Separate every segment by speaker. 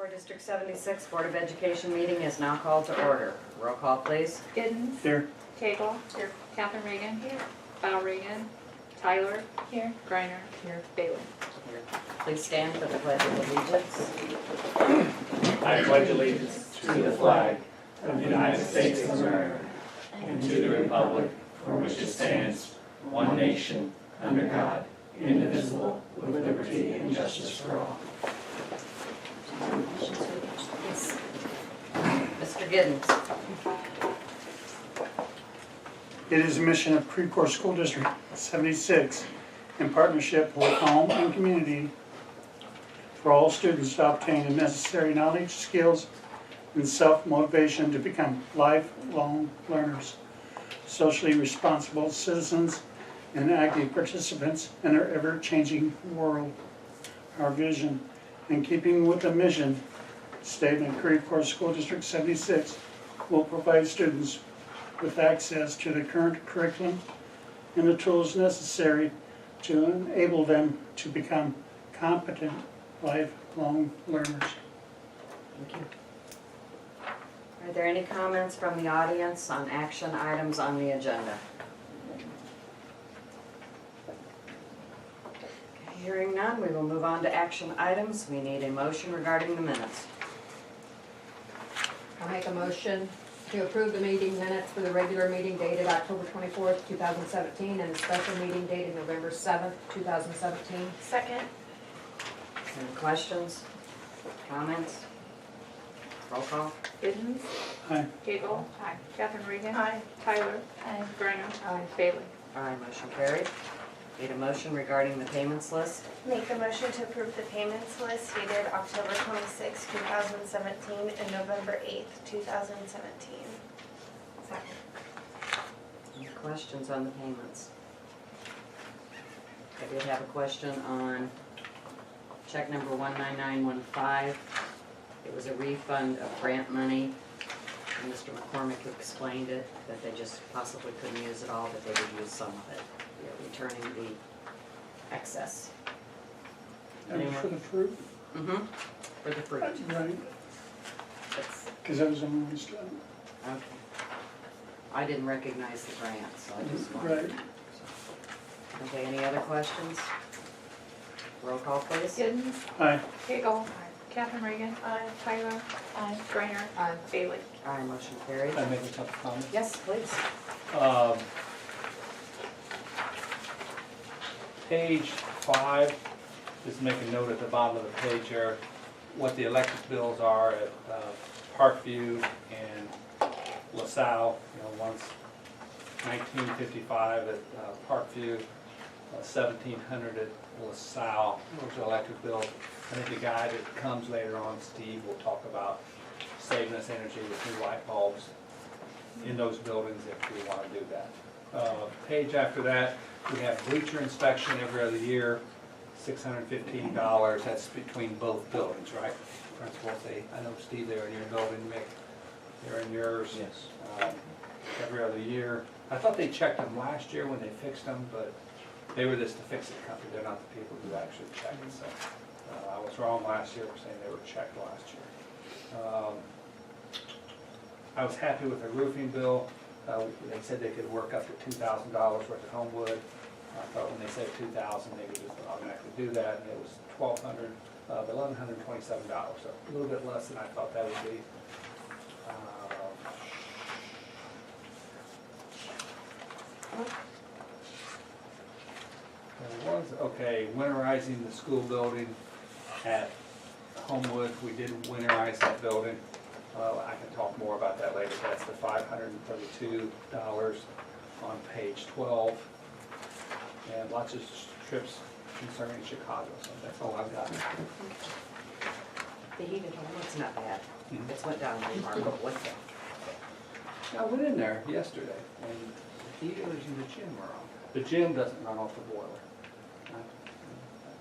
Speaker 1: Coeur District 76 Board of Education meeting is now called to order. Roll call, please.
Speaker 2: Giddens.
Speaker 3: Here.
Speaker 2: Cagle. Here. Catherine Reagan. Here. Val Reagan. Tyler. Here. Griner. Here. Bailey.
Speaker 1: Here. Please stand for the Pledge of Allegiance.
Speaker 4: I pledge allegiance to the flag of the United States of America and to the republic for which it stands, one nation, under God, indivisible, with liberty and justice for all.
Speaker 1: Yes. Mr. Giddens.
Speaker 3: It is a mission of Creve Coeur School District 76 in partnership with Home and Community for all students to obtain the necessary knowledge, skills, and self-motivation to become lifelong learners, socially responsible citizens, and active participants in our ever-changing world. Our vision, in keeping with the mission statement, Creve Coeur School District 76 will provide students with access to the current curriculum and the tools necessary to enable them to become competent lifelong learners.
Speaker 1: Thank you. Are there any comments from the audience on action items on the agenda? Hearing none, we will move on to action items. We need a motion regarding the minutes.
Speaker 5: I'll make a motion to approve the meeting minutes for the regular meeting dated October 24th, 2017, and the special meeting dated November 7th, 2017.
Speaker 2: Second.
Speaker 1: Any questions? Comments? Roll call.
Speaker 2: Giddens.
Speaker 3: Aye.
Speaker 2: Cagle. Aye. Catherine Reagan. Aye. Tyler. Aye. Griner.
Speaker 5: Aye.
Speaker 2: Bailey.
Speaker 1: Aye, motion carried. Need a motion regarding the payments list.
Speaker 6: Make a motion to approve the payments list dated October 26, 2017 and November 8th, 2017. Second.
Speaker 1: Any questions on the payments? I did have a question on check number 19915. It was a refund of grant money. And Mr. McCormick explained it, that they just possibly couldn't use it all, but they would use some of it. We are returning the excess.
Speaker 3: And for the fruit,
Speaker 1: Mm-hmm. For the fruit.
Speaker 3: right,
Speaker 1: It's-
Speaker 3: because that was the only one.
Speaker 1: Okay. I didn't recognize the grant, so I just wanted.
Speaker 3: Right.
Speaker 1: Okay, any other questions? Roll call, please.
Speaker 2: Giddens.
Speaker 3: Aye.
Speaker 2: Cagle. Aye. Catherine Reagan.
Speaker 6: Aye.
Speaker 2: Tyler. Aye. Griner.
Speaker 5: Aye.
Speaker 2: Bailey.
Speaker 1: Aye, motion carried.
Speaker 4: Can I make a couple comments?
Speaker 1: Yes, please.
Speaker 4: Page 5, just make a note at the bottom of the page here, what the electric bills are at Parkview and LaSalle. You know, one's $19.55 at Parkview, $1,700 at LaSalle. Those are electric bills. I think the guy that comes later on, Steve, will talk about saving us energy with new light bulbs in those buildings if we want to do that. Page after that, we have bleacher inspection every other year, $615. That's between both buildings, right? Principals, I know Steve, they're in your building, Mick, they're in yours.
Speaker 7: Yes.
Speaker 4: Every other year. I thought they checked them last year when they fixed them, but they were just the fix-it company. They're not the people who actually checked it. So I was wrong last year for saying they were checked last year. I was happy with the roofing bill. They said they could work up to $2,000 worth of Homewood. I thought when they said $2,000, they would just automatically do that, and it was $1,127, so a little bit less than I thought that would be. Okay, winterizing the school building at Homewood. We did winterize that building. I can talk more about that later. That's the $532 on page 12. And lots of trips concerning Chicago, so that's all I've got.
Speaker 1: The heated home, it's not bad. It's went down really far, but what's that?
Speaker 4: I went in there yesterday, and the heaters in the gym were on. The gym doesn't run off the boiler.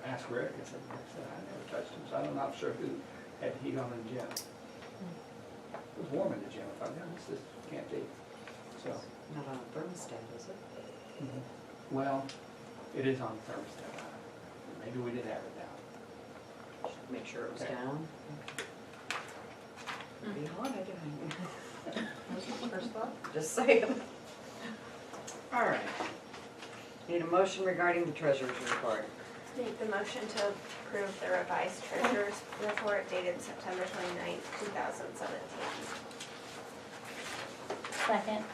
Speaker 4: I asked Rick, I said, I never touched them, so I'm not sure who had heat on in the gym. It was warm in the gym. I thought, yeah, this can't be. So,
Speaker 1: Not on a thermostat, is it?
Speaker 4: well, it is on thermostat. Maybe we did have it down.
Speaker 1: Make sure it was
Speaker 4: Okay.
Speaker 1: down. Be holiday.
Speaker 5: That's my first thought.
Speaker 1: Just saying. All right. Need a motion regarding the treasurer's report.
Speaker 6: Make the motion to approve the revised treasurer's report dated September 29th, 2017.
Speaker 2: Second.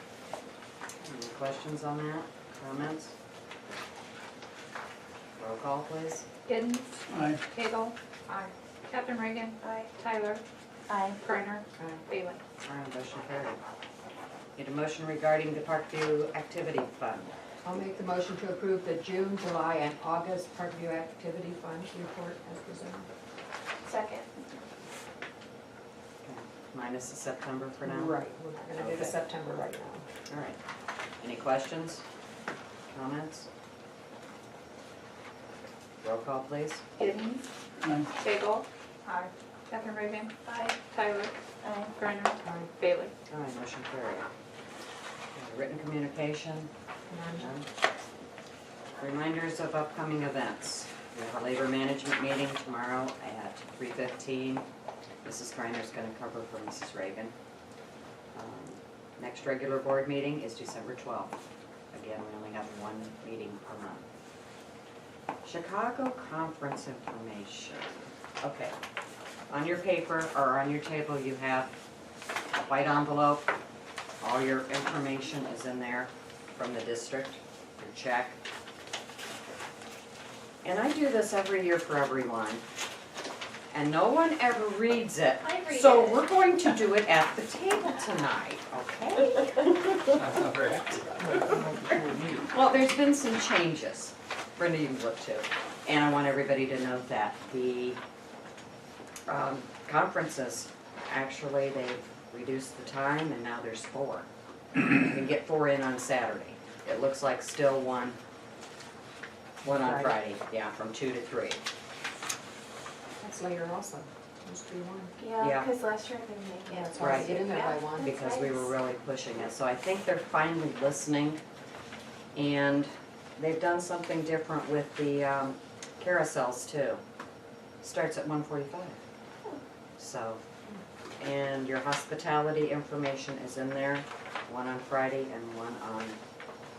Speaker 1: Any questions on that? Comments? Roll call, please.
Speaker 2: Giddens,
Speaker 3: Aye.
Speaker 2: Hagel,
Speaker 5: Aye.
Speaker 2: Captain Reagan,
Speaker 6: Aye.
Speaker 2: Tyler, Aye. Griner,
Speaker 1: Aye.
Speaker 2: Bailey.
Speaker 1: All right, motion carried. Need a motion regarding the Parkview Activity Fund.
Speaker 5: I'll make the motion to approve the June, July, and August Parkview Activity Fund report as presented.
Speaker 6: Second.
Speaker 1: Okay. Minus the September for now?
Speaker 5: Right, we're gonna do the
Speaker 1: Okay.
Speaker 5: September right now.
Speaker 1: All right. Any questions? Comments? Roll call, please.
Speaker 2: Giddens,
Speaker 3: Aye.
Speaker 2: Hagel,
Speaker 5: Aye.
Speaker 2: Captain Reagan,
Speaker 6: Aye.
Speaker 2: Tyler, Griner,
Speaker 5: Aye.
Speaker 2: Bailey.
Speaker 1: All right, motion carried. Written communication.
Speaker 5: None.
Speaker 1: Reminders of upcoming events. We have a labor management meeting tomorrow at 3:15. Mrs. Kreiner's going to cover for Mrs. Reagan. Next regular board meeting is December 12th. Again, we only have one meeting per month. Chicago conference information. Okay, on your paper or on your table you have a white envelope. All your information is in there from the district, your check. And I do this every year for everyone, and no one ever reads it.
Speaker 6: I read
Speaker 1: So
Speaker 6: it.
Speaker 1: we're going to do it at the table tonight, okay?
Speaker 4: I'm not very happy about it.
Speaker 1: Well, there's been some changes. Brenda, you can look too. And I want everybody to know that the conferences, actually, they've reduced the time and now there's 4. You can get 4 in on Saturday. It looks like still one on Friday, yeah, from 2 to 3.
Speaker 5: That's later also. Must be one.
Speaker 6: Yeah,
Speaker 1: Yeah.
Speaker 6: because last year I couldn't make
Speaker 5: Yeah,
Speaker 6: it.
Speaker 5: it's hard to
Speaker 1: Right.
Speaker 5: get in there by one.
Speaker 1: Because we were really pushing it. So I think they're finally listening. And they've done something different with the carousels too. Starts at 1:45. So, and your hospitality information is in there, one on Friday and one on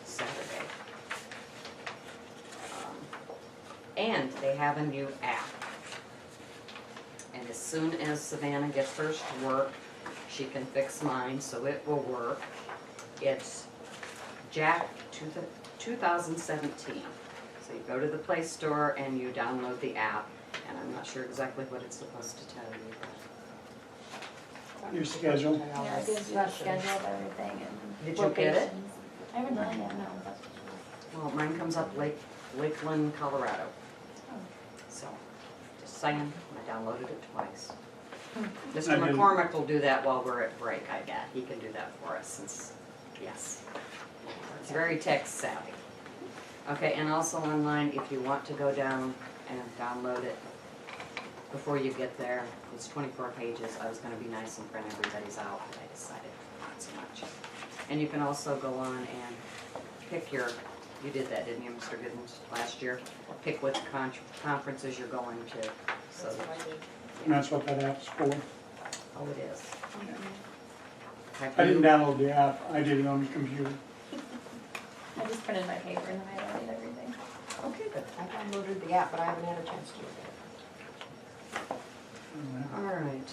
Speaker 1: Saturday. And they have a new app. And as soon as Savannah gets hers to work, she can fix mine, so it will work. It's Jack 2017. So you go to the Play Store and you download the app, and I'm not sure exactly what it's supposed to tell you, but
Speaker 3: Your schedule.
Speaker 2: Yeah, it gives you a schedule of everything and
Speaker 1: Did you get it?
Speaker 2: locations. I haven't done it yet, no.
Speaker 1: well, mine comes up Lakeland, Colorado.
Speaker 2: Oh.
Speaker 1: So, just saying, I downloaded it twice.
Speaker 3: I
Speaker 1: Mr.
Speaker 3: didn't.
Speaker 1: McCormick will do that while we're at break, I bet. He can do that for us since, yes. It's very tech savvy. Okay, and also online, if you want to go down and download it before you get there, it's 24 pages. I was gonna be nice and print everybody's out, but I decided not so much. And you can also go on and pick your, you did that, didn't you, Mr. Giddens, last year? Pick which conferences you're going to, so.
Speaker 5: That's what I did.
Speaker 3: And that's what that app's for.
Speaker 1: Oh, it is. Have
Speaker 3: I didn't
Speaker 1: you-
Speaker 3: download the app, I did it on the computer.
Speaker 2: I just printed my paper and then I edited everything.
Speaker 1: Okay, good.
Speaker 5: I downloaded the app, but I haven't had a chance to look at it.
Speaker 1: All right,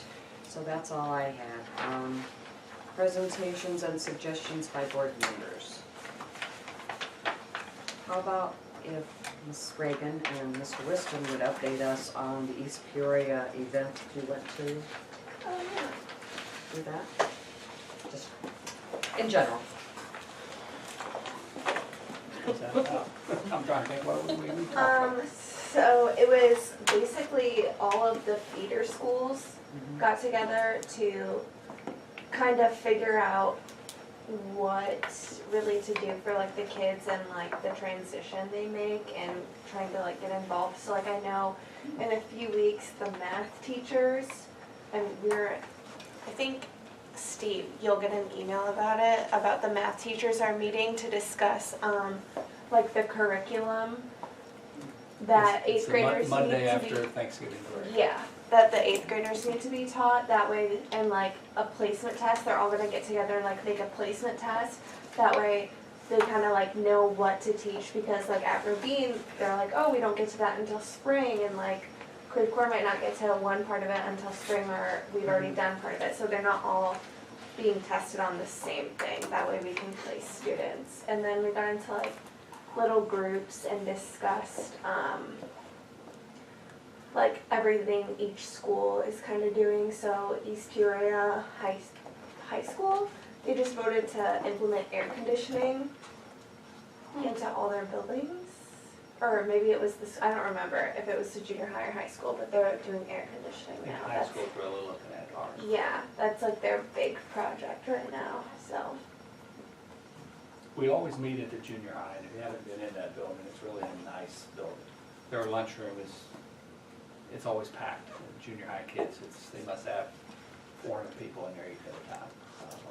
Speaker 1: so that's all I had. Presentations and suggestions by board members. How about if Ms. Reagan and Mr. Whiston would update us on the East Peoria event you went to?
Speaker 6: Oh, yeah.
Speaker 1: Do that? Just in general.
Speaker 4: What's that about? I'm trying to think what we talked about.
Speaker 6: So it was basically all of the feeder schools got together to kind of figure out what really to do for like the kids and like the transition they make and trying to like get involved. So like I know in a few weeks the math teachers and I think Steve, you'll get an email about it, about the math teachers are meeting to discuss like the curriculum that
Speaker 4: It's
Speaker 6: eighth
Speaker 4: the
Speaker 6: graders need to be.
Speaker 4: Monday after Thanksgiving break.
Speaker 6: Yeah, that the 8th graders need to be taught, that way, and like a placement test, they're all gonna get together and like make a placement test. That way they kind of like know what to teach, because like at Rabin, they're like, oh, we don't get to that until spring, and like Creve Coeur might not get to one part of it until spring, or we've already done part of it, so they're not all being tested on the same thing. That way we can place students. And then we got into like little groups and discussed like everything each school is kind of doing. So East Peoria High School, they just voted to implement air conditioning into all their buildings. Or maybe it was this, I don't remember if it was the junior high or high school, but they're doing air conditioning
Speaker 4: In
Speaker 6: now.
Speaker 4: high
Speaker 6: That's,
Speaker 4: school, we're really looking at ours.
Speaker 6: yeah, that's like their big project right now, so.
Speaker 4: We always meet at the junior high, and if you haven't been in that building, it's really a nice building. Their lunchroom is, it's always packed. The junior high kids, they must have 400 people in there each at a time.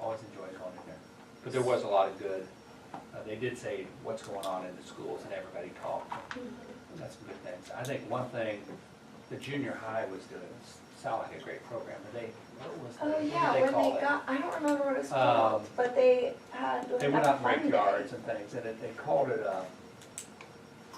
Speaker 4: Always enjoy going in there. But there was a lot of good. They did say what's going on in the schools, and everybody talked. That's some good things. I think one thing the junior high was doing, sounded like a great program, but what was
Speaker 6: Oh
Speaker 4: what
Speaker 6: yeah,
Speaker 4: did
Speaker 6: when
Speaker 4: call
Speaker 6: they
Speaker 4: it?
Speaker 6: got, I don't remember what it was called, but they had like
Speaker 4: They went
Speaker 6: a
Speaker 4: out and
Speaker 6: fun
Speaker 4: raked
Speaker 6: day.
Speaker 4: yards and things, and they called it,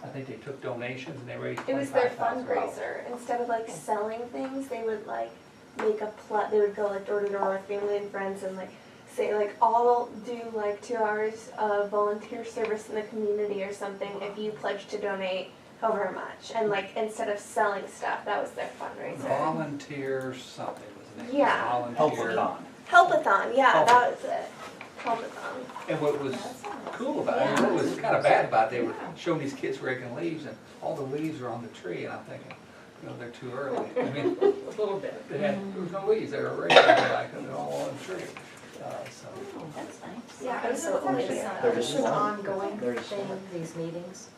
Speaker 4: I think they took donations and they raised
Speaker 6: It was their
Speaker 4: $25,000.
Speaker 6: fundraiser. Instead of like selling things, they would like make a they would go like door to door with family and friends and like say like, I'll do like 2 hours of volunteer service in the community or something if you pledge to donate however much. And like instead of selling stuff, that was their fundraiser.
Speaker 4: Volunteer something, wasn't it?
Speaker 6: Yeah.
Speaker 4: Volunteer.
Speaker 6: Helpathon, yeah, that was it. Helpathon.
Speaker 4: And what was cool about it, what was kind of bad about it, they were showing these kids raking leaves, and all the leaves are on the tree, and I'm thinking, they're too early. I mean,
Speaker 1: A little bit.
Speaker 4: there was no leaves, they were raking, like, and they're all on the tree. So,
Speaker 7: That's nice.
Speaker 6: Yeah, it was
Speaker 5: So
Speaker 6: a
Speaker 5: is this an ongoing thing, these meetings?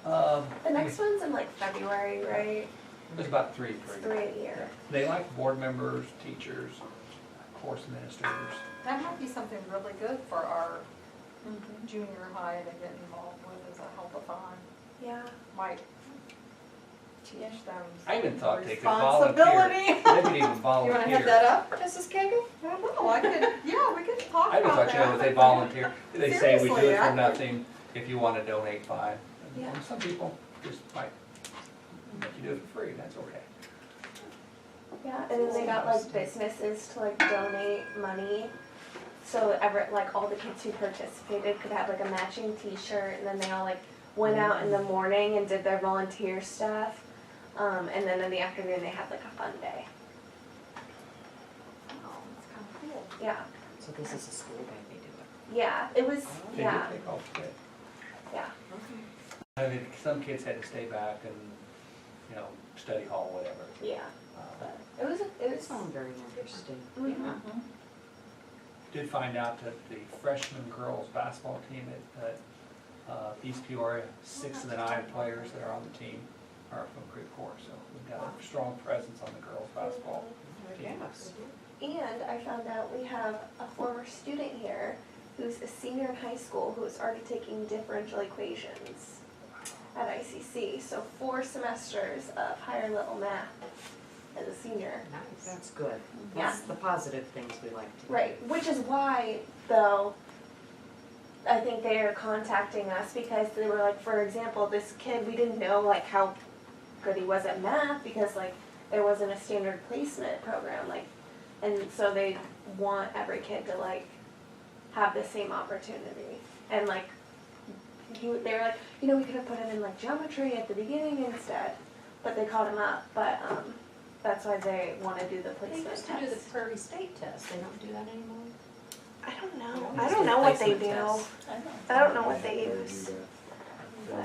Speaker 6: The next one's in like February, right?
Speaker 4: it was about three.
Speaker 6: It's 3 a year.
Speaker 4: They like board members, teachers, course administrators.
Speaker 8: That might be something really good for our junior high to get involved with as a helpathon.
Speaker 6: Yeah.
Speaker 8: Might teach them
Speaker 4: I even thought they could volunteer.
Speaker 8: responsibility.
Speaker 4: They could even
Speaker 8: You wanna
Speaker 4: volunteer.
Speaker 8: head that up, Mrs. Kagan? I don't know, I could, yeah, we could talk
Speaker 4: I even
Speaker 8: about
Speaker 4: thought,
Speaker 8: that.
Speaker 4: if they volunteer, they say we do
Speaker 8: Seriously,
Speaker 4: it
Speaker 8: I
Speaker 4: for
Speaker 8: could-
Speaker 4: nothing, if you wanna donate, fine. And
Speaker 6: Yeah.
Speaker 4: some people just might make you do it for free, that's okay.
Speaker 6: Yeah, and then they got like businesses to like donate money. So like all the kids who participated could have like a matching t-shirt, and then they all like went out in the morning and did their volunteer stuff. And then in the afternoon they had like a fun day.
Speaker 8: Oh, that's kind of cool.
Speaker 6: Yeah.
Speaker 1: So this is a school day, they do it.
Speaker 6: Yeah, it was,
Speaker 4: They
Speaker 6: yeah,
Speaker 4: did take off today.
Speaker 6: yeah.
Speaker 4: I mean, some kids had to stay back and, study hall, whatever.
Speaker 6: Yeah. But it was,
Speaker 1: It sounded very interesting.
Speaker 6: Mhm.
Speaker 4: Did find out that the freshman girls basketball team at East Peoria, 6 of the 9 players that are on the team are from Creve Coeur, so we've got a strong presence on the girls basketball team.
Speaker 1: Yes.
Speaker 6: And I found out we have a former student here who's a senior in high school who is already taking differential equations at ICC. So 4 semesters of higher level math as a senior.
Speaker 1: Nice. That's good.
Speaker 6: Yeah.
Speaker 1: That's the positive things we like to do.
Speaker 6: Right, which is why, though, I think they are contacting us because they were like, for example, this kid, we didn't know like how good he was at math because like there wasn't a standard placement program, like, and so they want every kid to like have the same opportunity. And like, they were like, we could have put him in like geometry at the beginning instead, but they called him up, but that's why they want to do the
Speaker 5: They
Speaker 6: placement
Speaker 5: used to do the
Speaker 6: test.
Speaker 5: Prairie State test, they don't do that anymore?
Speaker 6: I don't know.
Speaker 1: Yeah,
Speaker 6: I
Speaker 1: it's
Speaker 6: don't
Speaker 1: the
Speaker 6: know what they
Speaker 1: placement
Speaker 6: do.
Speaker 1: test.
Speaker 6: I don't know what they use.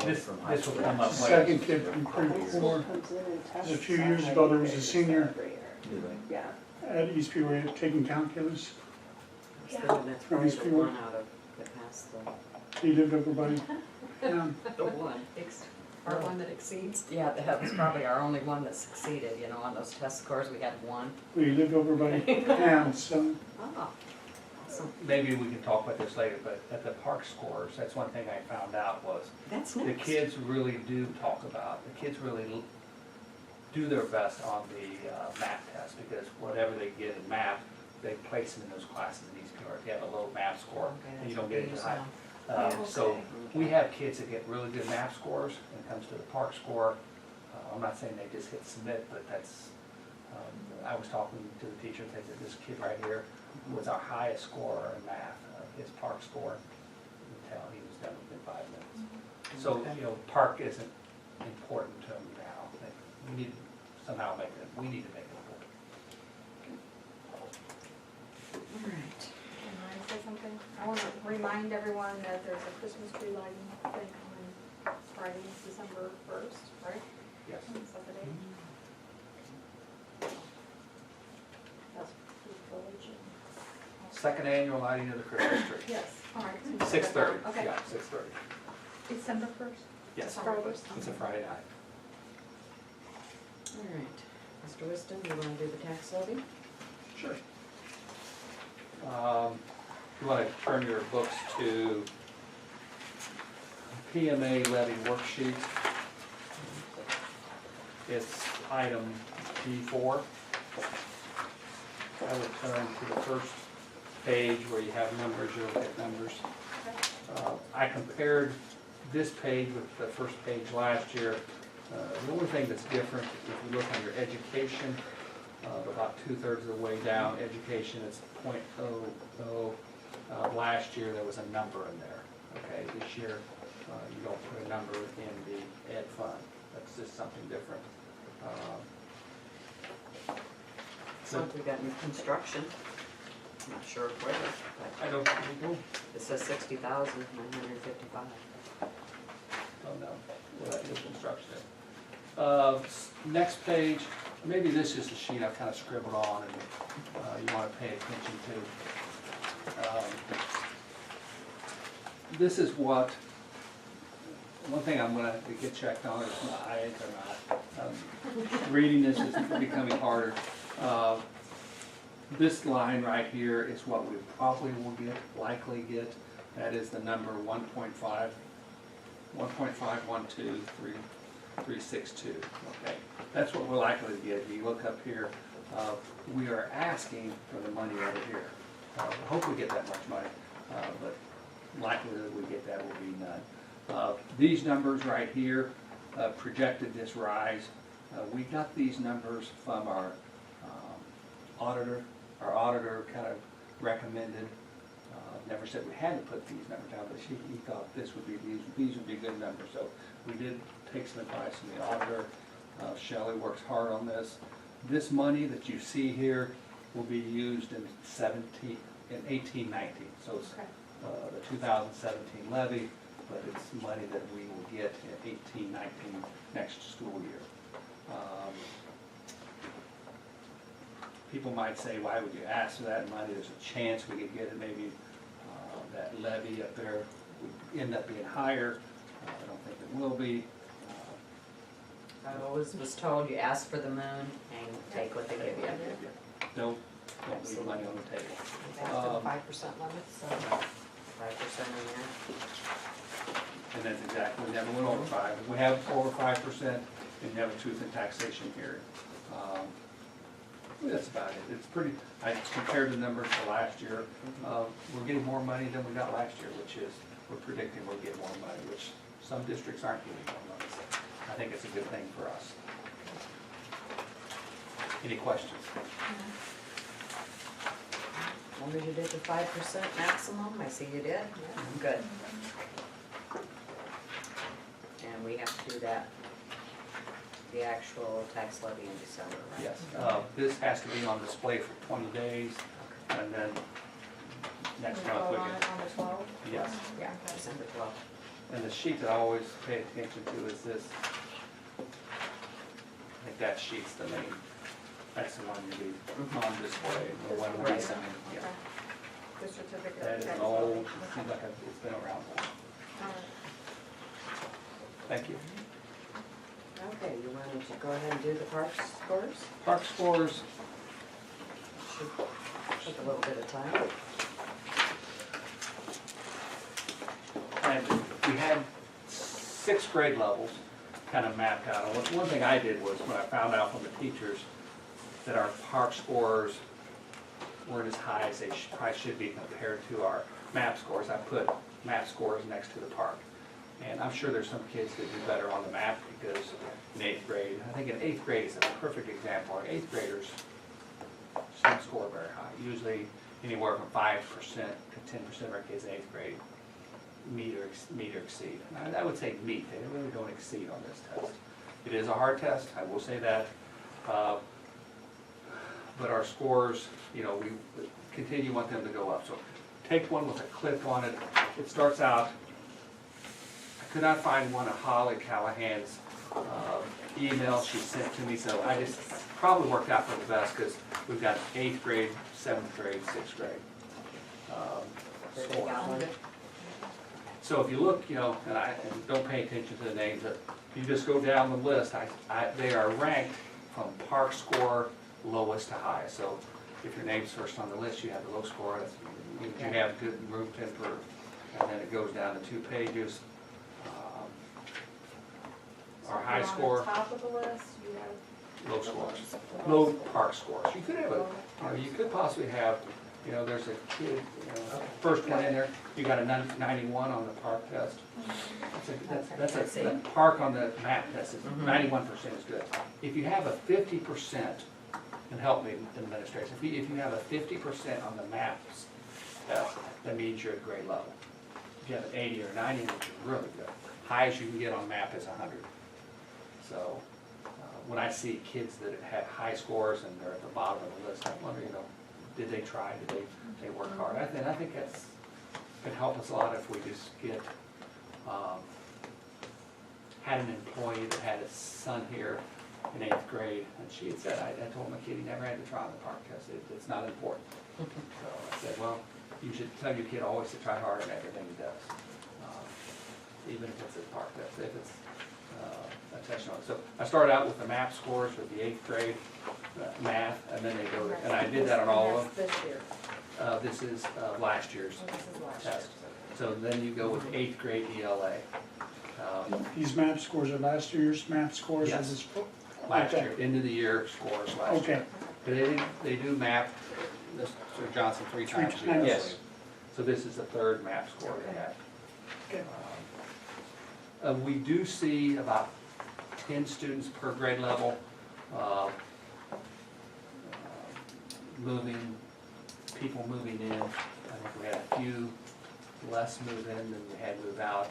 Speaker 4: This will come up later.
Speaker 3: Second kid from Creve Coeur. A few years ago, there was a senior at East Peoria taking calculus.
Speaker 1: That's probably
Speaker 3: From East
Speaker 1: the
Speaker 3: Peoria.
Speaker 1: one out of, that passed
Speaker 3: He lived over by,
Speaker 1: the one.
Speaker 5: Or one that exceeds?
Speaker 1: Yeah, that was probably our only one that succeeded, on those test scores, we had one.
Speaker 3: he lived over by Ham, so.
Speaker 1: Ah, awesome.
Speaker 4: Maybe we can talk about this later, but at the park scores, that's one thing I found out was
Speaker 1: That's
Speaker 4: the
Speaker 1: next.
Speaker 4: kids really do talk about, the kids really do their best on the math test, because whatever they get in math, they place them in those classes in East Peoria. If you have a low math score,
Speaker 1: Okay,
Speaker 4: and you
Speaker 1: that's
Speaker 4: don't
Speaker 1: what
Speaker 4: get
Speaker 1: they
Speaker 4: into
Speaker 1: use
Speaker 4: high.
Speaker 1: now.
Speaker 4: So we have kids that get really good math scores when it comes to the park score. I'm not saying they just hit submit, but that's, I was talking to the teacher and they said this kid right here was our highest scorer in math, his park score. You can tell he was done within 5 minutes. So,
Speaker 1: Okay.
Speaker 4: you know, park isn't important to them now. We need to somehow make it, we need to make it important.
Speaker 1: All right.
Speaker 8: Can I say something? I want to remind everyone that there's a Christmas tree lighting thing on Friday, December 1st, right?
Speaker 4: Yes.
Speaker 8: Is that the date? That's the village and-
Speaker 4: Second annual lighting of the Christmas tree.
Speaker 8: Yes, all right.
Speaker 4: 6:30,
Speaker 8: Okay.
Speaker 4: yeah, 6:30.
Speaker 2: December 1st?
Speaker 4: Yes,
Speaker 8: December 1st.
Speaker 4: it's a Friday night.
Speaker 1: All right. Mr. Wisdom, you wanna do the tax levy?
Speaker 4: Sure. You want to turn your books to PMA levy worksheet. It's item G4. I would turn to the first page where you have numbers, you'll get numbers. I compared this page with the first page last year. The only thing that's different, if you look under education, about 2/3 of the way down, education is .00. Last year, there was a number in there, okay? This year, you don't put a number in the ed fund. That's just something different.
Speaker 1: So we got new construction. I'm not sure where,
Speaker 4: I don't
Speaker 1: but it says 60,955.
Speaker 4: know what that new construction is. Next page, maybe this is the sheet I've kind of scribbled on and you want to pay attention to. This is what, one thing I'm going to get checked on is my eyes are not. Reading this is becoming harder. This line right here is what we probably will get, likely get. That is the number 1.5, 1.512362, okay? That's what we're likely to get. If you look up here, we are asking for the money over here. Hope we get that much money, but likelihood we get that will be none. These numbers right here projected this rise. We got these numbers from our auditor. Our auditor kind of recommended, never said we had to put these numbers down, but he thought this would be, these would be good numbers. So we did take some advice from the auditor. Shelley works hard on this. This money that you see here will be used in 18-19. So it's the 2017 levy, but it's money that we will get in 18-19 next school year. People might say, why would you ask for that money? There's a chance we could get it, maybe that levy up there would end up being higher. I don't think it will be.
Speaker 1: I always was told you ask for the moon and take what they give you.
Speaker 4: Don't leave money on the table.
Speaker 5: That's the 5% limit, so.
Speaker 1: 5% in there.
Speaker 4: And that's exactly, we never went over 5. We have over 5%, and you have a truth in taxation hearing. That's about it. It's pretty, I compared the numbers to last year. We're getting more money than we got last year, which is, we're predicting we'll get more money, which some districts aren't getting more money. So I think it's a good thing for us. Any questions?
Speaker 1: As long as you did the 5% maximum, I see you did. Good. And we have to do that, the actual tax levy in December, right?
Speaker 4: Yes. This has to be on display for 20 days, and then next month we
Speaker 8: On
Speaker 4: get.
Speaker 8: the 12th?
Speaker 4: Yes.
Speaker 1: Yeah, December 12th.
Speaker 4: And the sheet that I always pay attention to is this. I think that sheet's the main, that's the one to be on display, the one we
Speaker 1: Right.
Speaker 4: sign. Yeah.
Speaker 8: Okay. The certificate.
Speaker 4: That is
Speaker 8: of
Speaker 4: an
Speaker 8: tax
Speaker 4: old,
Speaker 8: levy.
Speaker 4: it seems like it's been around.
Speaker 8: All right.
Speaker 4: Thank you.
Speaker 1: Okay, you wanted to go ahead and do the parks scores?
Speaker 4: Park scores,
Speaker 1: Should take a little bit of time.
Speaker 4: and we had 6 grade levels. kind of mapped out. And one thing I did was, when I found out from the teachers that our park scores weren't as high as they probably should be compared to our MAP scores, I put MAP scores next to the park. And I'm sure there's some kids that do better on the MAP because in 8th grade, I think in 8th grade is a perfect example. Our 8th graders don't score very high. Usually anywhere from 5% to 10% of our kids in 8th grade meet or exceed. And I would say meet, they really don't exceed on this test. It is a hard test, I will say that. But our scores, you know, we continue want them to go up. So take one with a clip on it. It starts out, I could not find one of Holly Callahan's email she sent to me, so I just probably worked out for the best because we've got 8th grade, 7th grade, 6th grade scores. So if you look, you know, and don't pay attention to the names, but if you just go down the list, they are ranked from park score lowest to highest. So if your name's first on the list, you have the low score. You have good room temper, and then it goes down to 2 pages. Our high score,
Speaker 8: On the top of the list, you have.
Speaker 4: low scores, low park scores. You could have you could possibly have, you know, there's a kid, you know, first one in there, you got a 91 on the park test. That's a park on the MAP test, 91% is good. If you have a 50%, and help me, administrators, if you have a 50% on the MAPs test, that means you're at grade level. If you have an 80 or 90, which is really good. Highest you can get on MAP is 100. So when I see kids that have high scores and they're at the bottom of the list, I wonder, you know, did they try? Did they work hard? I think that's could help us a lot if we just get had an employee that had a son here in 8th grade, and she had said, I told my kid he never had to try on the park test. It's not important. So I said, well, you should tell your kid always to try hard in everything he does, even if it's a park test, if it's a test on it. So I started out with the MAP scores with the 8th grade math, and then they go, and I did that on all of them.
Speaker 5: This year.
Speaker 4: This is last year's
Speaker 5: This is last
Speaker 4: test. So then you go with 8th grade ELA.
Speaker 3: These MAP scores are last year's MAP scores?
Speaker 4: Yes.
Speaker 3: Or this-
Speaker 4: Last
Speaker 3: Okay.
Speaker 4: year, end of the year scores last
Speaker 3: Okay.
Speaker 4: year. They do MAP, Mr. Johnson, 3 times a year.
Speaker 3: times.
Speaker 4: Yes. So this is the 3rd MAP score they have.
Speaker 3: Okay.
Speaker 4: We do see about 10 students per grade level people moving in. I think we had a few less move in than we had move out,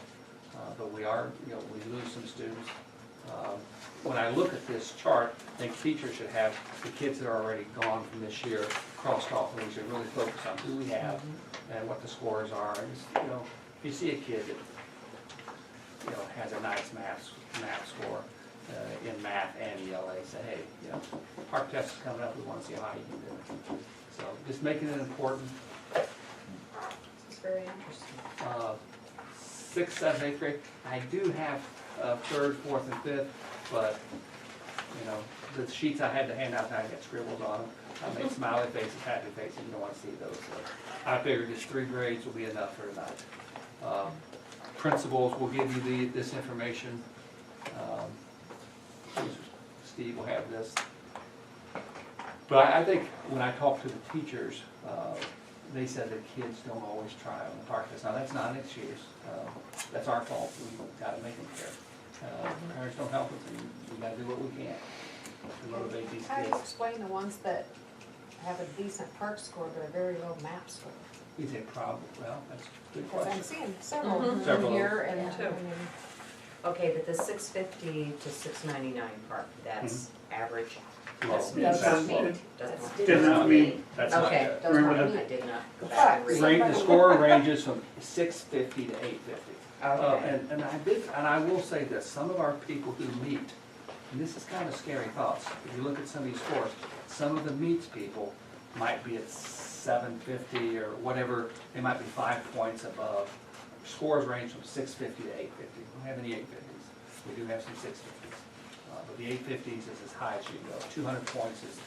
Speaker 4: but we lose some students. When I look at this chart, I think teachers should have the kids that are already gone from this year crossed off, and we should really focus on who we have and what the scores are. And just, you know, if you see a kid that, you know, has a nice math score in math and ELA, say, hey, you know, park test is coming up, we want to see how you can do it. So just making it important.
Speaker 5: It's very interesting.
Speaker 4: 6th, 7th, 8th grade, I do have 3rd, 4th, and 5th, but, you know, the sheets I had to hand out, I got scribbles on them. I made smiley faces, happy faces, you don't want to see those. So I figured just 3 grades will be enough for tonight. Principals will give you this information. Steve will have this. But I think when I talk to the teachers, they said that kids don't always try on the park test. Now, that's not an excuse. That's our fault. We've got to make them care. Parents don't help us, and we got to do what we can to motivate these
Speaker 5: How do you
Speaker 4: kids.
Speaker 5: explain the ones that have a decent park score but a very low MAP score?
Speaker 4: You say problem, well, that's a good
Speaker 5: Because I'm
Speaker 4: question.
Speaker 5: seeing several
Speaker 4: Several.
Speaker 5: here and,
Speaker 1: Yeah.
Speaker 5: I mean,
Speaker 1: Okay, but the 650 to 699 part, that's average?
Speaker 4: Low.
Speaker 1: That's
Speaker 3: Yes,
Speaker 1: not
Speaker 3: it-
Speaker 1: meet? Doesn't
Speaker 5: that's
Speaker 1: meet.
Speaker 3: Did not meet.
Speaker 4: That's not
Speaker 1: Okay.
Speaker 4: good.
Speaker 5: does
Speaker 3: Remember
Speaker 5: not
Speaker 3: the-
Speaker 1: I
Speaker 5: meet.
Speaker 1: did not go back and read.
Speaker 4: The score ranges from 650 to 850.
Speaker 1: Okay.
Speaker 4: And I will say this, some of our people who meet, and this is kind of scary thoughts, if you look at some of these scores, some of the meets people might be at 750 or whatever, they might be 5 points above. Scores range from 650 to 850. We don't have any 850s. We do have some 650s. But the 850s is as high as you can go. 200 points is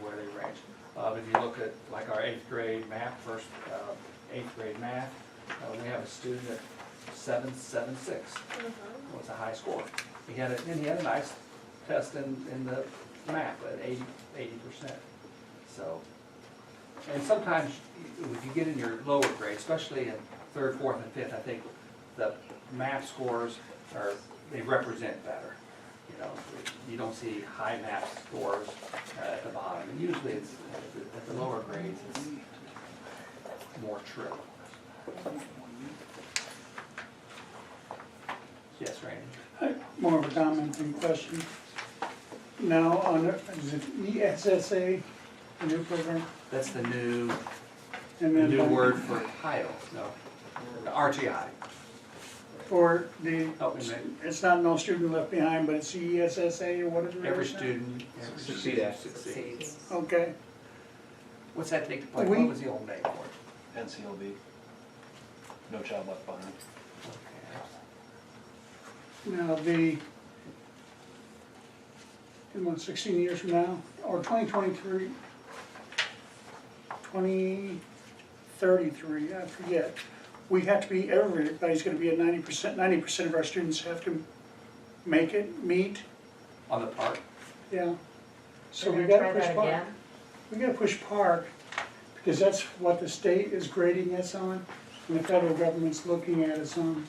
Speaker 4: where they range. If you look at like our 8th grade math, 8th grade math, we have a student at 776. Well, it's a high score. He had a nice test in the math at 80%. So, and sometimes if you get in your lower grade, especially in third, fourth, and fifth, I think the math scores they represent better. You know, you don't see high math scores at the bottom. And usually it's at the lower grades, it's more true. Yes, Randy?
Speaker 3: More of a comment than question. Now, is it ESSA, the new program?
Speaker 4: That's the new
Speaker 3: And then
Speaker 4: word for title, no, the RTI.
Speaker 3: For the,
Speaker 4: Oh, and then
Speaker 3: it's not No Student Left Behind, but it's ESSA or whatever.
Speaker 4: every student succeeds.
Speaker 1: Succeeds.
Speaker 3: Okay.
Speaker 4: What's that take place? What was the old name for it?
Speaker 7: NCLB, No Child Left Behind.
Speaker 4: Okay.
Speaker 3: Now, in what, 16 years from now, or 2023, 2033, I forget, we have to be, everybody's gonna be at 90%, 90% of our students have to meet,
Speaker 4: On the park?
Speaker 3: yeah. So
Speaker 1: They're
Speaker 3: we
Speaker 1: gonna
Speaker 3: gotta
Speaker 1: try
Speaker 3: push
Speaker 1: that
Speaker 3: park.
Speaker 1: again?
Speaker 3: We gotta push park, because that's what the state is grading us on, and the federal government's looking at us on.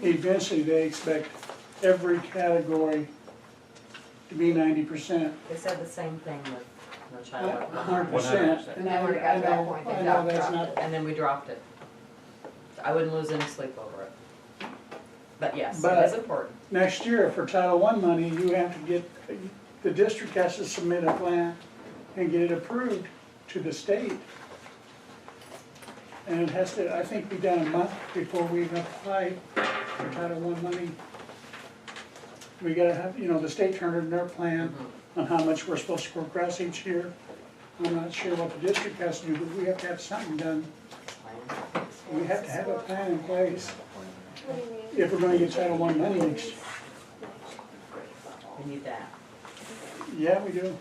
Speaker 3: Eventually, they expect every category to be 90%.
Speaker 1: They said the same thing with No Child Left Behind.
Speaker 3: 100%.
Speaker 4: 100%.
Speaker 5: And then when it got to that point, they
Speaker 3: I know
Speaker 5: dropped
Speaker 3: that's
Speaker 5: it.
Speaker 3: not,
Speaker 1: And then we dropped it. I wouldn't lose any sleep over it. But yes, it
Speaker 3: But-
Speaker 1: is important.
Speaker 3: next year for Title I money, you have to get, the district has to submit a plan and get it approved to the state. And it has to, I think, be done a month before we even apply for Title I money. We gotta have, the state turned in their plan on how much we're supposed to progress each year. I'm not sure what the district has to do, but we have to have something done. We have to have a plan in place
Speaker 6: What do you mean?
Speaker 3: if we're gonna get Title I money next year.
Speaker 1: We need that.
Speaker 3: Yeah, we do.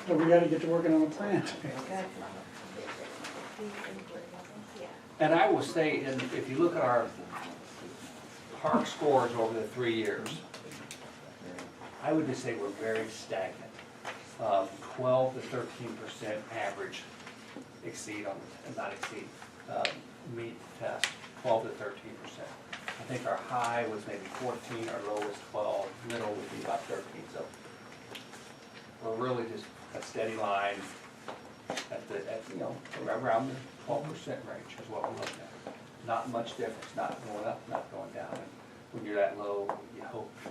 Speaker 3: But we gotta get to working on a plan.
Speaker 1: Okay.
Speaker 4: And I will say, and if you look at our park scores over the 3 years, I would just say we're very stagnant. 12 to 13% average meet the test, 12 to 13%. I think our high was maybe 14, our low was 12, middle would be about 13. So we're really just a steady line around the 12% range is what we're looking at. Not much difference, not going up, not going down. And when you're that low, you hope to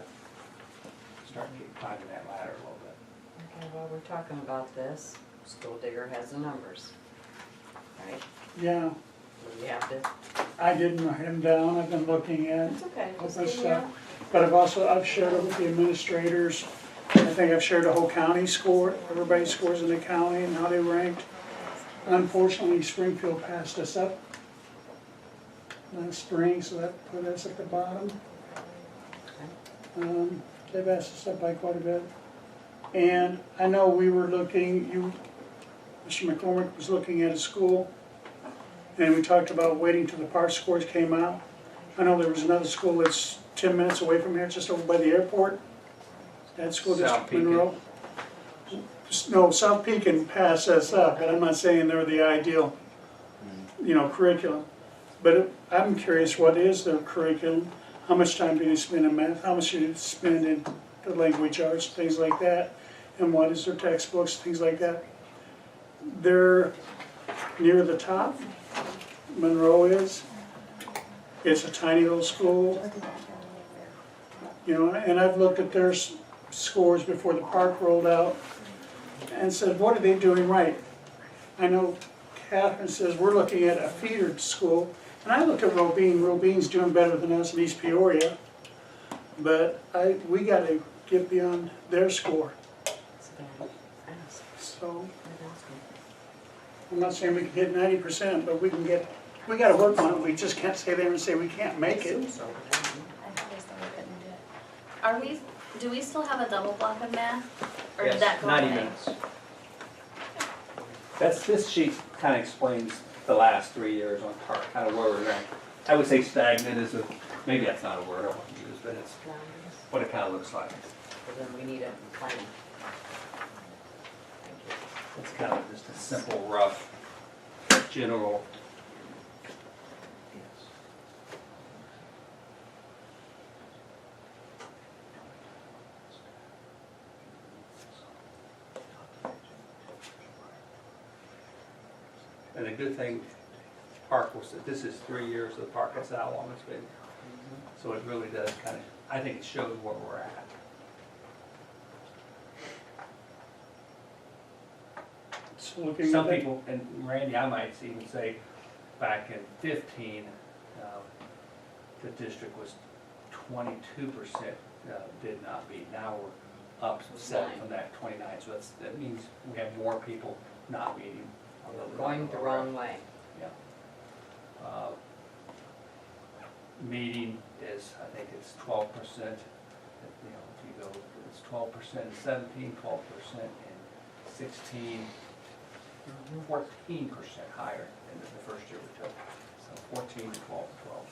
Speaker 4: start climbing that ladder a little bit.
Speaker 1: Okay, well, we're talking about this. School Digger has the numbers. Right?
Speaker 3: Yeah,
Speaker 1: What do you have to?
Speaker 3: I didn't write them down, I've been looking at
Speaker 1: It's okay.
Speaker 3: all
Speaker 1: Just
Speaker 3: this
Speaker 1: give me
Speaker 3: stuff. But I've shared it with the administrators. I think I've shared the whole county score, everybody's scores in the county and how they ranked. Unfortunately, Springfield passed us up last spring, so that put us at the bottom. They've passed us up by quite a bit. And I know we were looking, Mr. McCormick was looking at a school, and we talked about waiting till the park scores came out. I know there was another school that's 10 minutes away from here, just over by the airport. That school
Speaker 4: South
Speaker 3: district,
Speaker 4: Pekin.
Speaker 3: Monroe. No, South Pekin passed us up, but I'm not saying they're the ideal, curriculum. But I'm curious, what is their curriculum? How much time do they spend in math? How much do they spend in the language arts, things like that? And what is their textbooks, things like that? They're near the top. Monroe is. It's a tiny little school. And I've looked at their scores before the park rolled out and said, what are they doing right? I know Catherine says we're looking at a feeder school, and I looked at Robine. Robine's doing better than us in East Peoria, but we got to get beyond their score. So I'm not saying we can hit 90%, but we got to work on it. We just can't stay there and say we can't make it.
Speaker 9: Do we still have a double block of math? Or did
Speaker 4: Yes,
Speaker 9: that go
Speaker 4: 90
Speaker 9: away?
Speaker 4: minutes. This sheet kind of explains the last 3 years on park, kind of where we're ranked. I would say stagnant is maybe that's not a word I want to use, but it's what it kind of looks like.
Speaker 1: So then we need a plan. Thank you.
Speaker 4: It's kind of just a simple, rough, general. And the good thing, park was that this is 3 years of the park, that's how long it's been. So it really does kind of, I think it shows where we're at.
Speaker 3: So looking at
Speaker 4: Some
Speaker 3: that,
Speaker 4: people, and Randy, I might even say, back in 15, the district was 22% did not meet. Now we're up 7 from that 29, so that means we have more people not meeting.
Speaker 1: Going the wrong way.
Speaker 4: Yeah. Meeting is, I think it's 12%, you know, if you go, it's 12% in 17, 12% in 16, 14% higher than the first year we took. So 14 to 12 to 12.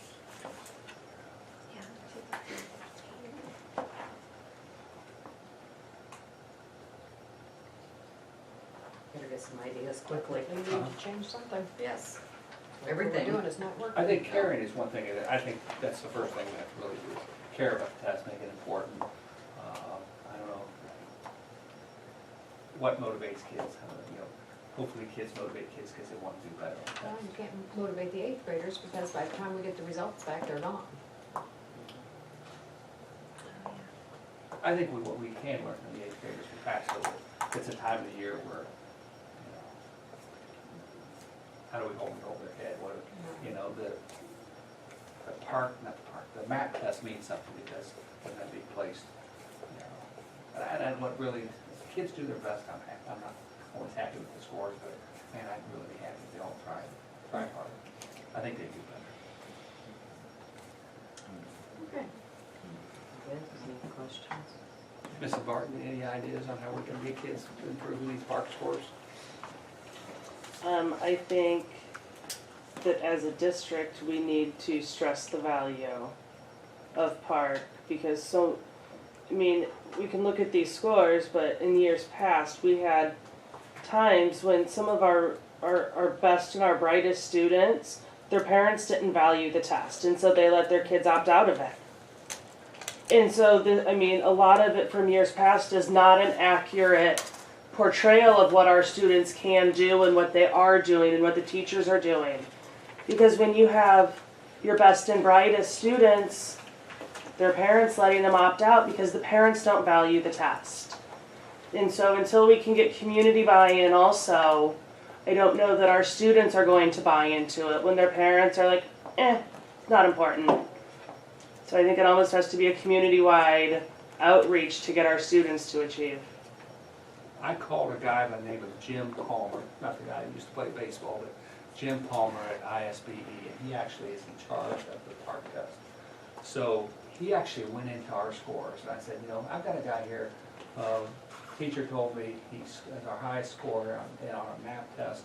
Speaker 1: Better get some ideas quickly.
Speaker 5: We need to change something.
Speaker 1: Yes.
Speaker 5: What
Speaker 1: Everything.
Speaker 5: we're doing is not working.
Speaker 4: I think caring is one thing, that I think that's the first thing we have to really do, is care about the test, make it important. I don't know what motivates kids, you know, hopefully kids motivate kids because they want to do better.
Speaker 5: Well, you can't motivate the 8th graders because by the time we get the results back, they're gone.
Speaker 4: I think what we can learn from the 8th graders we pass over, it's a time of the year where, you know, how do we hold it over their head? What, you know, the map test means something because they're going to be placed, you know. And what really, kids do their best. I'm not always happy with the scores, but man, I'd really be happy if they all try hard. I think they do better.
Speaker 1: Okay. Good, any questions?
Speaker 4: Mrs. Barton, any ideas on how we can get kids to improve these park scores?
Speaker 10: I think that as a district, we need to stress the value of park because I mean, we can look at these scores, but in years past, we had times when some of our best and our brightest students, their parents didn't value the test, and so they let their kids opt out of it. And so, I mean, a lot of it from years past is not an accurate portrayal of what our students can do and what they are doing and what the teachers are doing. Because when you have your best and brightest students, their parents letting them opt out because the parents don't value the test. And so until we can get community buy-in also, I don't know that our students are going to buy into it when their parents are like, not important. So I think it almost has to be a community-wide outreach to get our students to achieve.
Speaker 4: I called a guy by the name of Jim Palmer, not the guy who used to play baseball, but Jim Palmer at ISBE, and he actually is in charge of the park test. So he actually went into our scores, and I said, you know, I've got a guy here, teacher told me he's our highest scorer on our math test.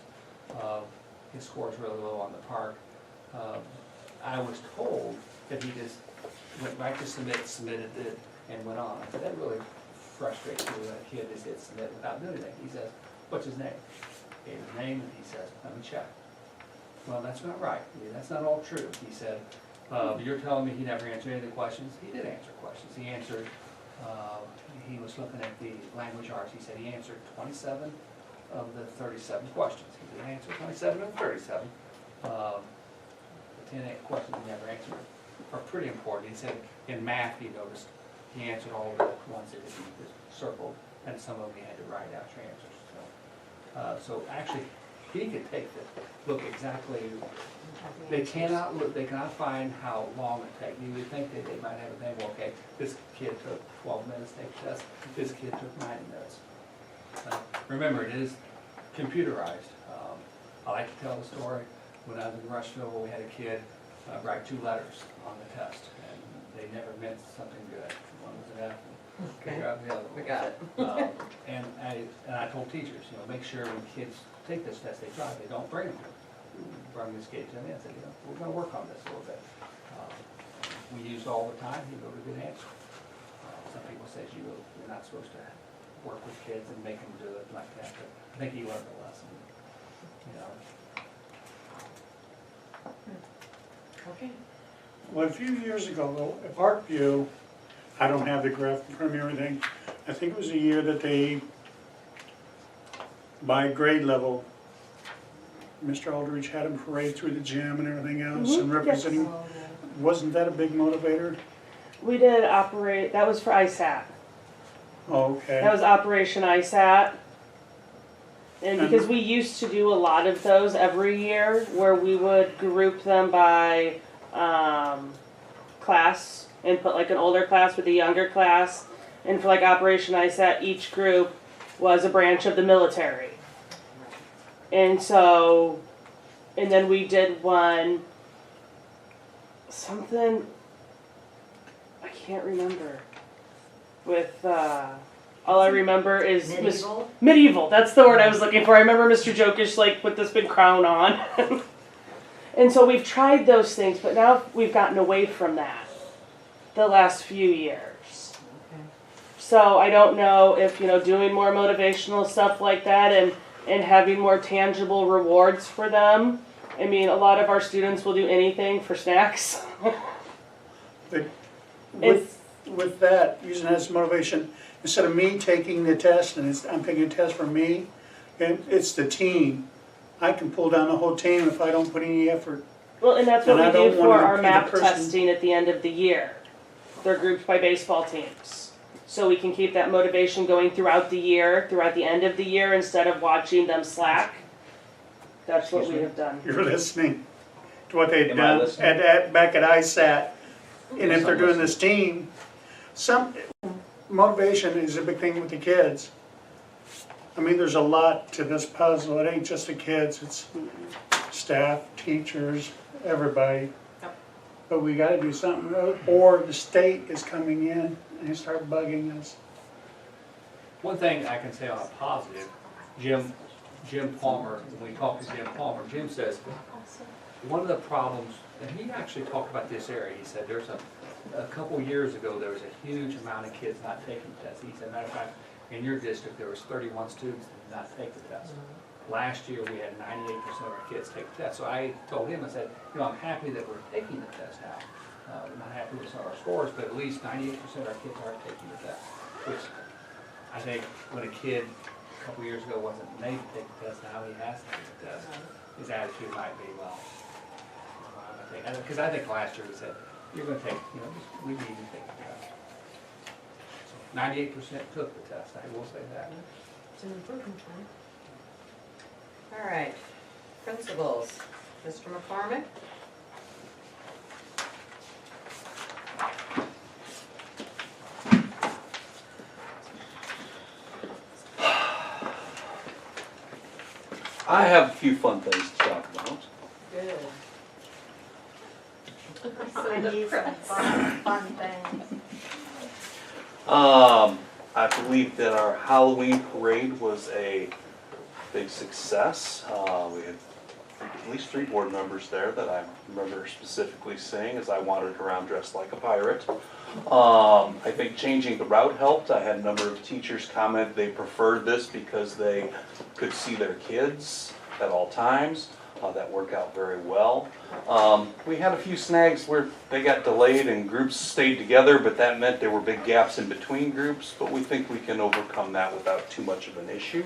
Speaker 4: His score's really low on the park. I was told that he just went right to submitted it, and went on. I said, that really frustrates me when a kid just hits submit without doing anything. He says, what's his name? Gave his name, and he says, let me check. Well, that's not right. I mean, that's not all true. He said, you're telling me he never answered any of the questions? He did answer questions. He answered, he was looking at the language arts. He said he answered 27 of the 37 questions. He didn't answer 27 of the 37. The 10 questions he never answered are pretty important. He said in math he noticed he answered all of the ones that he circled, and some of them he had to write out your answers. So actually, he could take look exactly. They cannot find how long it takes. You would think that they might have a thing. Well, okay, this kid took 12 minutes to take the test. This kid took 90 minutes. Remember, it is computerized. I like to tell the story. When I was in Rushville, we had a kid write 2 letters on the test, and they never meant something good. One was an F, and figure out the other one.
Speaker 1: We got it.
Speaker 4: And I told teachers, you know, make sure when kids take this test, they try. They don't bring them. Bring this kid to me and said, you know, we're going to work on this a little bit. We used all the time. He wrote a good answer. some people say you're not supposed to work with kids and make them do it like that, but I think he learned a lesson, you know.
Speaker 5: Okay.
Speaker 3: Well, a few years ago, at Parkview, I don't have the graph in front of me or anything, I think it was a year that they, by grade level, Mr. Aldridge had them parade through the gym and everything else and representing, wasn't that a big motivator?
Speaker 10: We did operate, that was for ISAT.
Speaker 3: Oh,
Speaker 10: That
Speaker 3: okay.
Speaker 10: was Operation ISAT. And because we used to do a lot of those every year, where we would group them by class and put like an older class with a younger class. And for like Operation ISAT, each group was a branch of the military. And so, and then we did one, something, I can't remember, with, all I remember is
Speaker 1: Medieval?
Speaker 10: Medieval, that's the word I was looking for. I remember Mr. Jokish like with this big crown on. And so we've tried those things, but now we've gotten away from that the last few years.
Speaker 1: Okay.
Speaker 10: So I don't know if, doing more motivational stuff like that and having more tangible rewards for them. I mean, a lot of our students will do anything for snacks.
Speaker 3: But with that, using that as motivation, instead of me taking the test and I'm taking a test for me, and it's the team. I can pull down the whole team if I don't put any effort.
Speaker 10: Well, and that's what
Speaker 3: And I
Speaker 10: we
Speaker 3: don't
Speaker 10: do for
Speaker 3: wanna
Speaker 10: our
Speaker 3: be the
Speaker 10: map
Speaker 3: person-
Speaker 10: testing at the end of the year. They're grouped by baseball teams. So we can keep that motivation going throughout the year, throughout the end of the year, instead of watching them slack. That's what we have done.
Speaker 3: You're listening to what they've
Speaker 7: Am I
Speaker 3: done
Speaker 7: listening?
Speaker 3: back at ISAT. And if they're doing this team, motivation is a big thing with the kids. I mean, there's a lot to this puzzle. It ain't just the kids, it's staff, teachers, everybody.
Speaker 5: Yep.
Speaker 3: But we gotta do something, or the state is coming in and start bugging us.
Speaker 4: One thing I can say on a positive, Jim Palmer, when we talked to Jim Palmer, Jim says, one of the problems, and he actually talked about this area, he said there's a couple years ago, there was a huge amount of kids not taking tests. He said, matter of fact, in your district, there was 31 students that did not take the test. Last year, we had 98% of our kids take the test. So I told him, I said, I'm happy that we're taking the test now. I'm not happy with some of our scores, but at least 98% of our kids are taking the test, which I think when a kid a couple years ago wasn't made to take the test, now he has to take the test. His attitude might be, well, because I think last year we said, you're going to take, we need you to take the test. So 98% took the test, I will say that.
Speaker 5: It's an improvement, right?
Speaker 1: All right, principals, Mr. McCormick?
Speaker 7: I have a few fun things to talk about.
Speaker 1: Good.
Speaker 8: I need some fun things.
Speaker 7: I believe that our Halloween parade was a big success. We had at least 3 board members there that I remember specifically saying as I wandered around dressed like a pirate. I think changing the route helped. I had a number of teachers comment they preferred this because they could see their kids at all times. That worked out very well. We had a few snags where they got delayed and groups stayed together, but that meant there were big gaps in between groups, but we think we can overcome that without too much of an issue.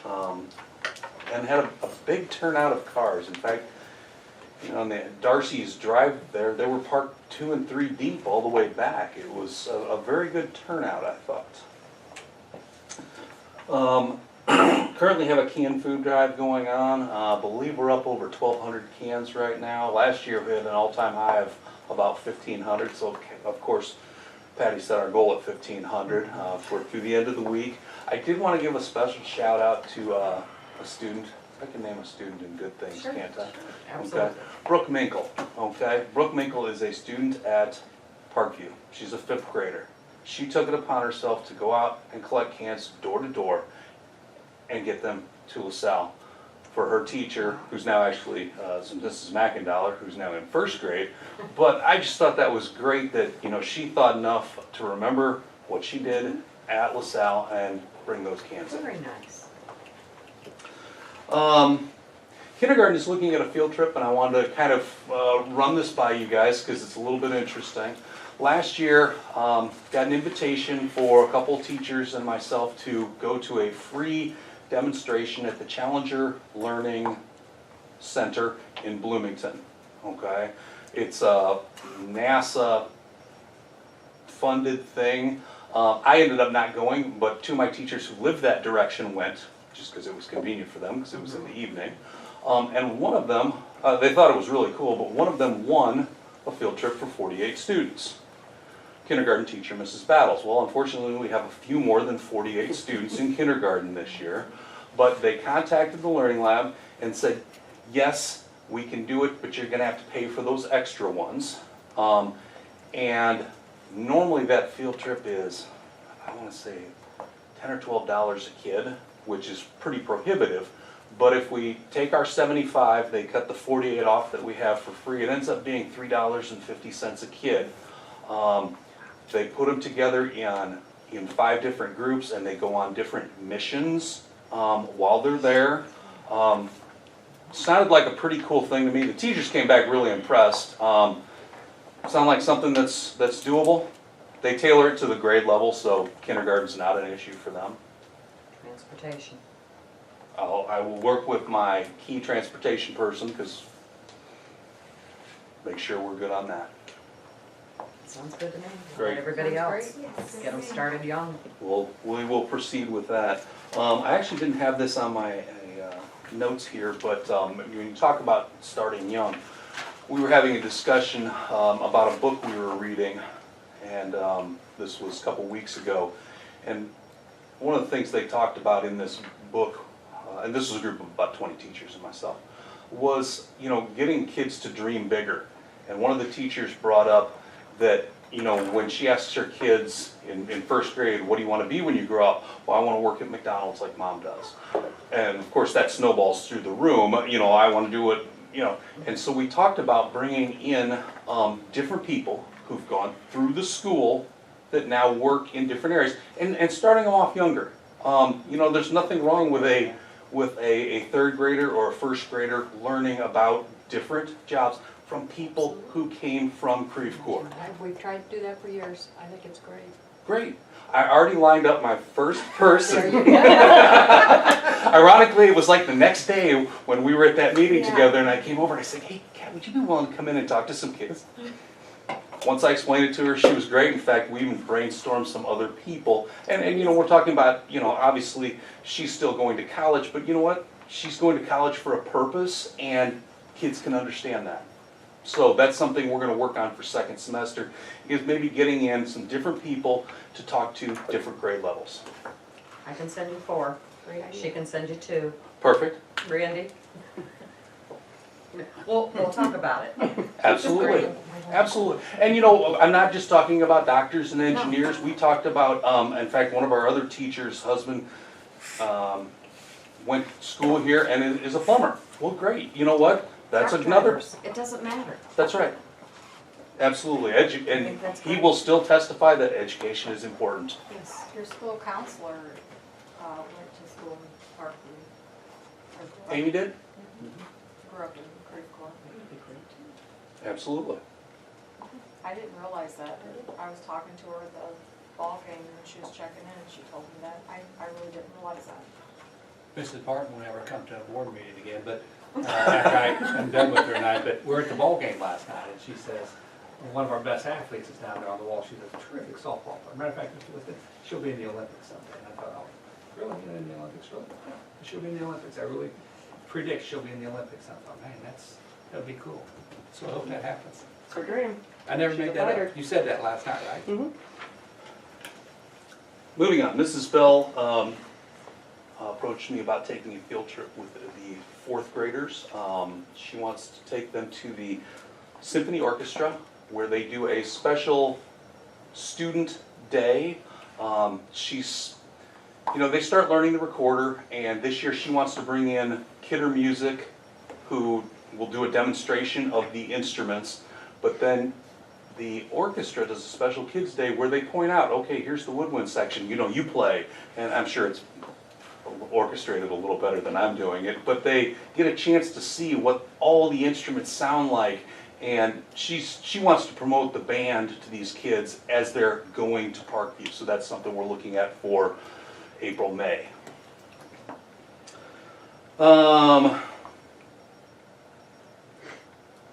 Speaker 7: And had a big turnout of cars. In fact, on the Darcy's drive there, they were parked 2 and 3 deep all the way back. It was a very good turnout, I thought. Currently have a canned food drive going on. I believe we're up over 1,200 cans right now. Last year we had an all-time high of about 1,500, so of course Patty set our goal at 1,500 for through the end of the week. I did want to give a special shout out to a student. I can name a student in good things,
Speaker 1: Sure.
Speaker 7: can't I?
Speaker 1: Absolutely.
Speaker 7: Okay. Brooke Minkle. Okay. Brooke Minkle is a student at Parkview. She's a 5th grader. She took it upon herself to go out and collect cans door to door and get them to LaSalle for her teacher, who's now actually Mrs. McIndollar, who's now in 1st grade. But I just thought that was great that she thought enough to remember what she did at LaSalle and bring those cans in.
Speaker 1: Very nice.
Speaker 7: Kindergarten is looking at a field trip, and I wanted to kind of run this by you guys because it's a little bit interesting. Last year, got an invitation for a couple teachers and myself to go to a free demonstration at the Challenger Learning Center in Bloomington. Okay, it's a NASA-funded thing. I ended up not going, but two of my teachers who lived that direction went, just because it was convenient for them, because it was in the evening. And one of them, they thought it was really cool, but one of them won a field trip for 48 students. Kindergarten teacher, Mrs. Battles. Well, unfortunately, we have a few more than 48 students in kindergarten this year, but they contacted the Learning Lab and said, yes, we can do it, but you're going to have to pay for those extra ones. And normally that field trip is, I want to say, $10 or $12 a kid, which is pretty prohibitive. But if we take our 75, they cut the 48 off that we have for free, it ends up being $3.50 a kid. They put them together in 5 different groups, and they go on different missions while they're there. Sounded like a pretty cool thing to me. The teachers came back really impressed. Sound like something that's doable. They tailor it to the grade level, so kindergarten's not an issue for them.
Speaker 1: Transportation.
Speaker 7: I will work with my key transportation person, because make sure we're good on that.
Speaker 1: Sounds good to me.
Speaker 7: Great.
Speaker 1: Let everybody else
Speaker 8: Yes.
Speaker 1: get them started young.
Speaker 7: We will proceed with that. I actually didn't have this on my notes here, but when you talk about starting young, we were having a discussion about a book we were reading, and this was a couple weeks ago. And one of the things they talked about in this book, and this was a group of about 20 teachers and myself, was, you know, getting kids to dream bigger. And one of the teachers brought up that, you know, when she asks her kids in first grade, what do you want to be when you grow up? Well, I want to work at McDonald's like Mom does. And of course that snowballs through the room, you know, I want to do it, you know. And so we talked about bringing in different people who've gone through the school that now work in different areas, and starting them off younger. You know, there's nothing wrong with a third grader or a first grader learning about different jobs from people who came from Creve Coeur.
Speaker 8: We've tried to do that for years. I think it's great.
Speaker 7: Great. I already lined up my first person.
Speaker 8: There you go.
Speaker 7: Ironically, it was like the next day when we were at that meeting
Speaker 6: Yeah.
Speaker 7: together, and I came over and I said, hey, Kat, would you be willing to come in and talk to some kids? Once I explained it to her, she was great. In fact, we even brainstormed some other people. And you know, we're talking about, you know, obviously she's still going to college, but you know what? She's going to college for a purpose, and kids can understand that. So that's something we're going to work on for second semester, is maybe getting in some different people to talk to different grade levels.
Speaker 1: I can send you 4. She can send you 2.
Speaker 7: Perfect?
Speaker 1: Randy? We'll talk about it.
Speaker 7: Absolutely. Absolutely. And you know, I'm not just talking about doctors and engineers. We talked about, in fact, one of our other teachers' husband went to school here and is a plumber. Well, great. You know what? That's
Speaker 1: Truck
Speaker 7: another.
Speaker 1: drivers, it doesn't matter.
Speaker 7: That's right. Absolutely. And
Speaker 1: think that's
Speaker 7: he
Speaker 1: great.
Speaker 7: will still testify that education is important.
Speaker 8: Yes, your school counselor went to school in Parkview.
Speaker 7: Amy did?
Speaker 8: Grew up in Creve Coeur.
Speaker 7: Absolutely.
Speaker 2: I didn't realize that. I was talking to her at the ball game and she was checking in and she told me that. I really didn't realize that.
Speaker 4: Mrs. Barton will never come to a board meeting again, but after I'm done with her tonight, but we're at the ball game last night, and she says, one of our best athletes is down there on the wall. She's a terrific softball player. Matter of fact, she'll be in the Olympics someday. And I thought, oh, really, in the Olympics, really? She'll be in the Olympics. I really predict she'll be in the Olympics. I thought, man, that'd be cool. So I hope that happens.
Speaker 10: It's her dream.
Speaker 4: I never
Speaker 10: She's
Speaker 4: made
Speaker 10: a
Speaker 4: that
Speaker 10: fighter.
Speaker 4: up. You said that last night, right?
Speaker 10: Mm-hmm.
Speaker 7: Moving on, Mrs. Bell approached me about taking a field trip with the 4th graders. She wants to take them to the Symphony Orchestra, where they do a special student day. She's, you know, they start learning the recorder, and this year she wants to bring in Kidder Music, who will do a demonstration of the instruments, but then the orchestra does a special kids day where they point out, okay, here's the woodwind section, you know, you play. And I'm sure it's orchestrated a little better than I'm doing it, but they get a chance to see what all the instruments sound like. And she wants to promote the band to these kids as they're going to Parkview. So that's something we're looking at for April, May.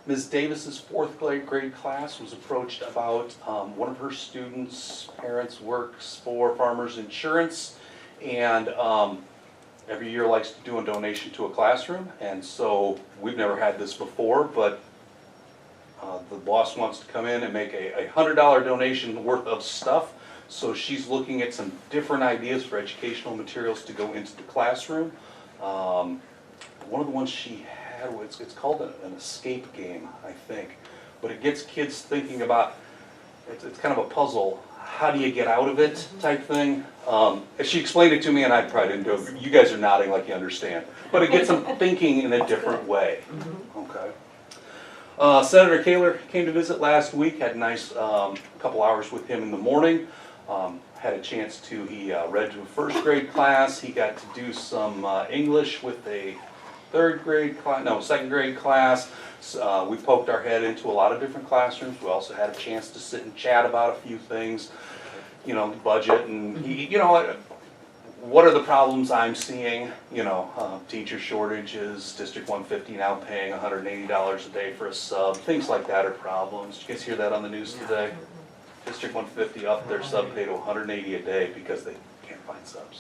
Speaker 7: Ms. Davis's fourth grade class was approached about one of her students' parents works for Farmers Insurance, and every year likes to do a donation to a classroom. And so we've never had this before, but the boss wants to come in and make a $100 donation worth of stuff. So she's looking at some different ideas for educational materials to go into the classroom. One of the ones she had, it's called an escape game, I think. But it gets kids thinking about, it's kind of a puzzle. How do you get out of it type thing? She explained it to me and I probably didn't do it. You guys are nodding like you understand. But it gets them thinking in a different way. Okay. Senator Kaler came to visit last week, had a nice couple hours with him in the morning. Had a chance to, he read to a first grade class. He got to do some English with a second grade class. We poked our head into a lot of different classrooms. We also had a chance to sit and chat about a few things, you know, the budget and, you know, what are the problems I'm seeing, you know, teacher shortages, District 150 now paying $180 a day for a sub, things like that are problems. Did you guys hear that on the news today? District 150 up their sub pay to $180 a day because they can't find subs.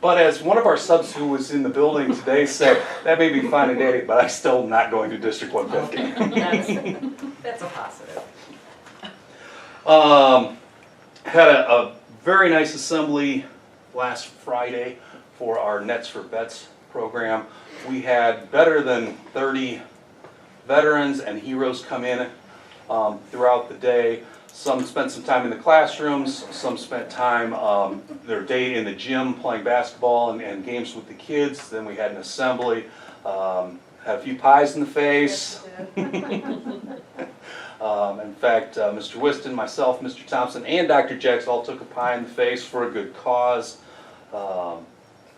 Speaker 7: But as one of our subs who was in the building today said, that may be fine and dandy, but I'm still not going to District 150.
Speaker 1: That's a positive.
Speaker 7: Had a very nice assembly last Friday for our Nets for Vets program. We had better than 30 veterans and heroes come in throughout the day. Some spent some time in the classrooms, some spent time their day in the gym playing basketball and games with the kids. Then we had an assembly, had a few pies in the face. In fact, Mr. Whiston, myself, Mr. Thompson, and Dr. Jacks all took a pie in the face for a good cause.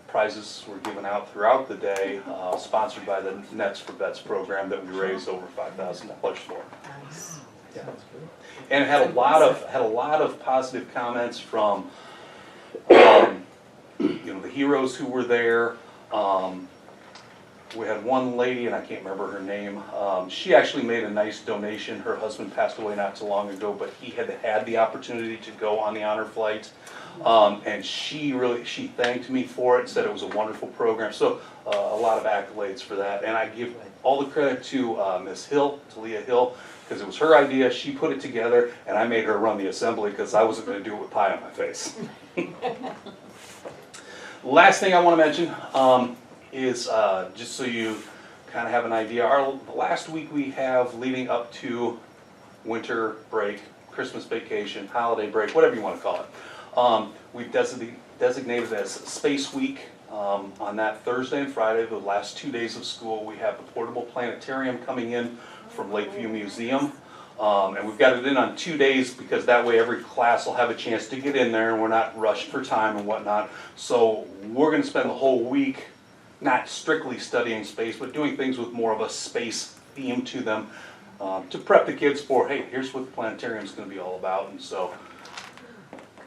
Speaker 7: Prizes were given out throughout the day, sponsored by the Nets for Vets program that we raised over $5,000 for.
Speaker 1: Nice.
Speaker 7: Yeah. And had a lot of positive comments from you know, the heroes who were there. We had one lady, and I can't remember her name. She actually made a nice donation. Her husband passed away not too long ago, but he had the opportunity to go on the honor flight. And she thanked me for it, said it was a wonderful program. So a lot of accolades for that. And I give all the credit to Ms. Hill, Talia Hill, because it was her idea. She put it together, and I made her run the assembly because I wasn't going to do it with pie on my face. Last thing I want to mention is just so you kind of have an idea. The last week we have leading up to winter break, Christmas vacation, holiday break, whatever you want to call it. We've designated as Space Week. On that Thursday and Friday, the last 2 days of school, we have the portable planetarium coming in from Lakeview Museum. And we've got it in on 2 days because that way every class will have a chance to get in there and we're not rushed for time and whatnot. So we're going to spend the whole week not strictly studying space, but doing things with more of a space theme to them to prep the kids for, hey, here's what the planetarium is going to be all about. And so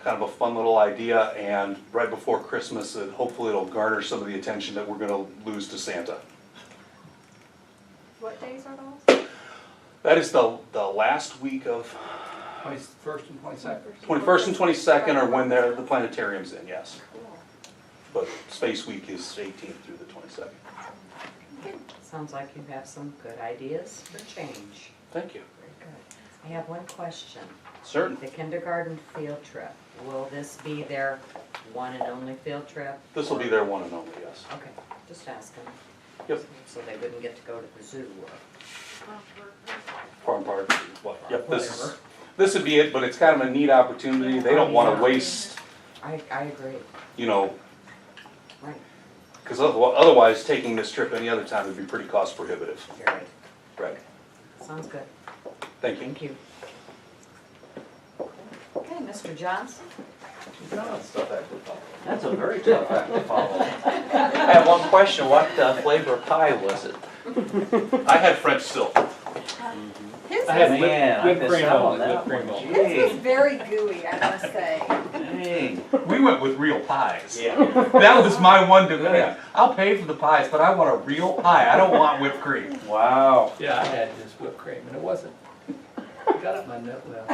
Speaker 7: kind of a fun little idea, and right before Christmas, hopefully it'll garner some of the attention that we're going to lose to Santa.
Speaker 8: What days are those?
Speaker 7: That is the last week of
Speaker 4: 21st and 22nd.
Speaker 7: 21st and 22nd are when the planetarium's in, yes. But Space Week is 18th through the 22nd.
Speaker 1: Sounds like you have some good ideas for change.
Speaker 7: Thank you.
Speaker 1: Very good. I have one question.
Speaker 7: Certainly.
Speaker 1: The kindergarten field trip, will this be their one and only field trip?
Speaker 7: This will be their one and only, yes.
Speaker 1: Okay, just asking.
Speaker 7: Yep.
Speaker 1: So they wouldn't get to go to the zoo or
Speaker 7: Farm Park, what? Yep,
Speaker 1: whatever.
Speaker 7: this would be it, but it's kind of a neat opportunity. They don't want to waste,
Speaker 1: I agree.
Speaker 7: you know,
Speaker 1: Right,
Speaker 7: because otherwise taking this trip any other time would be pretty cost prohibitive.
Speaker 1: you're right.
Speaker 7: Right.
Speaker 1: Sounds good.
Speaker 7: Thank you.
Speaker 1: Thank you. Okay, Mr. Johnson?
Speaker 11: That's a very tough act to follow. I have one question, what flavor of pie was it?
Speaker 7: I had French silk.
Speaker 2: His
Speaker 11: I had
Speaker 2: was,
Speaker 11: Man, I
Speaker 4: whipped
Speaker 11: missed
Speaker 4: cream
Speaker 11: out
Speaker 4: only,
Speaker 11: on that
Speaker 4: whipped
Speaker 11: one.
Speaker 4: cream
Speaker 2: his was
Speaker 11: Gee,
Speaker 2: very gooey, I must say.
Speaker 11: dang.
Speaker 7: We went with real pies.
Speaker 11: Yeah.
Speaker 7: That was my one demand. I'll pay for the pies, but I want a real pie. I don't want whipped cream.
Speaker 11: Wow.
Speaker 4: Yeah, I had just whipped cream, and it wasn't, got up my nut well.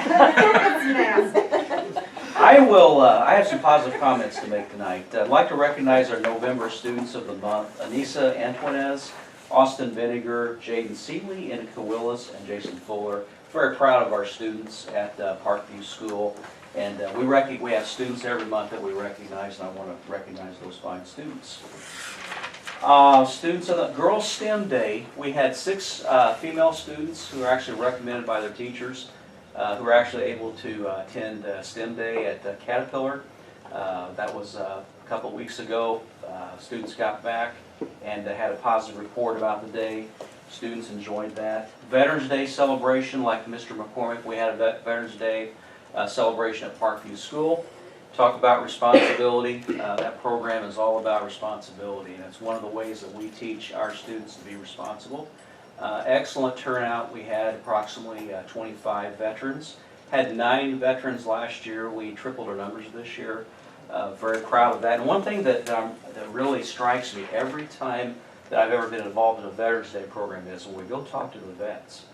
Speaker 11: I will, I have some positive comments to make tonight. I'd like to recognize our November students of the month, Anissa Antoinez, Austin Vinegar, Jaden Seeley, Inka Willis, and Jason Fuller. Very proud of our students at Parkview School. And we have students every month that we recognize, and I want to recognize those fine students. Students of the Girls STEM Day, we had 6 female students who were actually recommended by their teachers, who were actually able to attend STEM Day at Caterpillar. That was a couple weeks ago. Students got back and had a positive report about the day. Students enjoyed that. Veterans Day celebration, like Mr. McCormick, we had a Veterans Day celebration at Parkview School. Talk about responsibility. That program is all about responsibility, and it's one of the ways that we teach our students to be responsible. Excellent turnout. We had approximately 25 veterans. Had 9 veterans last year. We tripled our numbers this year. Very proud of that. And one thing that really strikes me every time that I've ever been involved in a Veterans Day program is when we go talk to the vets,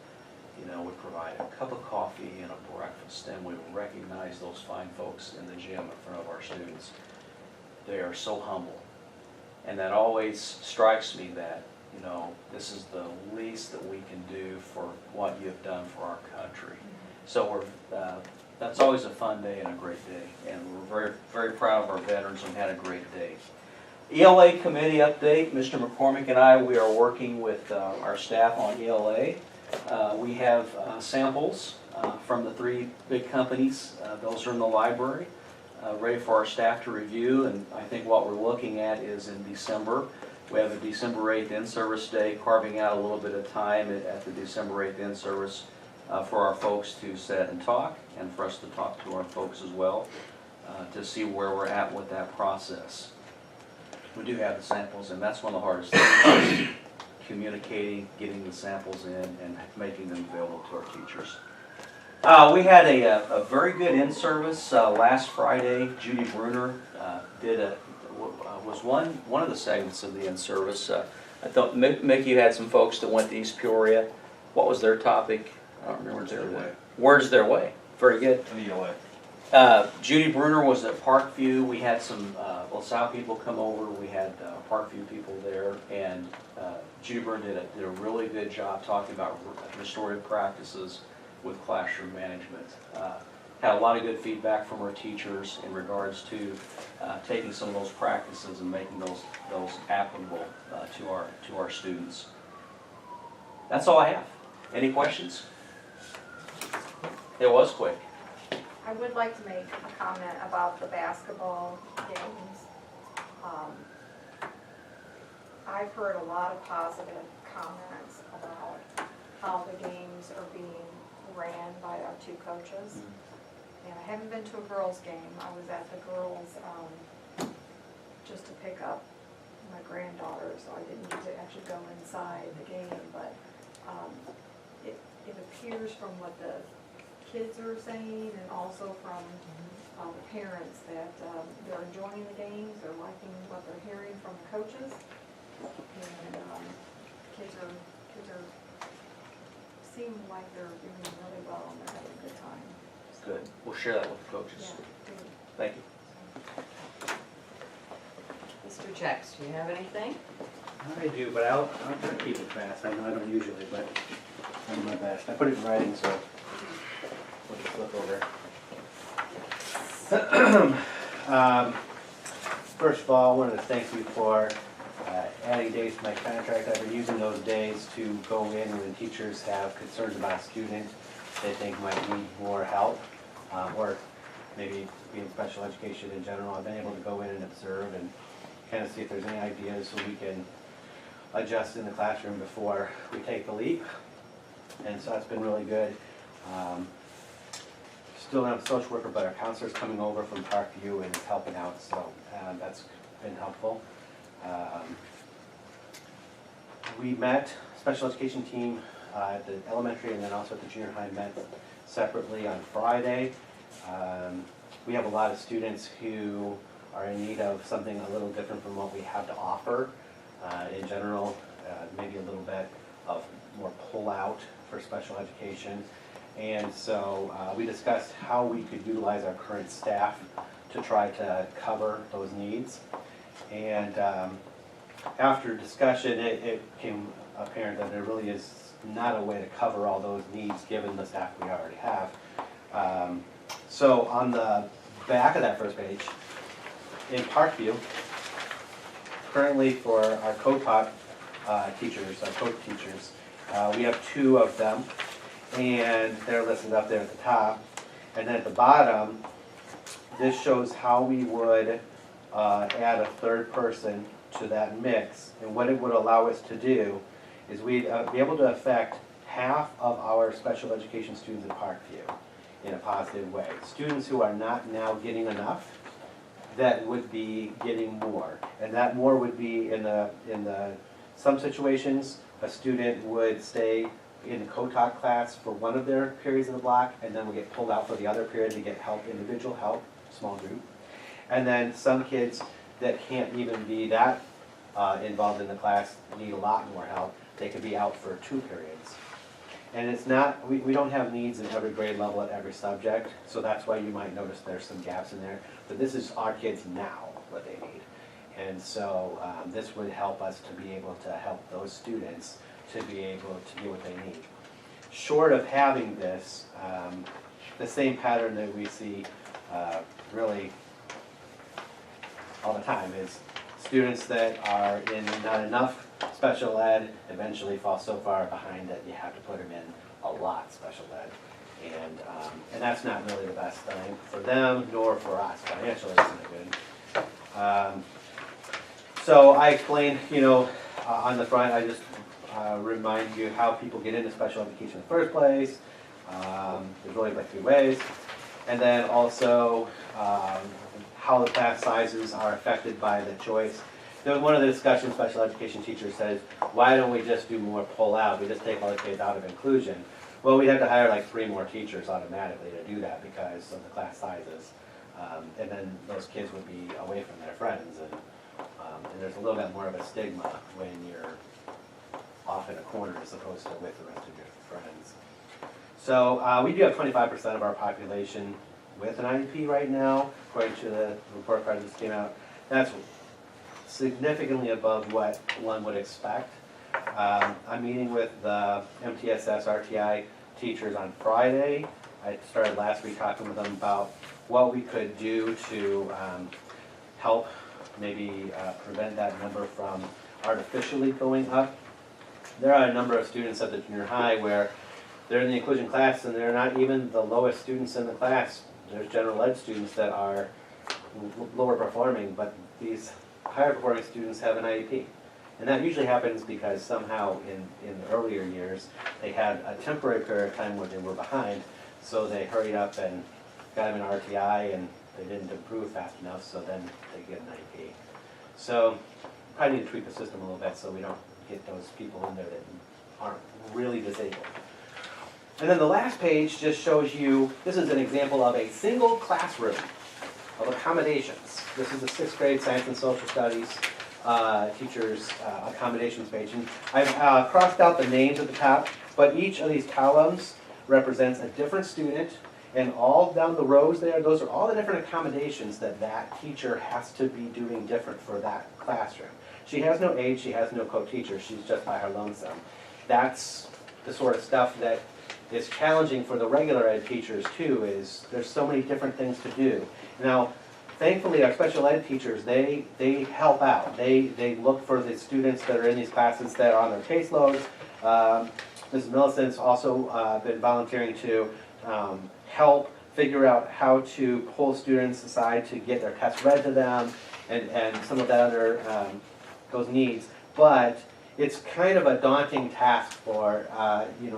Speaker 11: you know, we provide a cup of coffee and a breakfast, and we recognize those fine folks in the gym in front of our students. They are so humble. And that always strikes me that, you know, this is the least that we can do for what you've done for our country. So that's always a fun day and a great day. And we're very, very proud of our veterans and had a great day. ELA committee update. Mr. McCormick and I, we are working with our staff on ELA. We have samples from the 3 big companies. Those are in the library, ready for our staff to review. And I think what we're looking at is in December. We have a December 8th in-service day, carving out a little bit of time at the December 8th in-service for our folks to sit and talk, and for us to talk to our folks as well, to see where we're at with that process. We do have the samples, and that's one of the hardest things, communicating, getting the samples in, and making them available to our teachers. We had a very good in-service last Friday. Judy Bruner was one of the segments of the in-service. I thought Mickey, you had some folks that went to East Peoria. What was their topic? I don't remember. Where's their way? Very good. Judy Bruner was at Parkview. We had some LaSalle people come over. We had Parkview people there, and Judy Bruner did a really good job talking about restorative practices with classroom management. Had a lot of good feedback from our teachers in regards to taking some of those practices and making those applicable to our students. That's all I have. Any questions? It was quick.
Speaker 8: I would like to make a comment about the basketball games. I've heard a lot of positive comments about how the games are being ran by our 2 coaches. And I haven't been to a girls' game. I was at the girls' just to pick up my granddaughter, so I didn't get to actually go inside the game. But it appears from what the kids are saying, and also from the parents, that they're enjoying the games, they're liking what they're hearing from the coaches, and kids are seem like they're doing really well and they're having a good time.
Speaker 11: Good. We'll share that with the coaches.
Speaker 8: Yeah, good.
Speaker 11: Thank you.
Speaker 1: Mr. Jex, do you have anything?
Speaker 12: I do, but I'll try to keep it fast. I know I don't usually, but I'll do my best. I put it in writing, so we'll just flip over. First of all, I wanted to thank you for adding days to my contract. I've been using those days to go in when teachers have concerns about a student they think might need more help, or maybe be in special education in general. I've been able to go in and observe and kind of see if there's any ideas so we can adjust in the classroom before we take the leap. And so that's been really good. Still don't have a social worker, but our counselor's coming over from Parkview and is helping out, so that's been helpful. We met, special education team at the elementary and then also at the junior high met separately on Friday. We have a lot of students who are in need of something a little different from what we have to offer. In general, maybe a little bit of more pull-out for special education. And so we discussed how we could utilize our current staff to try to cover those needs. And after discussion, it became apparent that there really is not a way to cover all those needs given the staff we already have. So on the back of that first page, in Parkview, currently for our co-taught teachers, our coach teachers, we have 2 of them, and they're listed up there at the top. And then at the bottom, this shows how we would add a 3rd person to that mix. And what it would allow us to do is we'd be able to affect half of our special education students at Parkview in a positive way. Students who are not now getting enough, that would be getting more. And that more would be in some situations, a student would stay in the co-taught class for one of their periods of the block and then would get pulled out for the other period to get help, individual help, small group. And then some kids that can't even be that involved in the class need a lot more help. They could be out for 2 periods. And it's not, we don't have needs in every grade level at every subject, so that's why you might notice there's some gaps in there. But this is our kids now, what they need. And so this would help us to be able to help those students to be able to get what they need. Short of having this, the same pattern that we see really all the time is students that are in not enough special ed eventually fall so far behind that you have to put them in a lot special ed. And that's not really the best thing for them nor for us. Financially, it's not good. So I explained, on the front, I just remind you how people get into special education in the first place. There's really like 3 ways. And then also how the class sizes are affected by the choice. There was one of the discussions special education teachers said, why don't we just do more pull out? We just take all the kids out of inclusion. Well, we'd have to hire like 3 more teachers automatically to do that because of the class sizes. And then those kids would be away from their friends. And there's a little bit more of a stigma when you're off in a corner as opposed to with the rest of your friends. So we do have 25% of our population with an IEP right now, according to the report card that just came out. That's significantly above what one would expect. I'm meeting with the MTSS RTI teachers on Friday. I started last week talking with them about what we could do to help maybe prevent that number from artificially going up. There are a number of students at the junior high where they're in the inclusion class and they're not even the lowest students in the class. There's general ed students that are lower performing, but these higher performing students have an IEP. And that usually happens because somehow in the earlier years, they had a temporary period of time where they were behind, so they hurried up and got them an RTI and they didn't improve fast enough, so then they get an IEP. So probably need to tweak the system a little bit so we don't get those people in there that aren't really disabled. And then the last page just shows you, this is an example of a single classroom of accommodations. This is the 6th grade science and social studies teachers accommodations page. And I've crossed out the names at the top, but each of these columns represents a different student, and all down the rows there, those are all the different accommodations that that teacher has to be doing different for that classroom. She has no aide, she has no co-teacher, she's just by her lonesome. That's the sort of stuff that is challenging for the regular ed teachers too, is there's so many different things to do. Now, thankfully, our special ed teachers, they help out. They look for the students that are in these classes that are on their caseloads. Mrs. Millicent's also been volunteering to help figure out how to pull students aside to get their tests read to them and some of that other, those needs. But it's kind of a daunting task for,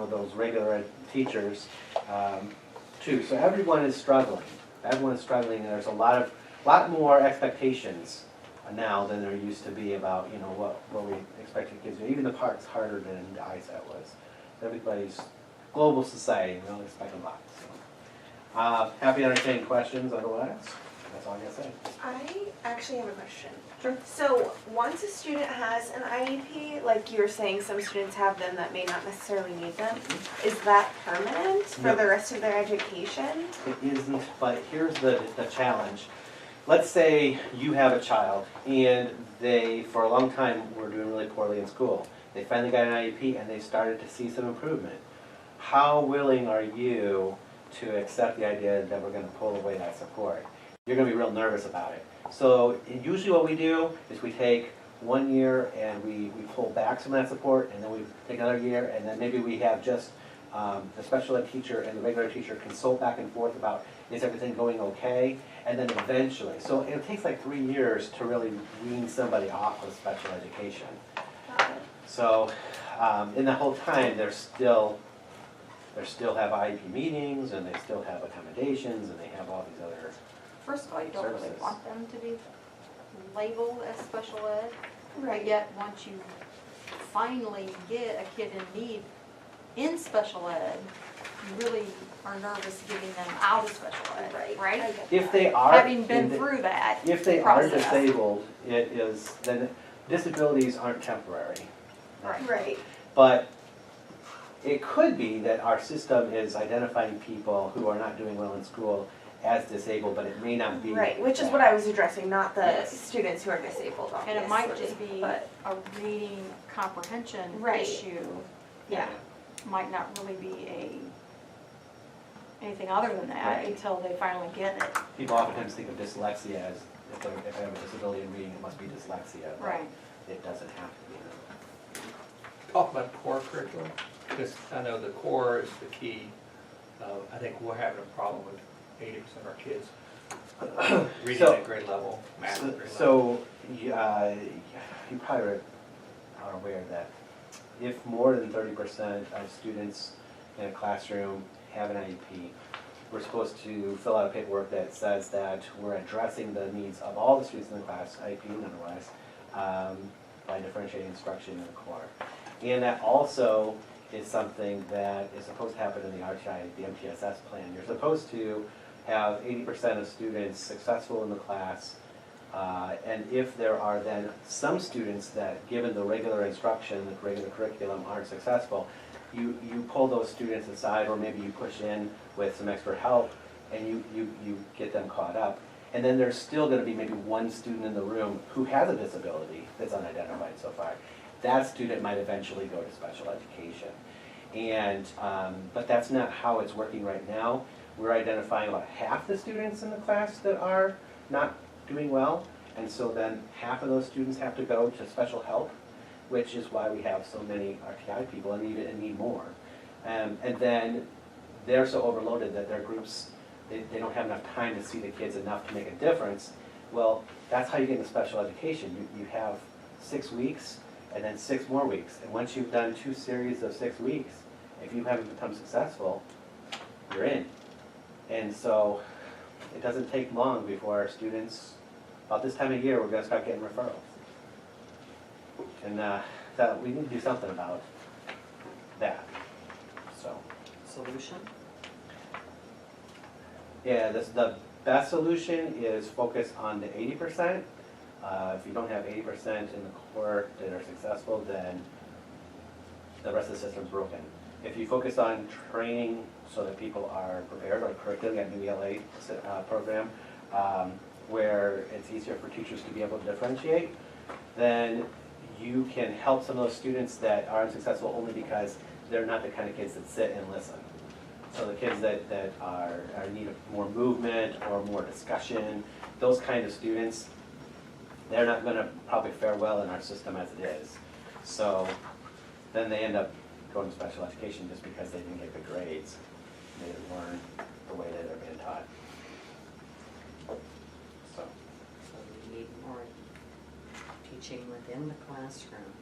Speaker 12: those regular ed teachers, too. So everyone is struggling. Everyone is struggling, and there's a lot more expectations now than there used to be about, what we expected kids to do. Even the part's harder than the ISAT was. Everybody's global society, we all expect a lot. So. Happy to entertain questions otherwise. That's all I gotta say.
Speaker 6: I actually have a question.
Speaker 12: Sure.
Speaker 6: So once a student has an IEP, like you were saying, some students have them that may not necessarily need them. Is that permanent for
Speaker 12: No.
Speaker 6: the rest of their education?
Speaker 12: It isn't, but here's the challenge. Let's say you have a child and they, for a long time, were doing really poorly in school. They finally got an IEP and they started to see some improvement. How willing are you to accept the idea that we're gonna pull away that support? You're gonna be real nervous about it. So usually what we do is we take 1 year and we pull back some of that support, and then we take another year, and then maybe we have just the special ed teacher and the regular teacher consult back and forth about, is everything going okay? And then eventually, so it takes like 3 years to really wean somebody off of special education. So in the whole time, they still have IEP meetings, and they still have accommodations, and they have all these other.
Speaker 8: First of all, you don't really
Speaker 12: Services.
Speaker 8: want them to be labeled as special ed.
Speaker 6: Right.
Speaker 8: But yet, once you finally get a kid in need in special ed, you really are nervous getting them out of special ed,
Speaker 6: I
Speaker 8: right?
Speaker 6: get
Speaker 12: If
Speaker 6: that.
Speaker 12: they are.
Speaker 8: Having been through that
Speaker 12: If they are
Speaker 8: process.
Speaker 12: disabled, then disabilities aren't temporary.
Speaker 6: Right.
Speaker 12: But it could be that our system is identifying people who are not doing well in school as disabled, but it may not be.
Speaker 6: Right, which is
Speaker 12: that.
Speaker 6: what I was addressing, not the
Speaker 8: Yes.
Speaker 6: students who are disabled, obviously.
Speaker 8: And it might just be
Speaker 6: But,
Speaker 8: a reading comprehension
Speaker 6: Right.
Speaker 8: issue.
Speaker 6: yeah,
Speaker 8: Might not really be anything other than that
Speaker 6: Right.
Speaker 8: until they finally get it.
Speaker 12: People oftentimes think of dyslexia as, if they have a disability in reading, it must be dyslexia. but
Speaker 8: Right.
Speaker 12: It doesn't have to be.
Speaker 4: Talk about core curriculum, because I know the core is the key. I think we're having a problem with 80% of our kids reading
Speaker 12: So-
Speaker 4: at grade level, math at grade level.
Speaker 12: So, you probably are aware that if more than 30% of students in a classroom have an IEP, we're supposed to fill out a paperwork that says that we're addressing the needs of all the students in the class, IEP and otherwise, by differentiating instruction in the core. And that also is something that is supposed to happen in the RTI, the MTSS plan. You're supposed to have 80% of students successful in the class, and if there are then some students that, given the regular instruction, the regular curriculum, aren't successful, you pull those students aside, or maybe you push in with some extra help, and you get them caught up. And then there's still gonna be maybe one student in the room who has a disability that's unidentified so far. That student might eventually go to special education. And, but that's not how it's working right now. We're identifying about half the students in the class that are not doing well, and so then half of those students have to go to special help, which is why we have so many RTI people and need more. And then they're so overloaded that their groups, they don't have enough time to see the kids enough to make a difference. Well, that's how you get into special education. You have 6 weeks and then 6 more weeks. And once you've done 2 series of 6 weeks, if you haven't become successful, you're in. And so it doesn't take long before our students, about this time of year, we're gonna start getting referrals. And that we need to do something about that, so.
Speaker 1: Solution?
Speaker 12: Yeah, the best solution is focus on the 80%. If you don't have 80% in the core that are successful, then the rest of the system's broken. If you focus on training so that people are prepared, like curriculum at new ELA program, where it's easier for teachers to be able to differentiate, then you can help some of those students that are unsuccessful only because they're not the kind of kids that sit and listen. So the kids that are in need of more movement or more discussion, those kind of students, they're not gonna probably fare well in our system as it is. So then they end up going to special education just because they didn't get good grades. They didn't learn the way that they're being taught. So,
Speaker 1: So we need more teaching within the classroom,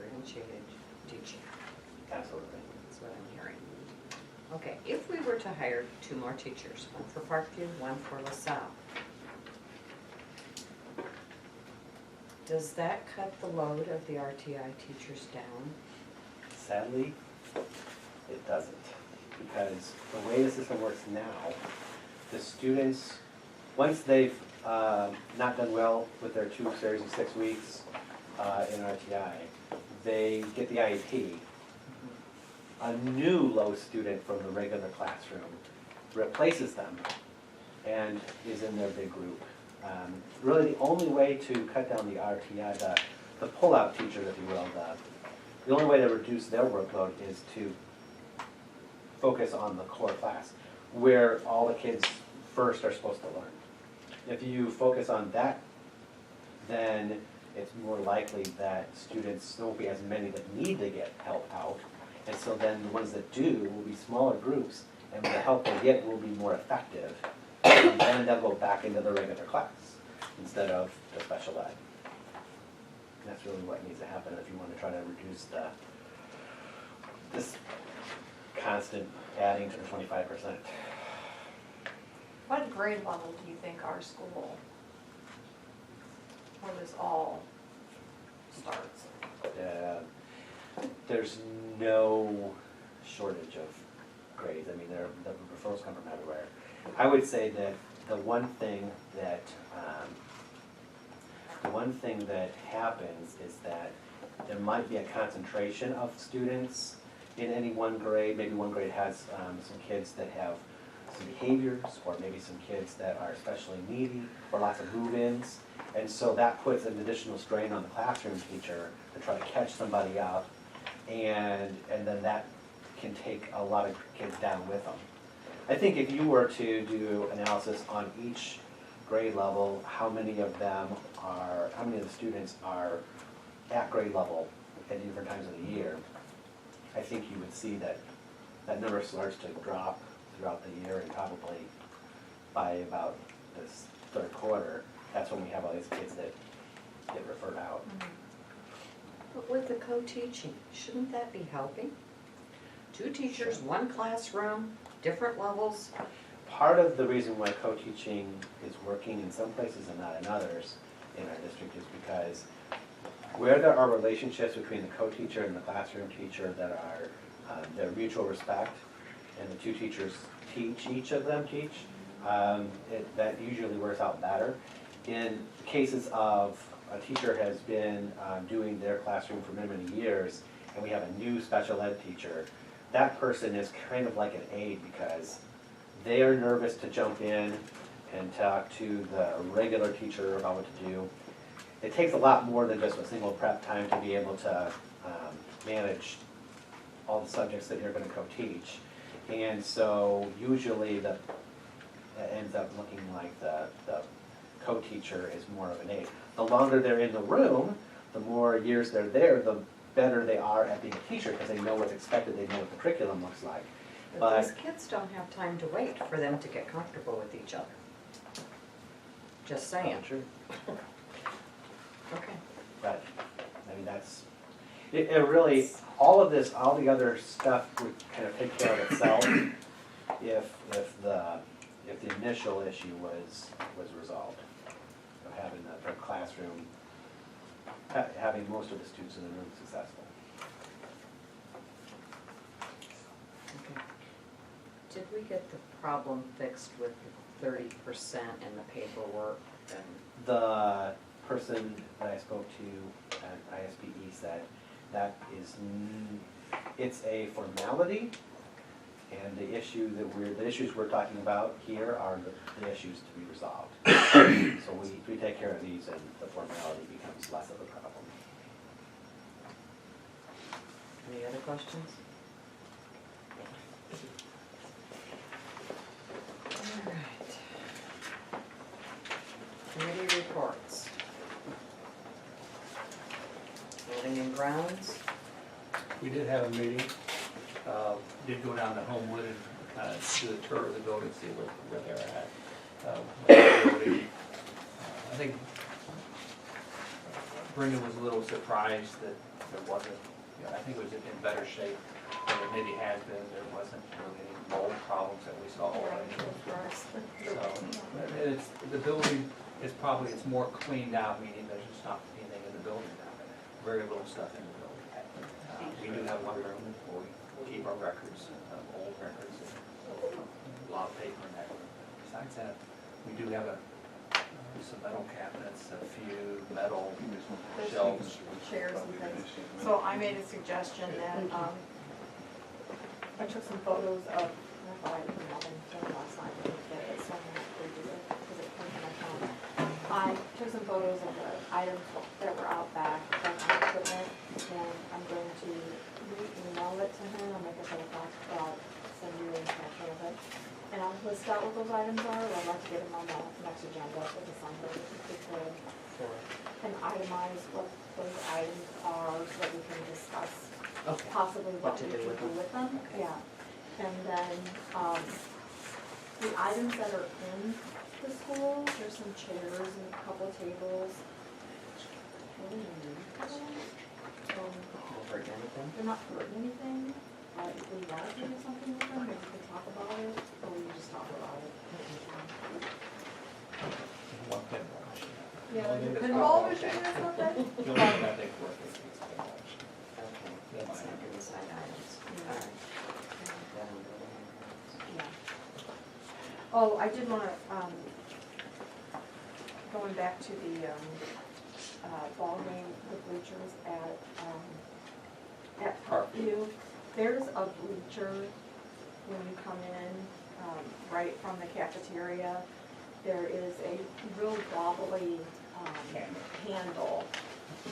Speaker 1: differentiated teaching.
Speaker 12: Absolutely.
Speaker 1: That's what I'm hearing. Okay, if we were to hire 2 more teachers, one for Parkview, one for LaSalle, does that cut the load of the RTI teachers down?
Speaker 12: Sadly, it doesn't, because the way the system works now, the students, once they've not done well with their 2 series of 6 weeks in RTI, they get the IEP. A new low student from the regular classroom replaces them and is in their big group. Really, the only way to cut down the RTI, the pull-out teachers, if you will, the only way to reduce their workload is to focus on the core class, where all the kids first are supposed to learn. If you focus on that, then it's more likely that students, there won't be as many that need to get help out. And so then the ones that do will be smaller groups, and the help they get will be more effective. And then they'll go back into the regular class instead of the special ed. And that's really what needs to happen if you want to try to reduce this constant adding to the 25%.
Speaker 2: What grade level do you think our school, where this all starts?
Speaker 12: There's no shortage of grades. I mean, the referrals come from everywhere. I would say that the one thing that happens is that there might be a concentration of students in any one grade. Maybe one grade has some kids that have some behaviors, or maybe some kids that are especially needy, or lots of move-ins. And so that puts an additional strain on the classroom teacher to try to catch somebody up, and then that can take a lot of kids down with them. I think if you were to do analysis on each grade level, how many of the students are at grade level at different times of the year, I think you would see that that number starts to drop throughout the year, and probably by about this 3rd quarter, that's when we have all these kids that get referred out.
Speaker 1: But with the co-teaching, shouldn't that be helping? 2 teachers, 1 classroom, different levels.
Speaker 12: Part of the reason why co-teaching is working in some places and not in others in our district is because where there are relationships between the co-teacher and the classroom teacher that are their mutual respect, and the 2 teachers each of them teach, that usually works out better. In cases of a teacher has been doing their classroom for many, many years, and we have a new special ed teacher, that person is kind of like an aide, because they are nervous to jump in and talk to the regular teacher about what to do. It takes a lot more than just a single prep time to be able to manage all the subjects that you're going to co-teach. And so usually that ends up looking like the co-teacher is more of an aide. The longer they're in the room, the more years they're there, the better they are at being a teacher, because they know what's expected, they know what the curriculum looks like.
Speaker 1: But these kids don't have time to wait for them to get comfortable with each other. Just saying.
Speaker 12: True.
Speaker 1: Okay.
Speaker 12: But, I mean, it really, all of this, all the other stuff would kind of take care of itself if the initial issue was resolved. You know, having the classroom, having most of the students in the room successful.
Speaker 1: Okay. Did we get the problem fixed with the 30% and the paperwork and?
Speaker 12: The person that I spoke to at ISBE said that it's a formality, and the issues we're talking about here are the issues to be resolved. So we take care of these, and the formality becomes less of a problem.
Speaker 1: Any other questions? All right. Committee reports. Building and grounds.
Speaker 4: We did have a meeting, did go down to Homewood and kind of do the tour of the building, see where they're at. I think Brendan was a little surprised that there wasn't, you know, I think it was in better shape than it maybe had been. There wasn't really any mold problems that we saw already. So, and it's, the building is probably, it's more cleaned out, meaning there's just not anything in the building now. Very little stuff in the building. We do have one room where we keep our records, old records, and a lot of paper in that room. Besides that, we do have some metal cabinets, a few metal shelves.
Speaker 2: Chairs and things. So I made a suggestion that, I took some photos of, I thought I didn't have anything last night, but it's so much to do it, because it came to my phone. I took some photos of the items that were out back, like my equipment, and I'm going to email it to him, I'll make a phone call, send you a picture of it. And I'll list out what those items are, or I'd like to get them on the next agenda for the Sunday, if we could. And itemize what those items are, so that we can discuss
Speaker 1: Okay.
Speaker 2: possibly
Speaker 1: What
Speaker 2: what
Speaker 1: to
Speaker 2: we
Speaker 1: do
Speaker 2: can
Speaker 1: with
Speaker 2: do
Speaker 1: them.
Speaker 2: with them.
Speaker 1: Okay.
Speaker 2: Yeah. And then, the items that are in the school, there's some chairs and a couple tables.
Speaker 1: Over anything?
Speaker 2: They're not hurting anything, but if we want to do something with them, maybe we can talk about it, or we just talk about it.
Speaker 4: One thing wash.
Speaker 2: Yeah,
Speaker 4: Only
Speaker 2: the
Speaker 4: that's
Speaker 2: pinball
Speaker 4: all.
Speaker 2: machine or something?
Speaker 4: The only thing I think worth is the pinball machine.
Speaker 1: Okay,
Speaker 4: Yeah,
Speaker 1: it's
Speaker 4: mine.
Speaker 1: not inside items. All right. That one go there.
Speaker 2: Yeah. Oh, I did wanna, going back to the, ball game, the bleachers at Parkview, there's a bleacher when you come in, right from the cafeteria. There is a real wobbly, handle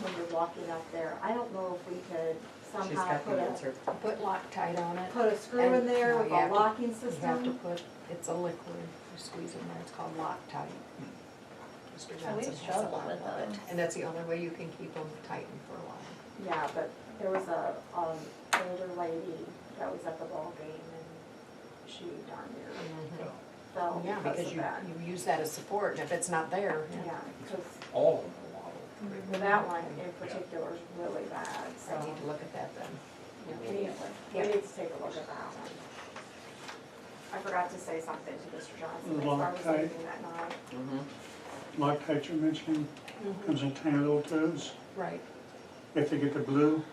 Speaker 2: when you're walking up there. I don't know if we could
Speaker 1: She's
Speaker 2: somehow
Speaker 1: got
Speaker 2: put
Speaker 1: the
Speaker 2: a,
Speaker 1: answer.
Speaker 5: Put Loctite on it.
Speaker 2: put a screw in there
Speaker 5: And
Speaker 2: with
Speaker 5: you
Speaker 2: a
Speaker 5: have to-
Speaker 2: locking
Speaker 5: You have to
Speaker 2: system.
Speaker 5: put, it's a liquid, you squeeze in there, it's called Loctite. Mr.
Speaker 9: And we
Speaker 5: Johnson has a
Speaker 9: struggle
Speaker 5: lot
Speaker 9: with
Speaker 5: of it.
Speaker 9: those.
Speaker 5: And that's the only way you can keep them tightened for a while.
Speaker 2: Yeah, but there was a, older lady that was at the ball game and she darn near fell
Speaker 5: Yeah,
Speaker 2: because
Speaker 5: because
Speaker 2: of that.
Speaker 5: you use that as support, and if it's not there,
Speaker 2: Yeah, because
Speaker 4: All of them are waddled.
Speaker 2: that one in particular is really bad, so
Speaker 5: I need to look at that then.
Speaker 2: we need to take a look at that one. I forgot to say something to Mr. Johnson as I was
Speaker 3: Loctite.
Speaker 2: leaving that night.
Speaker 1: Mm-hmm.
Speaker 3: Loctite you're mentioning, comes in tiny little tubes.
Speaker 5: Right.
Speaker 3: If they get the blue,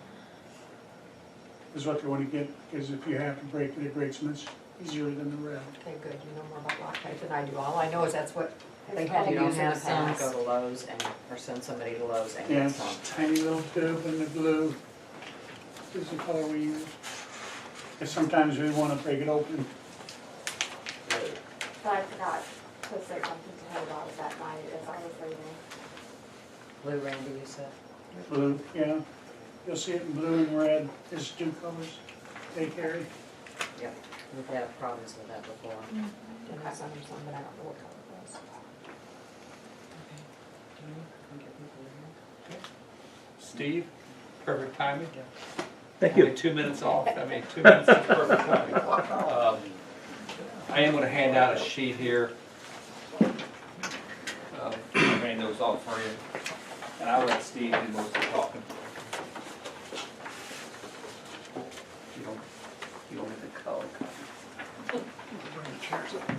Speaker 3: is what they want to get, because if you have to break it, it breaks much easier than the red.
Speaker 5: Okay, good, you know more about Loctite than I do. All I know is that's what they
Speaker 2: It's
Speaker 5: had to
Speaker 1: You
Speaker 2: called-
Speaker 5: use
Speaker 1: don't
Speaker 5: in the
Speaker 1: have some,
Speaker 5: past.
Speaker 1: go to Lowe's and, or send somebody to Lowe's and
Speaker 3: Yeah,
Speaker 1: get
Speaker 3: it's
Speaker 1: some.
Speaker 3: a tiny little tube in the blue. This is the color we use. And sometimes we want to break it open.
Speaker 2: But I forgot to say something to him about it that night as I was leaving.
Speaker 1: Blue Randy, you said?
Speaker 3: Blue, yeah. You'll see it in blue and red, is two colors they carry.
Speaker 1: Yep. We've had problems with that before.
Speaker 5: And I sent him some, but I don't know what color it was.
Speaker 4: Steve, perfect timing.
Speaker 12: Thank
Speaker 4: Only 2 minutes off, I mean, 2 minutes is perfect timing. I am gonna hand out a sheet here. I'll hand those off for you, and I'll let Steve do most of the talking. You don't get the color copy.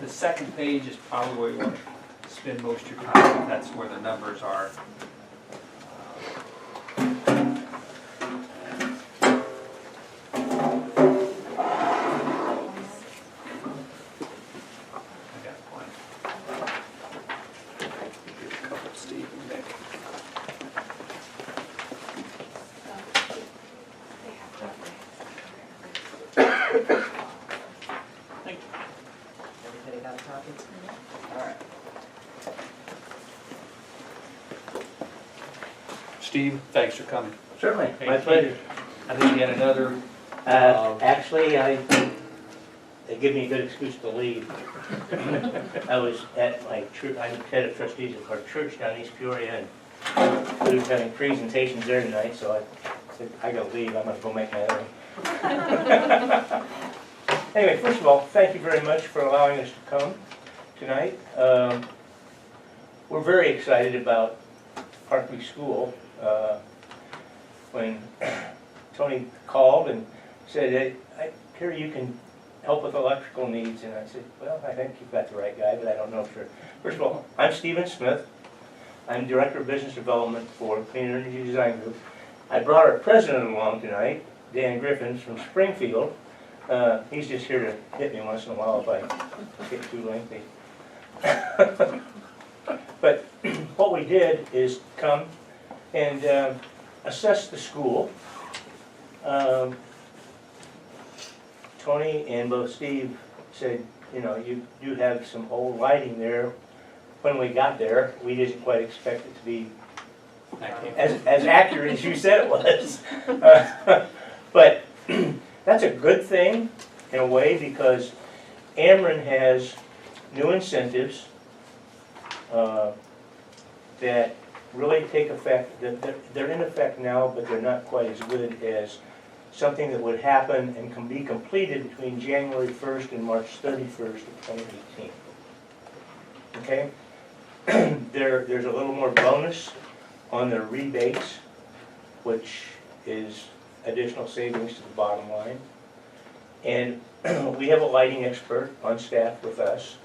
Speaker 4: The second page is probably where you want to spend most of your time, that's where the numbers are. I got one. Here's a couple, Steve and Nick. Thank you.
Speaker 1: Everybody got a copy? All right.
Speaker 4: Steve, thanks for coming.
Speaker 13: Certainly,
Speaker 4: Hey,
Speaker 13: my pleasure.
Speaker 4: I think you had another,
Speaker 13: Actually, they give me a good excuse to leave. I was at my church, I'm head of trustees of our church down in East Peoria, and we were having presentations there tonight, so I said, I gotta leave, I'm gonna go make my own. Anyway, first of all, thank you very much for allowing us to come tonight. We're very excited about Parkview School. when Tony called and said, hey, I hear you can help with electrical needs, and I said, well, I think you've got the right guy, but I don't know for sure. First of all, I'm Stephen Smith. I'm Director of Business Development for Clean Energy Design Group. I brought our president along tonight, Dan Griffins from Springfield. He's just here to hit me once in a while if I get too lengthy. But what we did is come and assess the school. Tony and both Steve said, you know, you do have some old lighting there. When we got there, we didn't quite expect it to be as accurate as you said it was. But that's a good thing in a way, because Ameren has new incentives that really take effect. They're in effect now, but they're not quite as good as something that would happen and can be completed between January 1st and March 31st of 2018. Okay? There's a little more bonus on the rebates, which is additional savings to the bottom line. And we have a lighting expert on staff with us.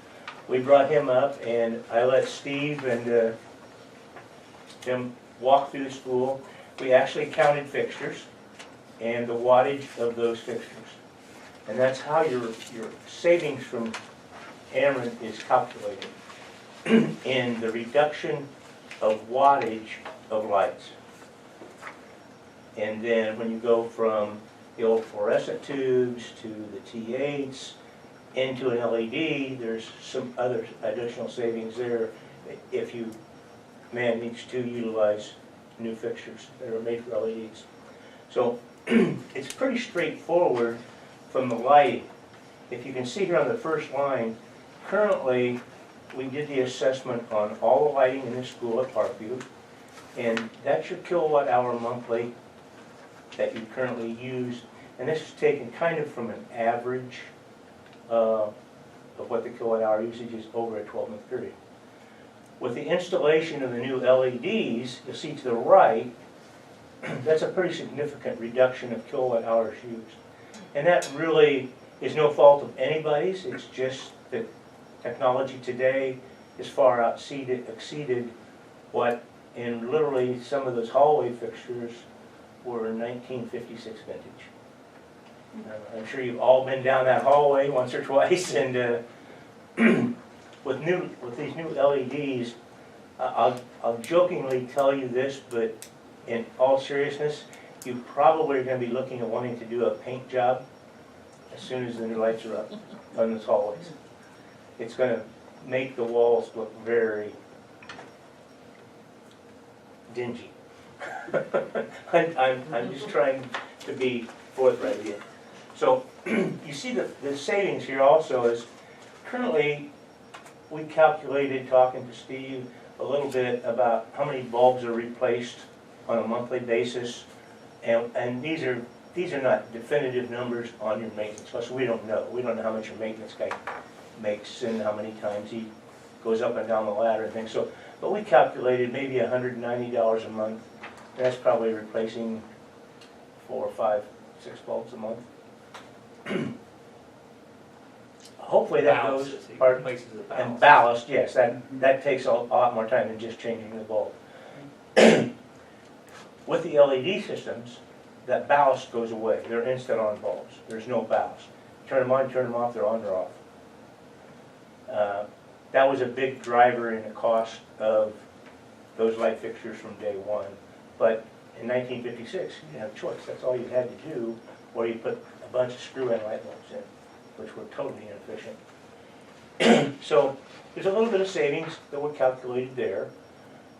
Speaker 13: We brought him up, and I let Steve and Jim walk through the school. We actually counted fixtures and the wattage of those fixtures. And that's how your savings from Ameren is calculated in the reduction of wattage of lights. And then when you go from the old fluorescent tubes to the T8s into an LED, there's some other additional savings there if you manage to utilize new fixtures that are made for LEDs. So it's pretty straightforward from the lighting. If you can see here on the first line, currently we did the assessment on all the lighting in this school at Parkview, and that's your kilowatt hour monthly that you currently use. And this is taken kind of from an average of what the kilowatt hour usage is over a 12-month period. With the installation of the new LEDs, you'll see to the right, that's a pretty significant reduction of kilowatt hours used. And that really is no fault of anybody's, it's just that technology today is far exceeded what in literally some of those hallway fixtures were 1956 vintage. I'm sure you've all been down that hallway once or twice, and with these new LEDs, I'll jokingly tell you this, but in all seriousness, you probably are going to be looking at wanting to do a paint job as soon as the new lights are up on those hallways. It's going to make the walls look very dingy. I'm just trying to be forthright here. So you see the savings here also is currently we calculated, talking to Steve a little bit about how many bulbs are replaced on a monthly basis, and these are not definitive numbers on your maintenance costs. We don't know how much your maintenance guy makes and how many times he goes up and down the ladder and things. So, but we calculated maybe $190 a month. That's probably replacing 4, 5, 6 bulbs a month. Hopefully that goes, and ballast, yes, that takes a lot more time than just changing the bulb. With the LED systems, that ballast goes away. They're instant on bulbs. There's no ballast. Turn them on, turn them off, they're on, they're off. That was a big driver in the cost of those light fixtures from day one. But in 1956, you didn't have a choice. That's all you had to do, or you put a bunch of screw-in light bulbs in, which were totally inefficient. So there's a little bit of savings that were calculated there.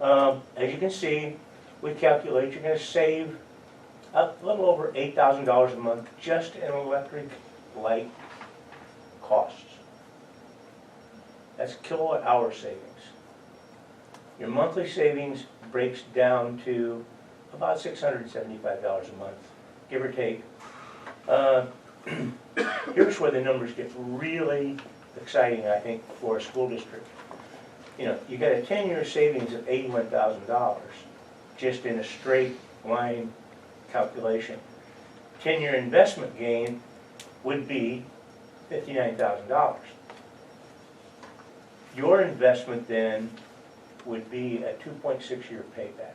Speaker 13: As you can see, we calculate you're going to save a little over $8,000 a month just in electric light costs. That's kilowatt hour savings. Your monthly savings breaks down to about $675 a month, give or take. Here's where the numbers get really exciting, I think, for a school district. You know, you got a 10-year savings of $81,000 just in a straight line calculation. 10-year investment gain would be $59,000. Your investment then would be a 2.6-year payback.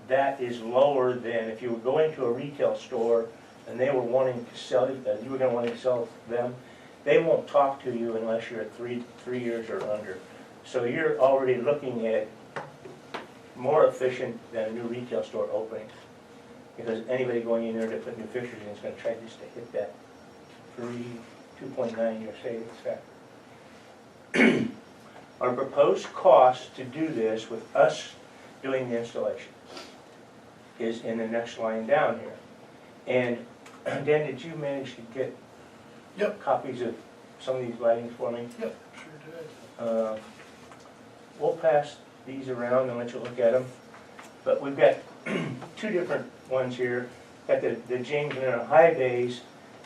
Speaker 13: That is lower than if you were going to a retail store and they were wanting to sell, you were gonna want to sell them, they won't talk to you unless you're at three years or under. So you're already looking at more efficient than a new retail store opening. Because anybody going in there to put new fixtures in is gonna try just to hit that 2.9-year savings factor. Our proposed cost to do this with us doing the installation is in the next line down here. And Dan, did you manage to get copies of some of these writings for me?
Speaker 3: Yep, sure did.
Speaker 13: We'll pass these around and let you look at them. But we've got two different ones here. Got the James and high bays.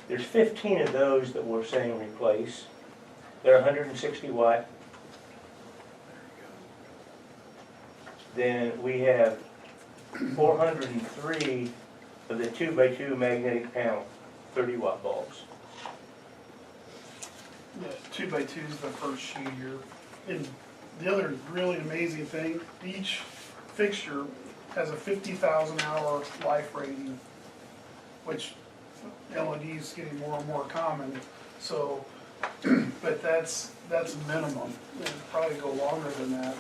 Speaker 13: There's 15 of those that we're saying replace. They're 160 watt. Then we have 403 of the 2x2 magnetic panel, 30 watt bulbs.
Speaker 3: Yeah, 2x2 is the first sheet here. And the other really amazing thing, each fixture has a 50,000 hour life rating, which LEDs getting more and more common. So, but that's minimum. It'll probably go longer than that.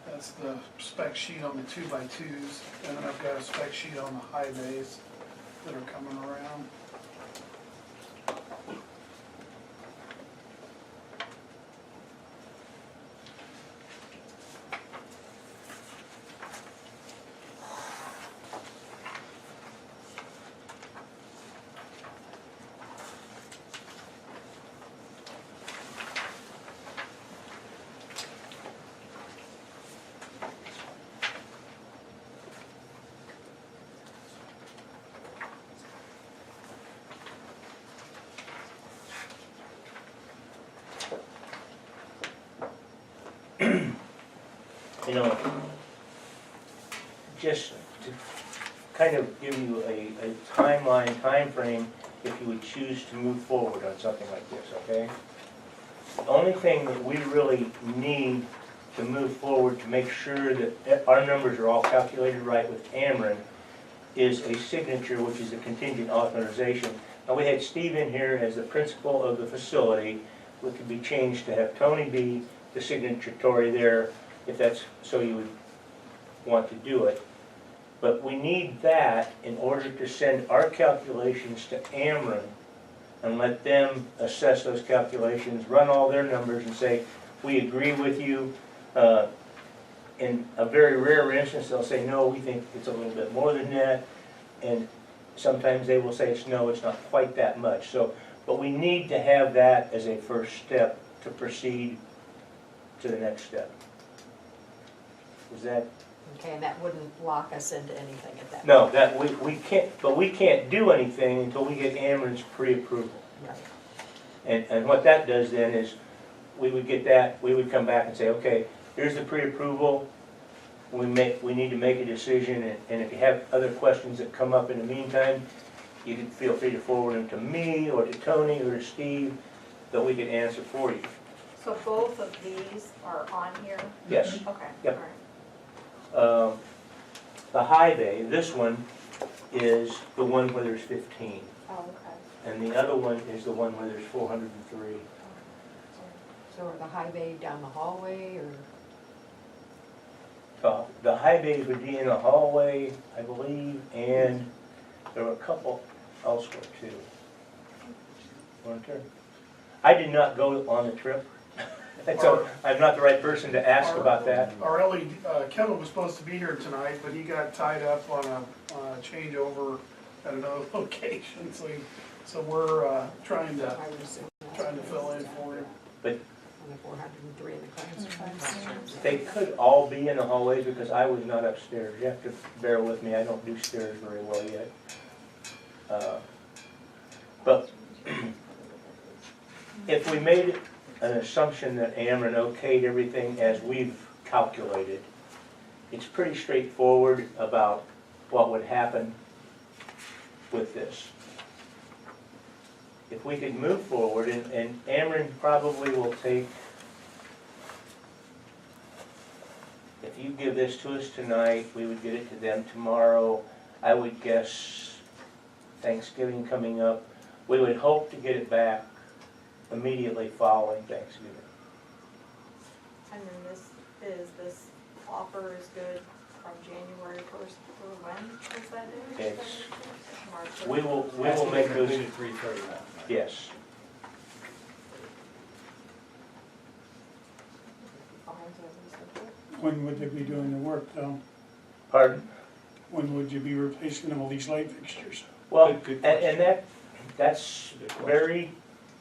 Speaker 3: That's the spec sheet on the 2x2s, and then I've got a spec sheet on the high bays that are coming around.
Speaker 13: You know, just to kind of give you a timeline, time frame, if you would choose to move forward on something like this, okay? The only thing that we really need to move forward to make sure that our numbers are all calculated right with Ameren is a signature, which is a contingent authorization. Now, we had Steve in here as the principal of the facility, which could be changed to have Tony be the signatory there, if that's so you would want to do it. But we need that in order to send our calculations to Ameren and let them assess those calculations, run all their numbers and say, we agree with you. In a very rare instance, they'll say, no, we think it's a little bit more than that. And sometimes they will say, no, it's not quite that much. So, but we need to have that as a first step to proceed to the next step. Is that?
Speaker 5: Okay, and that wouldn't lock us into anything at that point?
Speaker 13: No, that we can't, but we can't do anything until we get Ameren's pre-approval.
Speaker 5: Right.
Speaker 13: And what that does then is, we would get that, we would come back and say, okay, here's the pre-approval, we need to make a decision, and if you have other questions that come up in the meantime, you can feel free to forward them to me, or to Tony, or to Steve, that we can answer for you.
Speaker 8: So both of these are on here?
Speaker 13: Yes.
Speaker 8: Okay,
Speaker 13: Yep.
Speaker 8: all right.
Speaker 13: The high bay, this one is the one where there's 15,
Speaker 2: Oh, okay.
Speaker 13: and the other one is the one where there's 403.
Speaker 5: So are the high bay down the hallway, or?
Speaker 13: The high bays would be in the hallway, I believe, and there were a couple elsewhere too. Weren't there? I did not go on the trip, so I'm not the right person to ask about that.
Speaker 3: Our LED, Kevin was supposed to be here tonight, but he got tied up on a changeover at another location, so we're trying to
Speaker 5: I would assume that's
Speaker 3: fill in for him.
Speaker 13: But
Speaker 5: on the 403 in the classroom.
Speaker 13: they could all be in the hallways because I was not upstairs. You have to bear with me, I don't do stairs very well yet. But if we made an assumption that Ameren okayed everything as we've calculated. It's pretty straightforward about what would happen with this. If we could move forward, and Ameren probably will take, if you give this to us tonight, we would get it to them tomorrow. I would guess Thanksgiving coming up, we would hope to get it back immediately following Thanksgiving.
Speaker 8: And then this offer is good from January 1st through when is that due?
Speaker 13: It's,
Speaker 8: March.
Speaker 13: we will
Speaker 4: Has to be
Speaker 13: make those,
Speaker 4: completed 3/31.
Speaker 13: yes.
Speaker 3: When would they be doing the work though?
Speaker 13: Pardon?
Speaker 3: When would you be replacing all these light fixtures?
Speaker 13: Well,
Speaker 4: Good
Speaker 13: and that's very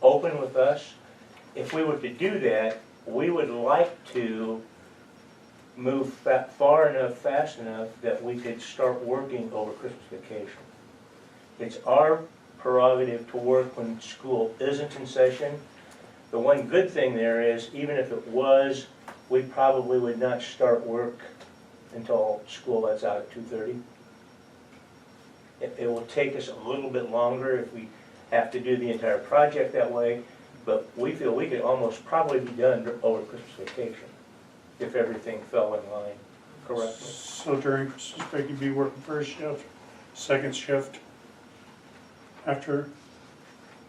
Speaker 13: open with us. If we were to do that, we would like to move far enough, fast enough that we could start working over Christmas vacation. It's our prerogative to work when school isn't in session. The one good thing there is, even if it was, we probably would not start work until school lets out at 2:30. It will take us a little bit longer if we have to do the entire project that way, but we feel we could almost probably be done over Christmas vacation if everything fell in line correctly.
Speaker 3: So during Christmas break, you'd be working first shift, second shift after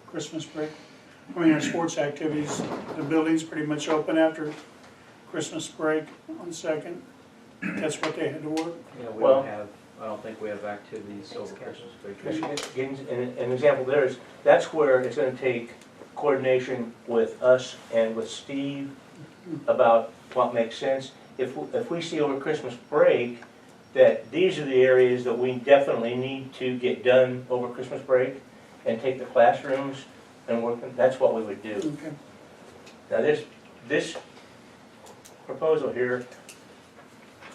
Speaker 3: Christmas break? I mean, our sports activities, the building's pretty much open after Christmas break on second. That's what they had to work.
Speaker 11: Yeah, we
Speaker 13: Well-
Speaker 11: don't have, I don't think we have activities over Christmas vacation.
Speaker 13: An example there is, that's where it's gonna take coordination with us and with Steve about what makes sense. If we see over Christmas break that these are the areas that we definitely need to get done over Christmas break and take the classrooms and work, that's what we would do.
Speaker 3: Okay.
Speaker 13: Now this proposal here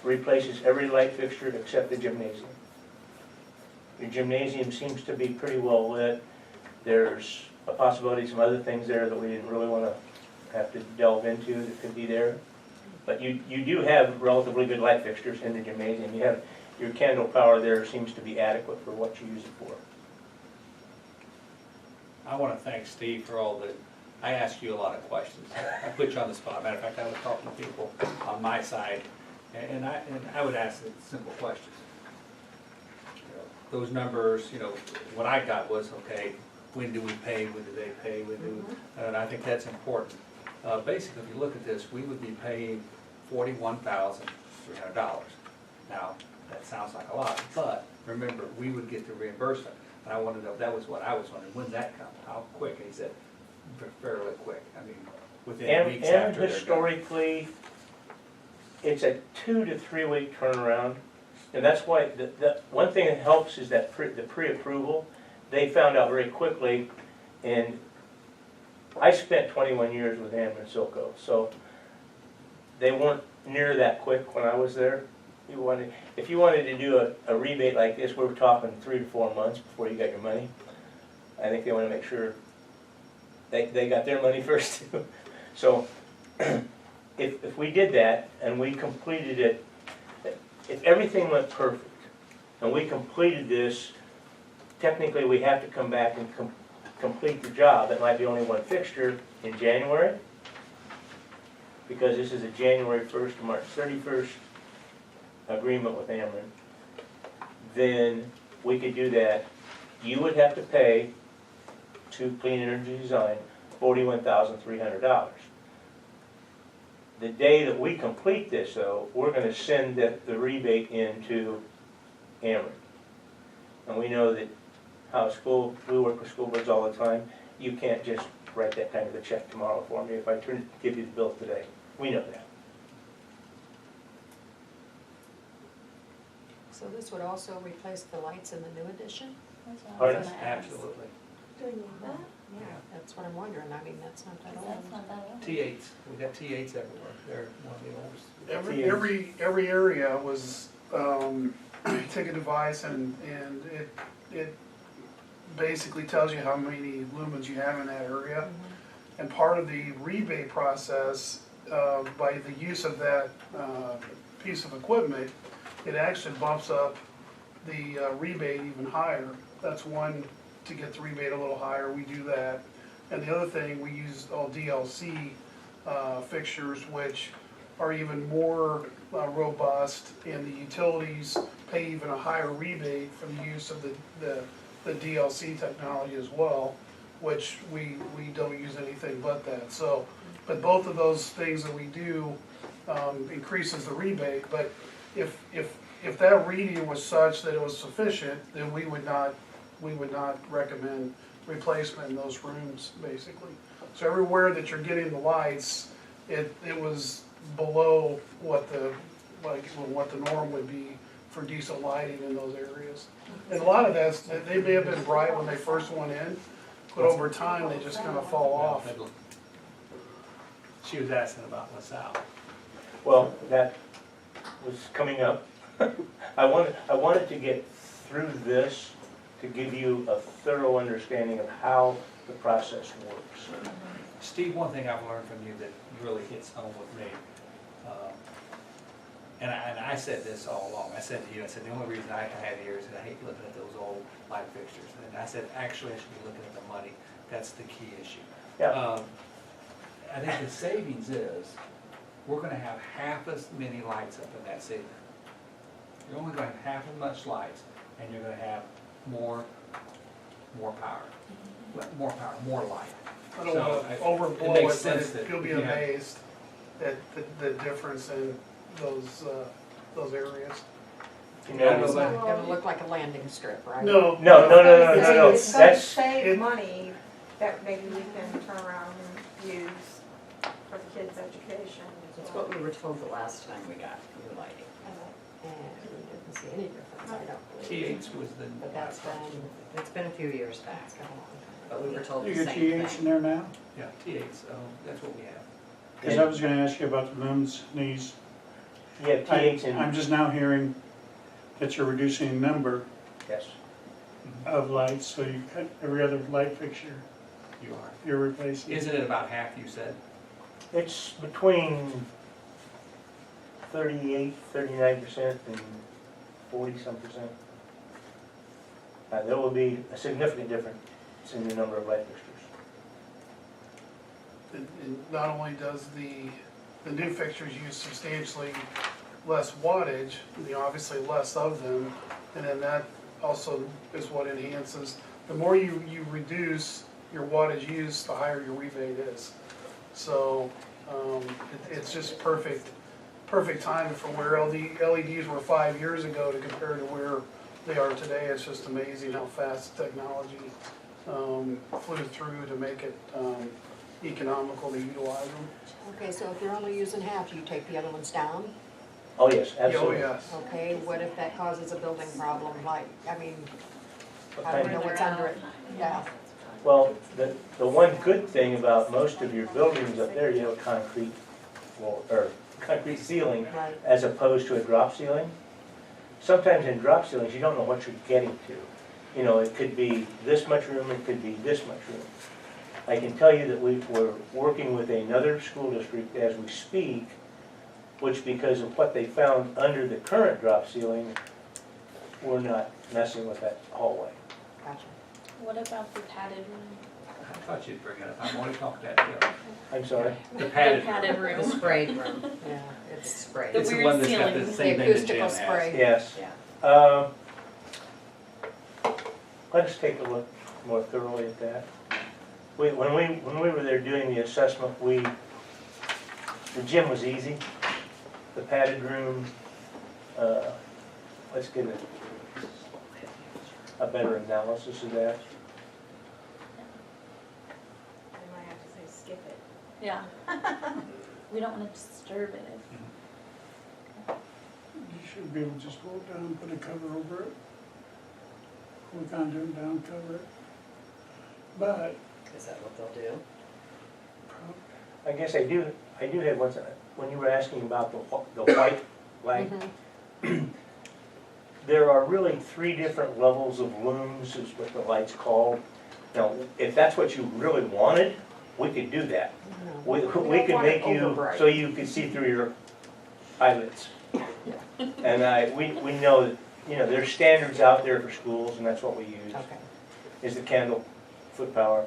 Speaker 13: replaces every light fixture except the gymnasium. The gymnasium seems to be pretty well lit. There's a possibility of some other things there that we didn't really want to have to delve into that could be there. But you do have relatively good light fixtures in the gymnasium. You have, your candle power there seems to be adequate for what you use it for.
Speaker 4: I want to thank Steve for all the, I asked you a lot of questions. I put you on the spot. Matter of fact, I was talking to people on my side, and I would ask the simple questions. You know, those numbers, you know, what I got was, okay, when do we pay, when do they pay, when do, and I think that's important. Basically, if you look at this, we would be paying $41,300. Now, that sounds like a lot, but remember, we would get the reimbursement. And I wanted to know, that was what I was wondering, when's that come? How quick? And he said, fairly quick. I mean, within weeks
Speaker 13: And
Speaker 4: after they're done.
Speaker 13: historically, it's a 2 to 3 week turnaround. And that's why, the one thing that helps is that the pre-approval. They found out very quickly, and I spent 21 years with Ameren Silco, so they weren't near that quick when I was there. If you wanted to do a rebate like this, we're talking 3 to 4 months before you got your money. I think they want to make sure they got their money first too. So if we did that and we completed it, if everything went perfect and we completed this, technically we have to come back and complete the job. That might be only one fixture in January, because this is a January 1st to March 31st agreement with Ameren. Then we could do that. You would have to pay to Clean Energy Design $41,300. The day that we complete this, though, we're going to send the rebate into Ameren. And we know that we work with school boards all the time. You can't just write that kind of a check tomorrow for me if I give you the bill today. We know that.
Speaker 5: So this would also replace the lights in the new addition?
Speaker 9: That's what I
Speaker 13: Pardon?
Speaker 9: was gonna ask.
Speaker 4: Absolutely.
Speaker 6: Do we need that?
Speaker 5: Yeah, that's what I'm wondering. I mean, that's not that old.
Speaker 9: That's not that old.
Speaker 4: T8s, we got T8s everywhere. They're one of the oldest.
Speaker 3: Every area was, take a device and it basically tells you how many lumens you have in that area. And part of the rebate process, by the use of that piece of equipment, it actually bumps up the rebate even higher. That's one, to get the rebate a little higher, we do that. And the other thing, we use all DLC fixtures, which are even more robust, and the utilities pay even a higher rebate for the use of the DLC technology as well, which we don't use anything but that. So, but both of those things that we do increases the rebate, but if that reading was such that it was sufficient, then we would not recommend replacement in those rooms, basically. So everywhere that you're getting the lights, it was below what the norm would be for decent lighting in those areas. And a lot of that's, they may have been bright when they first went in, but over time, they just kind of fall off.
Speaker 4: She was asking about LaSalle.
Speaker 13: Well, that was coming up. I wanted to get through this to give you a thorough understanding of how the process works.
Speaker 4: Steve, one thing I've learned from you that really hits home with me, and I said this all along, I said to you, I said, the only reason I had here is that I hate looking at those old light fixtures. And I said, actually, I should be looking at the money. That's the key issue.
Speaker 13: Yeah.
Speaker 4: I think the savings is, we're gonna have half as many lights up in that ceiling. You're only gonna have half as much lights, and you're gonna have more power. More light.
Speaker 3: I don't
Speaker 4: So,
Speaker 3: want to overblow
Speaker 4: it makes
Speaker 3: it,
Speaker 4: sense
Speaker 3: but
Speaker 4: that,
Speaker 3: you'll be
Speaker 4: yeah.
Speaker 3: amazed at the difference in those areas.
Speaker 13: You
Speaker 4: I don't
Speaker 13: know,
Speaker 4: know about-
Speaker 5: It'll look like a landing strip, right?
Speaker 3: No.
Speaker 8: It's gonna
Speaker 13: That's,
Speaker 8: save money that maybe we can turn around and use for the kids' education.
Speaker 1: That's what we were told the last time we got new lighting.
Speaker 5: And we didn't see any difference, I don't believe.
Speaker 4: T8 was the.
Speaker 1: But it's been a few years back, but we were told
Speaker 3: You
Speaker 1: the
Speaker 3: got
Speaker 1: same
Speaker 3: TH in
Speaker 1: thing.
Speaker 3: there now?
Speaker 4: Yeah, T8, so that's what we have.
Speaker 3: Because I was gonna ask you about the lumens, these.
Speaker 13: yeah, T8's
Speaker 3: I'm
Speaker 13: in,
Speaker 3: just now hearing that you're reducing the number
Speaker 13: yes.
Speaker 3: of lights, so you cut every other light fixture
Speaker 4: You are.
Speaker 3: you're replacing.
Speaker 4: Isn't it about half, you said?
Speaker 13: It's between 38, 39% and 40-some%. There will be a significant difference in the number of light fixtures.
Speaker 3: And not only does the new fixtures use substantially less wattage, obviously less of them, and then that also is what enhances, the more you reduce your wattage use, the higher your rebate is. So it's just perfect timing for where LEDs were 5 years ago to compare to where they are today. It's just amazing how fast technology flew through to make it economical to utilize them.
Speaker 5: Okay, so if you're only using half, you take the other ones down?
Speaker 13: Oh, yes,
Speaker 3: Oh,
Speaker 13: absolutely.
Speaker 3: yes.
Speaker 5: Okay, what if that causes a building problem, like, I mean,
Speaker 13: What
Speaker 5: I don't
Speaker 13: kind
Speaker 5: know
Speaker 13: of-
Speaker 5: what's under it, yeah.
Speaker 13: Well, the one good thing about most of your buildings up there, you have a concrete floor, or concrete ceiling,
Speaker 5: Right.
Speaker 13: as opposed to a drop ceiling. Sometimes in drop ceilings, you don't know what you're getting to. You know, it could be this much room, it could be this much room. I can tell you that we're working with another school district as we speak, which because of what they found under the current drop ceiling, we're not messing with that hallway.
Speaker 5: Gotcha.
Speaker 9: What about the padded room?
Speaker 4: I thought you'd bring it up. I want to talk to that too.
Speaker 13: I'm sorry?
Speaker 4: The padded.
Speaker 9: Padded
Speaker 1: The
Speaker 9: room.
Speaker 1: sprayed room, yeah, it's sprayed.
Speaker 9: The
Speaker 4: It's the
Speaker 9: weird
Speaker 4: one that's got the
Speaker 9: ceiling.
Speaker 4: same
Speaker 5: The
Speaker 4: thing that Jim
Speaker 5: acoustical
Speaker 4: has.
Speaker 5: spray.
Speaker 13: Yes.
Speaker 1: Yeah.
Speaker 13: Let's take a look more thoroughly at that. When we were there doing the assessment, the gym was easy. The padded room, let's get a better analysis of that.
Speaker 8: They might have to say skip it.
Speaker 9: Yeah. We don't want to disturb it.
Speaker 3: You should be able to just roll it down and put a cover over it. Pull the conduit down, cover it. But,
Speaker 1: Is that what they'll do?
Speaker 13: I guess I do have one, when you were asking about the white light, there are really 3 different levels of looms is what the light's called. Now, if that's what you really wanted, we could do that.
Speaker 5: No.
Speaker 13: We
Speaker 5: don't
Speaker 13: could
Speaker 5: want
Speaker 13: make
Speaker 5: it
Speaker 13: you,
Speaker 5: overbright.
Speaker 13: so you could see through your eyelids. And we know that, you know, there's standards out there for schools, and that's what we use,
Speaker 5: Okay.
Speaker 13: is the candle foot power.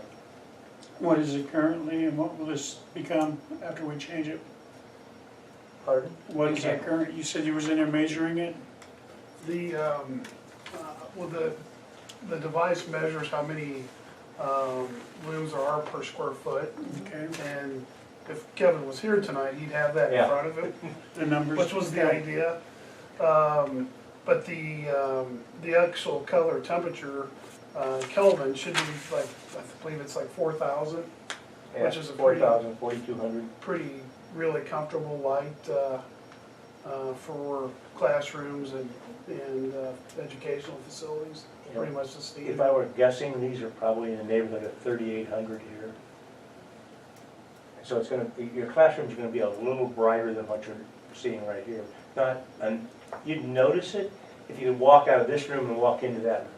Speaker 3: What is it currently and what will this become after we change it?
Speaker 13: Pardon?
Speaker 3: What is that current, you said you was in there measuring it?
Speaker 14: The, well, the device measures how many looms there are per square foot.
Speaker 3: Okay,
Speaker 14: And if Kevin was here tonight, he'd have that in
Speaker 13: Yeah.
Speaker 14: front of him,
Speaker 3: the numbers.
Speaker 14: which was the idea. But the actual color temperature, Kelvin should be like, I believe it's like 4,000, which is a pretty-
Speaker 13: 4,000, 4,200.
Speaker 14: pretty really comfortable light for classrooms and educational facilities,
Speaker 13: You know,
Speaker 14: pretty much the
Speaker 13: If
Speaker 14: standard.
Speaker 13: I were guessing, these are probably in the neighborhood of 3,800 here. So it's gonna, your classroom's gonna be a little brighter than what you're seeing right here. Not, and you'd notice it if you walk out of this room and walk into that room.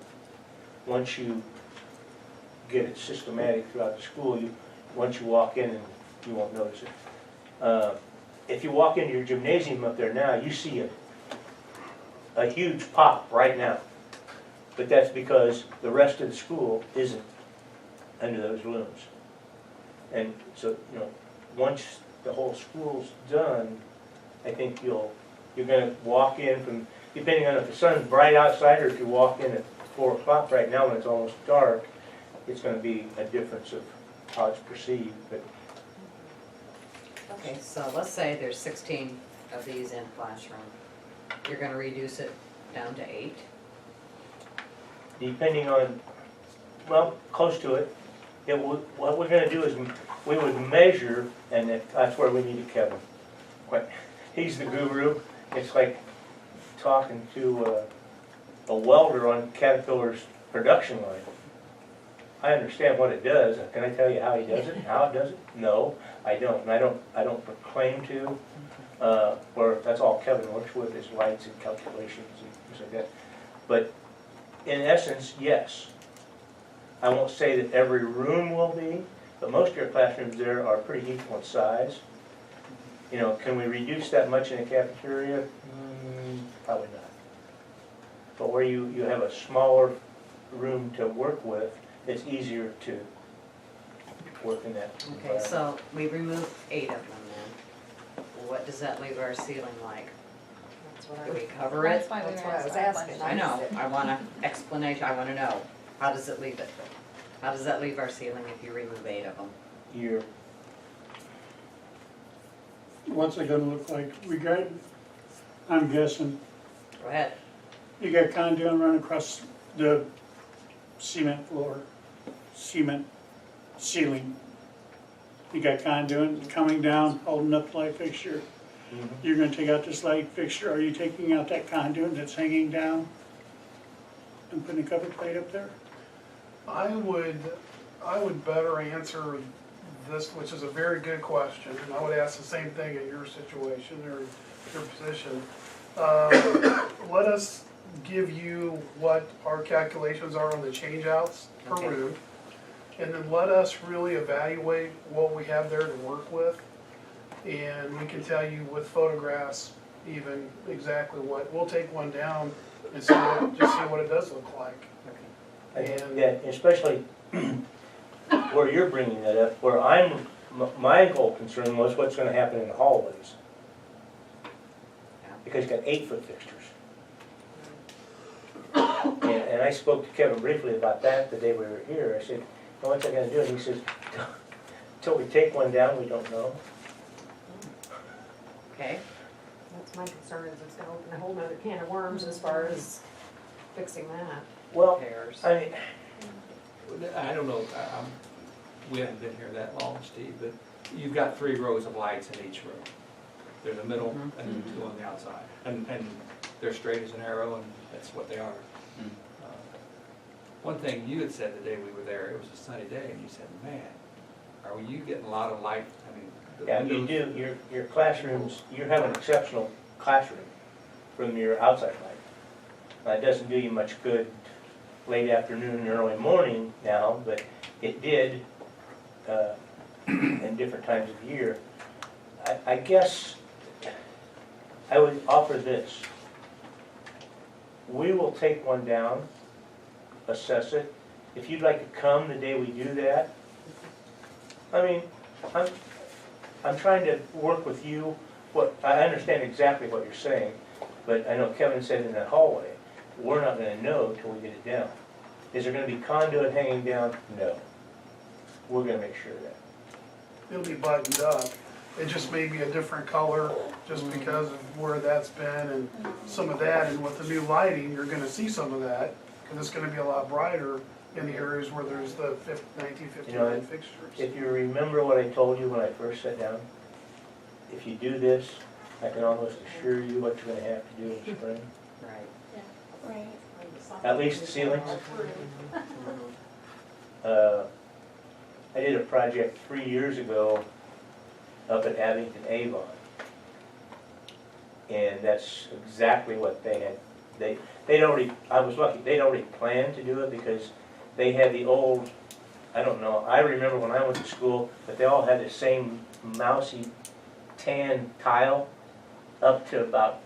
Speaker 13: Once you get it systematic throughout the school, once you walk in, and you won't notice it. If you walk into your gymnasium up there now, you see a huge pop right now. But that's because the rest of the school isn't under those looms. And so, you know, once the whole school's done, I think you're gonna walk in from, depending on if the sun's bright outside or if you walk in at 4 o'clock right now when it's almost dark, it's gonna be a difference of how it's perceived, but
Speaker 1: Okay, so let's say there's 16 of these in a classroom. You're gonna reduce it down to 8?
Speaker 13: depending on, well, close to it, what we're gonna do is, we would measure, and that's where we needed Kevin. He's the guru. It's like talking to a welder on Caterpillar's production line. I understand what it does. Can I tell you how he does it, how it does it? No, I don't, and I don't proclaim to. Where that's all Kevin works with is lights and calculations and things like that. But in essence, yes. I won't say that every room will be, but most of your classrooms there are pretty equal in size. You know, can we reduce that much in a cafeteria? Probably not. But where you have a smaller room to work with, it's easier to work in that
Speaker 1: Okay,
Speaker 13: environment.
Speaker 1: so we remove 8 of them then. What does that leave our ceiling like?
Speaker 5: That's what
Speaker 1: Do
Speaker 5: I,
Speaker 1: we cover it?
Speaker 8: That's why we
Speaker 5: that's what I was
Speaker 8: asked that
Speaker 5: asking.
Speaker 8: question.
Speaker 1: I know, I want an explanation, I wanna know. How does it leave it? How does that leave our ceiling if you remove 8 of them?
Speaker 13: You're,
Speaker 3: What's it gonna look like? We got, I'm guessing,
Speaker 1: Go ahead.
Speaker 3: you got conduit running across the cement floor, cement ceiling. You got conduit coming down, holding up the light fixture. You're gonna take out this light fixture, are you taking out that conduit that's hanging down and putting a cover plate up there?
Speaker 14: I would better answer this, which is a very good question, and I would ask the same thing in your situation or your position. Let us give you what our calculations are on the changeouts per
Speaker 1: Okay.
Speaker 14: room, and then let us really evaluate what we have there to work with. And we can tell you with photographs even exactly what, we'll take one down and see just see what it does look like. And-
Speaker 13: yeah, especially where you're bringing that up, where my whole concern was what's gonna happen in the hallways. Because you got 8-foot fixtures. And I spoke to Kevin briefly about that the day we were here. I said, well, what's I gonna do? And he says, until we take one down, we don't know.
Speaker 1: Okay,
Speaker 5: that's my concern, is it's gonna open a whole nother can of worms as far as fixing that.
Speaker 13: Well,
Speaker 1: pairs.
Speaker 13: I mean,
Speaker 4: I don't know, we haven't been here that long, Steve, but you've got 3 rows of lights in each room. They're in the middle
Speaker 1: Mhm.
Speaker 4: and 2 on the outside. And they're straight as an arrow, and that's what they are. One thing you had said the day we were there, it was a sunny day, and you said, man, are you getting a lot of light? I mean, the
Speaker 13: yeah, you
Speaker 4: windows-
Speaker 13: do, your classrooms, you have an exceptional classroom from your outside light. Now, it doesn't do you much good late afternoon and early morning now, but it did and different times of year. I guess I would offer this. We will take one down, assess it. If you'd like to come the day we do that, I mean, I'm trying to work with you. I understand exactly what you're saying, but I know Kevin said in that hallway, we're not gonna know till we get it down. Is there gonna be conduit hanging down? No. We're gonna make sure of that.
Speaker 14: It'll be buttoned up. It just may be a different color, just because of where that's been and some of that. And with the new lighting, you're gonna see some of that, because it's gonna be a lot brighter in the areas where there's the 1959 fixtures.
Speaker 13: If you remember what I told you when I first sat down, if you do this, I can almost assure you what you're gonna have to do in the spring.
Speaker 1: Right.
Speaker 6: Right.
Speaker 13: At least the ceilings. I did a project 3 years ago up at Abington Avon. And that's exactly what they had. They'd already, I was lucky, they'd already planned to do it because they had the old, I don't know, I remember when I went to school, but they all had the same mousy tan tile up to about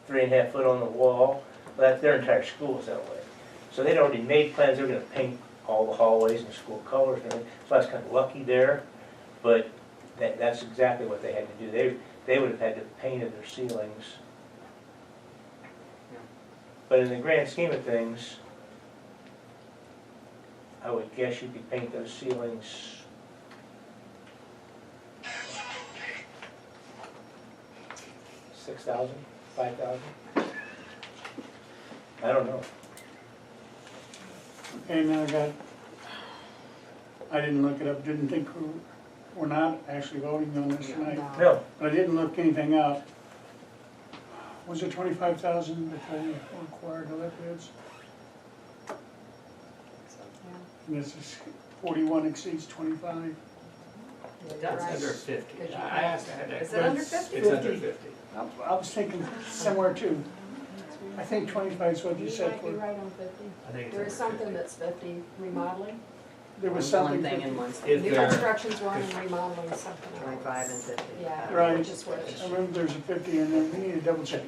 Speaker 13: 3.5 foot on the wall. But their entire school was that way. So they'd already made plans, they were gonna paint all the hallways in school colors and everything. So I was kind of lucky there, but that's exactly what they had to do. They would have had to have painted their ceilings. But in the grand scheme of things, I would guess you could paint those ceilings $6,000, $5,000. I don't know.
Speaker 3: Okay, now I didn't look it up, didn't think we're not actually voting on this tonight.
Speaker 13: No,
Speaker 3: But I didn't look anything up. Was it 25,000 that they required to let bids? And this is 41 exceeds 25.
Speaker 1: It does.
Speaker 4: It's under 50. I asked, I had to.
Speaker 1: Is it under 50?
Speaker 4: It's under 50.
Speaker 3: I was thinking somewhere too. I think 25 is what you
Speaker 5: You
Speaker 3: said
Speaker 5: might be
Speaker 3: for,
Speaker 5: right on 50.
Speaker 4: I think it's
Speaker 5: There is
Speaker 4: under
Speaker 5: something
Speaker 4: 50.
Speaker 5: that's 50, remodeling.
Speaker 3: there was
Speaker 1: One
Speaker 3: something.
Speaker 1: thing and one
Speaker 4: If
Speaker 5: New
Speaker 4: they're-
Speaker 5: construction's one and remodeling is something else.
Speaker 1: 25 and 50.
Speaker 5: Yeah,
Speaker 3: Right.
Speaker 5: which is what.
Speaker 3: I remember there's a 50 in there, we need to double check.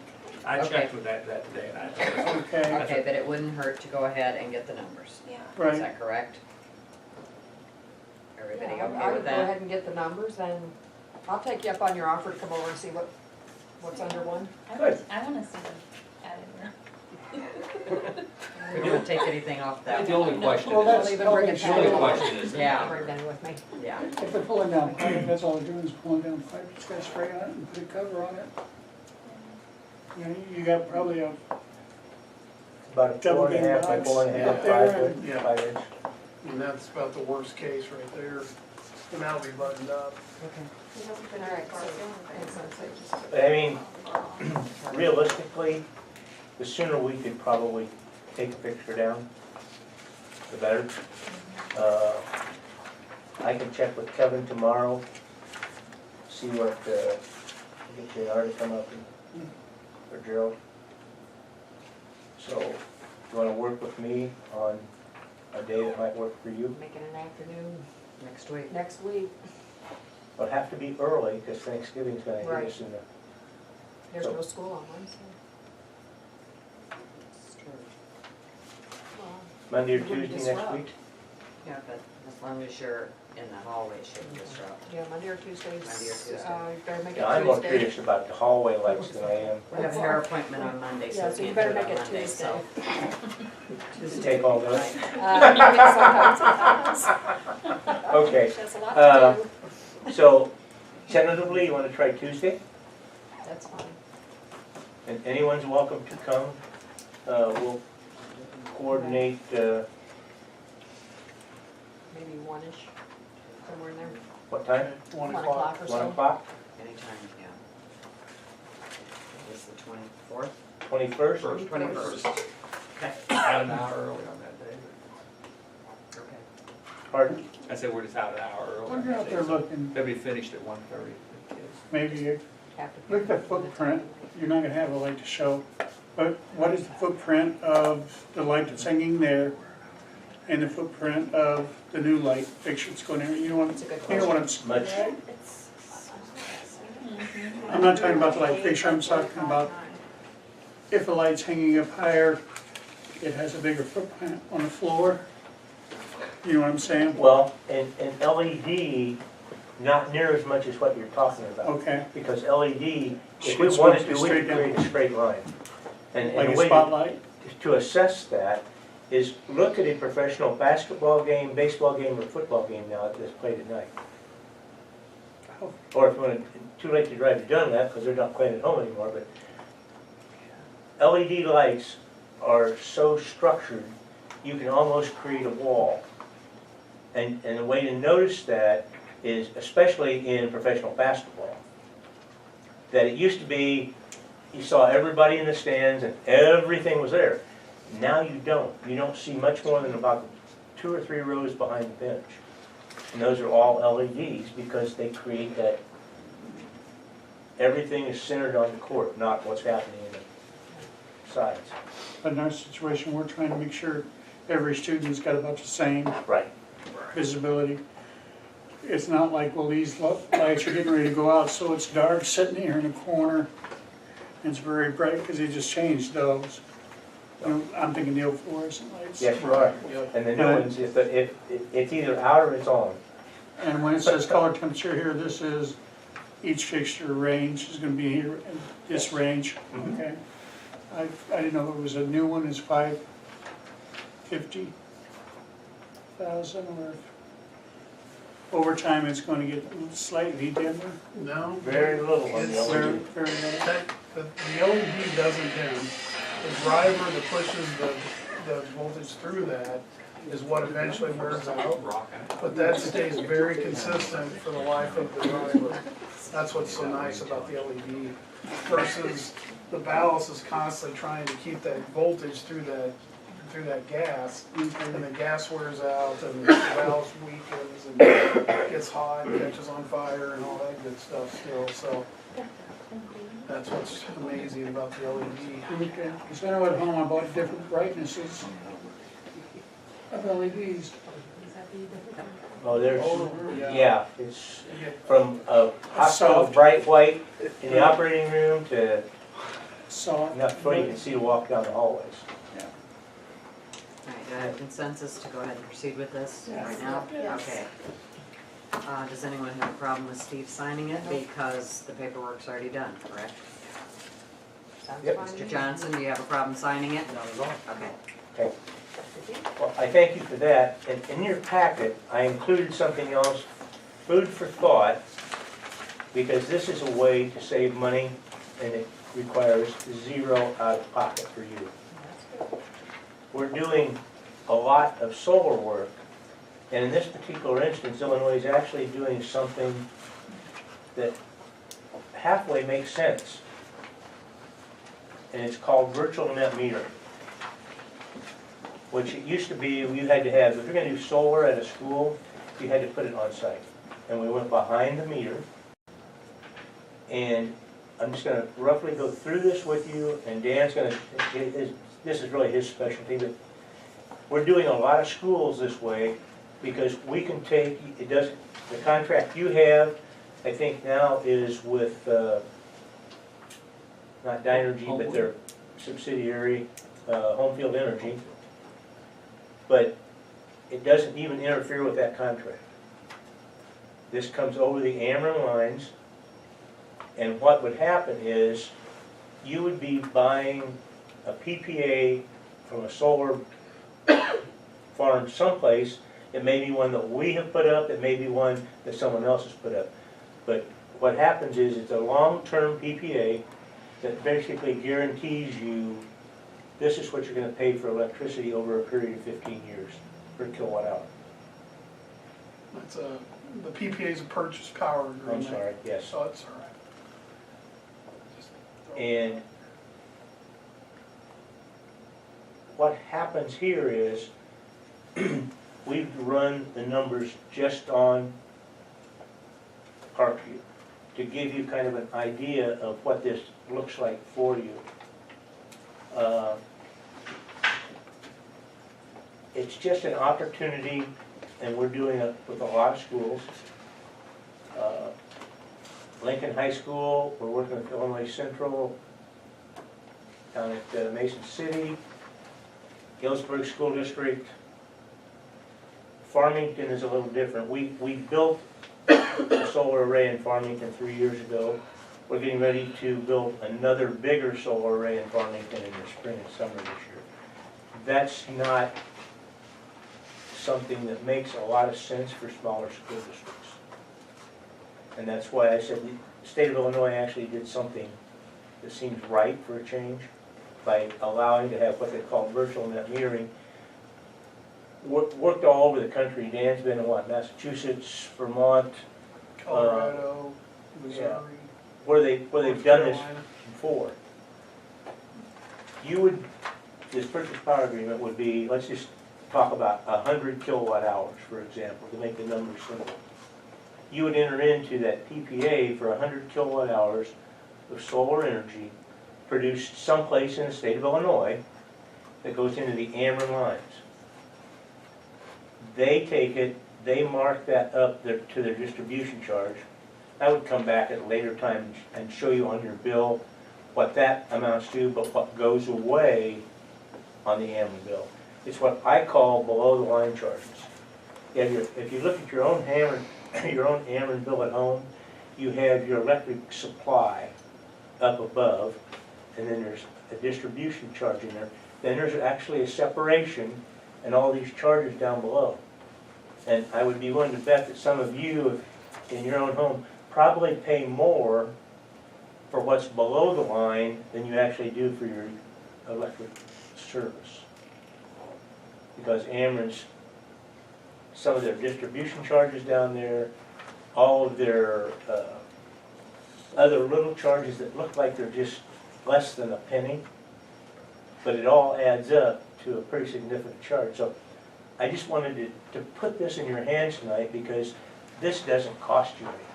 Speaker 4: I
Speaker 1: Okay.
Speaker 4: checked with that today and I.
Speaker 3: Okay,
Speaker 1: Okay, but it wouldn't hurt to go ahead and get the numbers.
Speaker 6: Yeah.
Speaker 1: Is
Speaker 3: right.
Speaker 1: that correct? Everybody
Speaker 5: Yeah, I
Speaker 1: okay
Speaker 5: would
Speaker 1: with
Speaker 5: go ahead
Speaker 1: that?
Speaker 5: and get the numbers, and I'll take you up on your offer to come over and see what's under one.
Speaker 9: I wanna see them added there.
Speaker 1: We don't take anything off that
Speaker 4: The only
Speaker 1: one.
Speaker 4: question
Speaker 3: Well,
Speaker 4: is,
Speaker 3: that's,
Speaker 5: Even bring it
Speaker 4: the only
Speaker 5: back.
Speaker 4: question is.
Speaker 1: Yeah.
Speaker 5: Bring that with me.
Speaker 1: Yeah,
Speaker 3: If they're pulling down pipe, that's all they're doing is pulling down pipe, it's got a spray on it and put a cover on it. You know, you got probably a,
Speaker 13: about a
Speaker 3: Double
Speaker 13: 4.5 by
Speaker 3: game
Speaker 13: 4.5,
Speaker 3: box up
Speaker 13: 5
Speaker 3: there.
Speaker 13: foot,
Speaker 14: Yeah.
Speaker 13: 5 inch.
Speaker 14: And that's about the worst case right there. And that'll be buttoned up.
Speaker 6: It hasn't been
Speaker 5: All right,
Speaker 6: far
Speaker 5: so-
Speaker 6: down,
Speaker 5: and so just-
Speaker 13: But I mean, realistically, the sooner we could probably take a picture down, the better. I can check with Kevin tomorrow, see what, get JR to come up and, or Gerald. So, you wanna work with me on a day that might work for you?
Speaker 5: Make it an afternoon
Speaker 1: next week.
Speaker 5: next week.
Speaker 13: It'll have to be early, because Thanksgiving's gonna hit
Speaker 5: Right.
Speaker 13: us in the,
Speaker 5: There's
Speaker 13: So-
Speaker 5: no school on Wednesday.
Speaker 1: It's true.
Speaker 5: Well,
Speaker 13: Monday or
Speaker 5: It wouldn't
Speaker 13: Tuesday next
Speaker 5: disrupt.
Speaker 13: week.
Speaker 1: Yeah, but as long as you're in the hallway, it shouldn't disrupt.
Speaker 5: yeah, Monday or Tuesdays.
Speaker 1: Monday or Tuesday.
Speaker 5: You better make it
Speaker 13: Yeah, I'm more
Speaker 5: Tuesday.
Speaker 13: curious about the hallway lights than I am.
Speaker 1: We have a hair appointment on Monday, so
Speaker 5: Yeah,
Speaker 1: we
Speaker 5: so you
Speaker 1: can't do
Speaker 5: better
Speaker 1: it
Speaker 5: make
Speaker 1: on
Speaker 5: it
Speaker 1: Monday,
Speaker 5: Tuesday.
Speaker 1: so.
Speaker 13: Does it take all day?
Speaker 1: Right.
Speaker 5: You get sometimes.
Speaker 13: Okay,
Speaker 5: That's a lot to do.
Speaker 13: so tentatively, you wanna try Tuesday?
Speaker 5: That's fine.
Speaker 13: And anyone's welcome to come. We'll coordinate,
Speaker 5: Maybe one-ish, somewhere in there.
Speaker 13: what time?
Speaker 3: 1
Speaker 5: 1
Speaker 3: o'clock.
Speaker 5: o'clock or
Speaker 13: 1
Speaker 5: so.
Speaker 13: o'clock,
Speaker 1: Anytime, yeah. It's the 24th?
Speaker 13: 21st?
Speaker 1: 21st. Okay.
Speaker 4: Out an hour early on that day.
Speaker 1: Okay.
Speaker 13: Pardon?
Speaker 4: I said we're just out an hour early
Speaker 3: When
Speaker 4: on
Speaker 3: you're
Speaker 4: that
Speaker 3: out
Speaker 4: day.
Speaker 3: there
Speaker 4: so
Speaker 3: looking,
Speaker 4: They'll be finished at 1:30 for the kids.
Speaker 3: maybe you
Speaker 5: Have to
Speaker 3: look at the
Speaker 5: pick up from
Speaker 3: footprint,
Speaker 5: time.
Speaker 3: you're not gonna have a light to show, but what is the footprint of the light that's hanging there and the footprint of the new light fixture that's going in? You know what,
Speaker 1: That's a good
Speaker 3: you know what I'm,
Speaker 13: Much,
Speaker 3: I'm not talking about the light fixture, I'm talking about if a light's hanging up higher, it has a bigger footprint on the floor. You know what I'm saying?
Speaker 13: well, and LED, not near as much as what you're talking about.
Speaker 3: Okay,
Speaker 13: Because LED, if we
Speaker 3: It's
Speaker 13: wanted
Speaker 3: supposed to
Speaker 13: to,
Speaker 3: be
Speaker 13: we could
Speaker 3: straight down.
Speaker 13: create a straight line. And
Speaker 3: like
Speaker 13: the
Speaker 3: a
Speaker 13: way
Speaker 3: spotlight?
Speaker 13: to assess that is look at a professional basketball game, baseball game, or football game now that's played at night.
Speaker 3: Oh.
Speaker 13: Or if you want to, too late to drive to Dunlap because they're not playing at home anymore, but LED lights are so structured, you can almost create a wall. And the way to notice that is, especially in professional basketball, that it used to be, you saw everybody in the stands and everything was there. Now you don't. You don't see much more than about 2 or 3 rows behind the bench. And those are all LEDs because they create that, everything is centered on the court, not what's happening in the sides.
Speaker 3: But in our situation, we're trying to make sure every student's got about the same
Speaker 13: Right.
Speaker 3: visibility. It's not like, well, these lights are getting ready to go out, so it's dark sitting here in the corner. And it's very bright because they just changed those. You know, I'm thinking the fluorescent lights.
Speaker 13: Yes, you are. And the new ones, if it's either out or it's on.
Speaker 3: And when it says color temperature here, this is, each fixture range is gonna be here, in this range,
Speaker 13: Mhm.
Speaker 3: okay? I didn't know it was a new one, is 550,000, or if over time it's gonna get slightly dimmer,
Speaker 14: No?
Speaker 13: Very little on the
Speaker 14: It's-
Speaker 3: very,
Speaker 13: LED.
Speaker 3: very little.
Speaker 14: The LED doesn't dim. The driver that pushes the voltage through that is what eventually wears out. But that stays very consistent for the life of the driver. That's what's so nice about the LED versus the ballast is constantly trying to keep that voltage through that gas. And the gas wears out and the ballast weakens and gets hot, catches on fire and all that good stuff still, so. That's what's amazing about the LED.
Speaker 3: Okay, because I know at home I bought different brightnesses of LEDs.
Speaker 13: Oh, there's,
Speaker 14: Oh,
Speaker 13: yeah, it's from a hospital
Speaker 3: Soft.
Speaker 13: bright white in the operating room to
Speaker 3: Soft.
Speaker 13: enough where you can see to walk down the hallways.
Speaker 1: All right, do I have consensus to go ahead and proceed with this
Speaker 3: Yes.
Speaker 1: right now?
Speaker 2: Yes.
Speaker 1: Okay. Does anyone have a problem with Steve signing it? Because the paperwork's already done, correct?
Speaker 5: Sounds
Speaker 13: Yep.
Speaker 5: fine to
Speaker 1: Mr.
Speaker 5: me.
Speaker 1: Johnson, do you have a problem signing it?
Speaker 13: Not at all.
Speaker 1: Okay.
Speaker 13: Okay. Well, I thank you for that. And in your packet, I included something else, food for thought, because this is a way to save money and it requires 0 out of pocket for you. We're doing a lot of solar work, and in this particular instance, Illinois is actually doing something that halfway makes sense. And it's called virtual net metering. Which it used to be, you had to have, if you're gonna do solar at a school, you had to put it on site. And we went behind the meter. And I'm just gonna roughly go through this with you, and Dan's gonna, this is really his specialty, but we're doing a lot of schools this way because we can take, it doesn't, the contract you have, I think now is with, not Dynergy, but their subsidiary, Home Field Energy. But it doesn't even interfere with that contract. This comes over the Ameren lines, and what would happen is you would be buying a PPA from a solar farm someplace. It may be one that we have put up, it may be one that someone else has put up. But what happens is it's a long-term PPA that basically guarantees you this is what you're going to pay for electricity over a period of 15 years per kilowatt hour.
Speaker 14: That's the PPA is a purchase power agreement.
Speaker 13: I'm sorry, yes.
Speaker 14: So it's all right.
Speaker 13: And what happens here is we've run the numbers just on Parkview to give you kind of an idea of what this looks like for you. it's just an opportunity, and we're doing it with a lot of schools. Lincoln High School, we're working with Illinois Central, down at Mason City, Galesburg School District. Farmington is a little different. We built a solar array in Farmington 3 years ago. We're getting ready to build another bigger solar array in Farmington in the spring and summer this year. That's not something that makes a lot of sense for smaller school districts. And that's why I said the state of Illinois actually did something that seems right for a change by allowing to have what they call virtual net metering. Worked all over the country. Dan's been in what, Massachusetts, Vermont,
Speaker 14: Colorado, Missouri.
Speaker 13: yeah, where they've done this before. You would, this purchase power agreement would be, let's just talk about 100 kilowatt hours, for example, to make the numbers simple. You would enter into that PPA for 100 kilowatt hours of solar energy produced someplace in the state of Illinois that goes into the Ameren lines. They take it, they mark that up to their distribution charge. I would come back at a later time and show you on your bill what that amounts to, but what goes away on the Ameren bill. It's what I call below the line charges. If you look at your own Ameren bill at home, you have your electric supply up above, and then there's a distribution charge in there. Then there's actually a separation and all these charges down below. And I would be willing to bet that some of you in your own home probably pay more for what's below the line than you actually do for your electric service. Because Ameren's, some of their distribution charges down there, all of their other little charges that look like they're just less than a penny, but it all adds up to a pretty significant charge. So I just wanted to put this in your hands tonight because this doesn't cost you anything.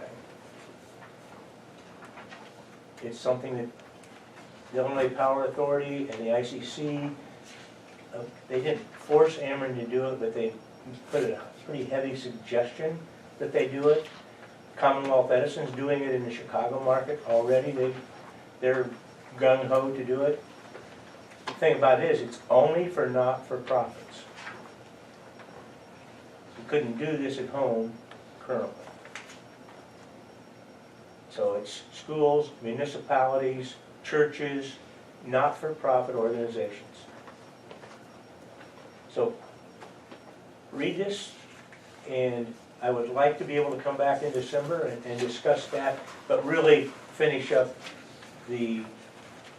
Speaker 13: It's something that the Illinois Power Authority and the ICC, they didn't force Ameren to do it, but they put a pretty heavy suggestion that they do it. Commonwealth Edison's doing it in the Chicago market already. They're gung-ho to do it. The thing about it is, it's only for not-for-profits. You couldn't do this at home currently. So it's schools, municipalities, churches, not-for-profit organizations. So read this, and I would like to be able to come back in December and discuss that, but really finish up the